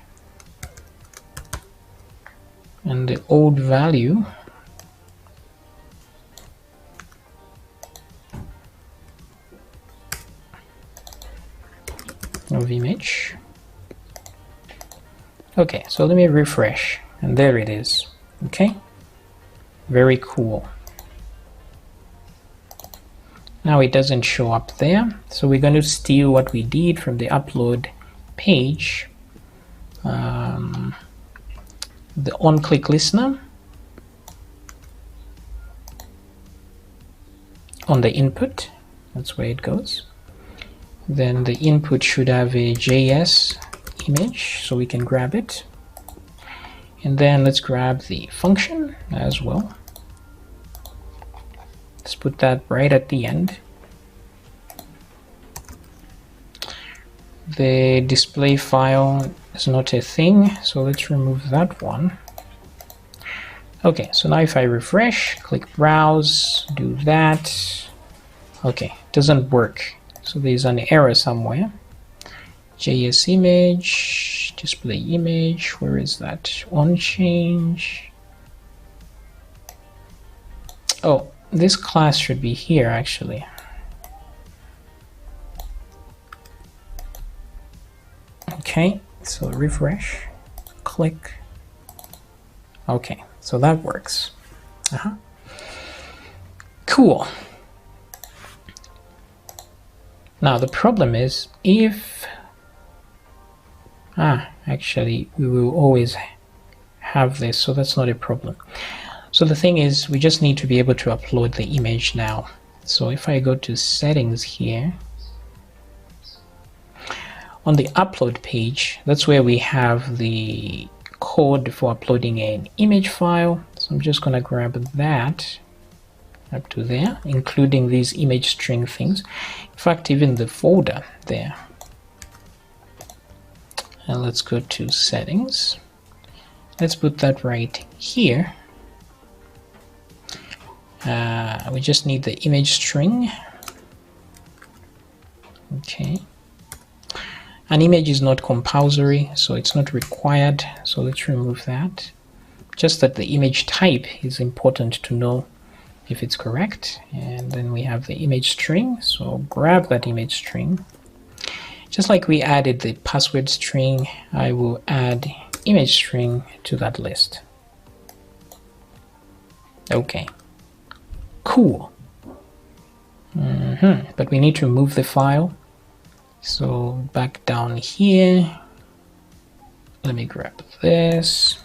and the old value of image. Okay, so let me refresh, and there it is. Okay, very cool. Now it doesn't show up there, so we're going to steal what we did from the upload page. The on-click listener on the input, that's where it goes. Then the input should have a JS image, so we can grab it. And then let's grab the function as well. Let's put that right at the end. The display file is not a thing, so let's remove that one. Okay, so now if I refresh, click browse, do that. Okay, doesn't work. So there's an error somewhere. JS image, display image, where is that? On change. Oh, this class should be here actually. Okay, so refresh, click. Okay, so that works. Cool. Now the problem is if actually we will always have this, so that's not a problem. So the thing is, we just need to be able to upload the image now. So if I go to settings here, on the upload page, that's where we have the code for uploading an image file. So I'm just going to grab that up to there, including these image string things. In fact, even the folder there. And let's go to settings. Let's put that right here. We just need the image string. Okay. An image is not compulsory, so it's not required. So let's remove that. Just that the image type is important to know if it's correct. And then we have the image string, so I'll grab that image string. Just like we added the password string, I will add image string to that list. Okay, cool. But we need to move the file. So back down here, let me grab this.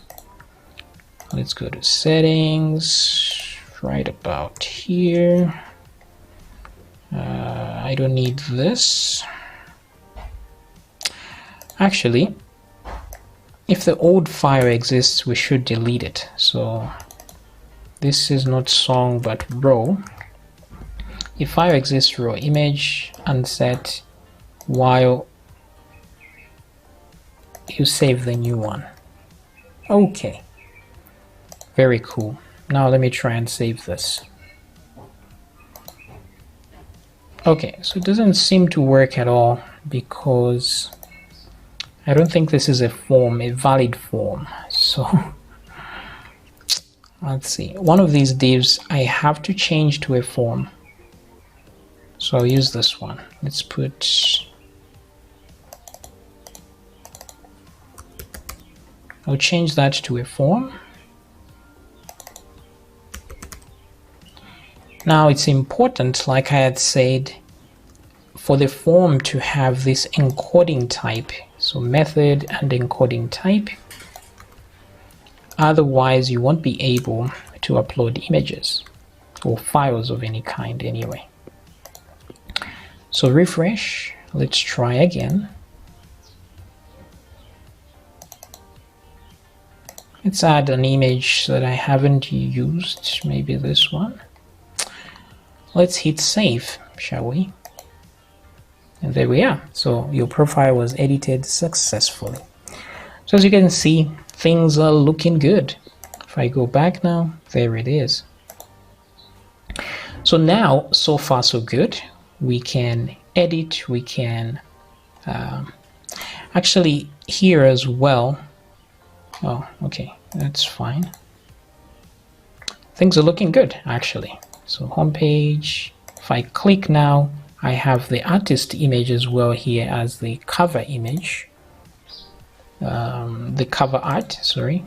Let's go to settings, right about here. I don't need this. Actually, if the old file exists, we should delete it. So this is not song but row. If file exists, row image unset while you save the new one. Okay, very cool. Now let me try and save this. Okay, so it doesn't seem to work at all because I don't think this is a form, a valid form. So let's see. One of these divs I have to change to a form. So I'll use this one. Let's put, I'll change that to a form. Now it's important, like I had said, for the form to have this encoding type. So method and encoding type. Otherwise you won't be able to upload images or files of any kind anyway. So refresh, let's try again. Let's add an image that I haven't used, maybe this one. Let's hit save, shall we? And there we are. So your profile was edited successfully. So as you can see, things are looking good. If I go back now, there it is. So now, so far so good. We can edit, we can actually here as well. Oh, okay, that's fine. Things are looking good actually. So homepage, if I click now, I have the artist image as well here as the cover image, the cover art, sorry.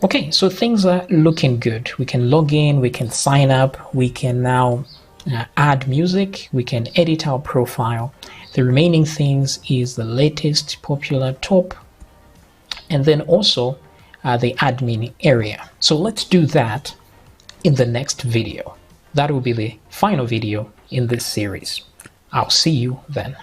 Okay, so things are looking good. We can log in, we can sign up, we can now add music, we can edit our profile. The remaining things is the latest popular top, and then also the admin area. So let's do that in the next video. That will be the final video in this series. I'll see you then.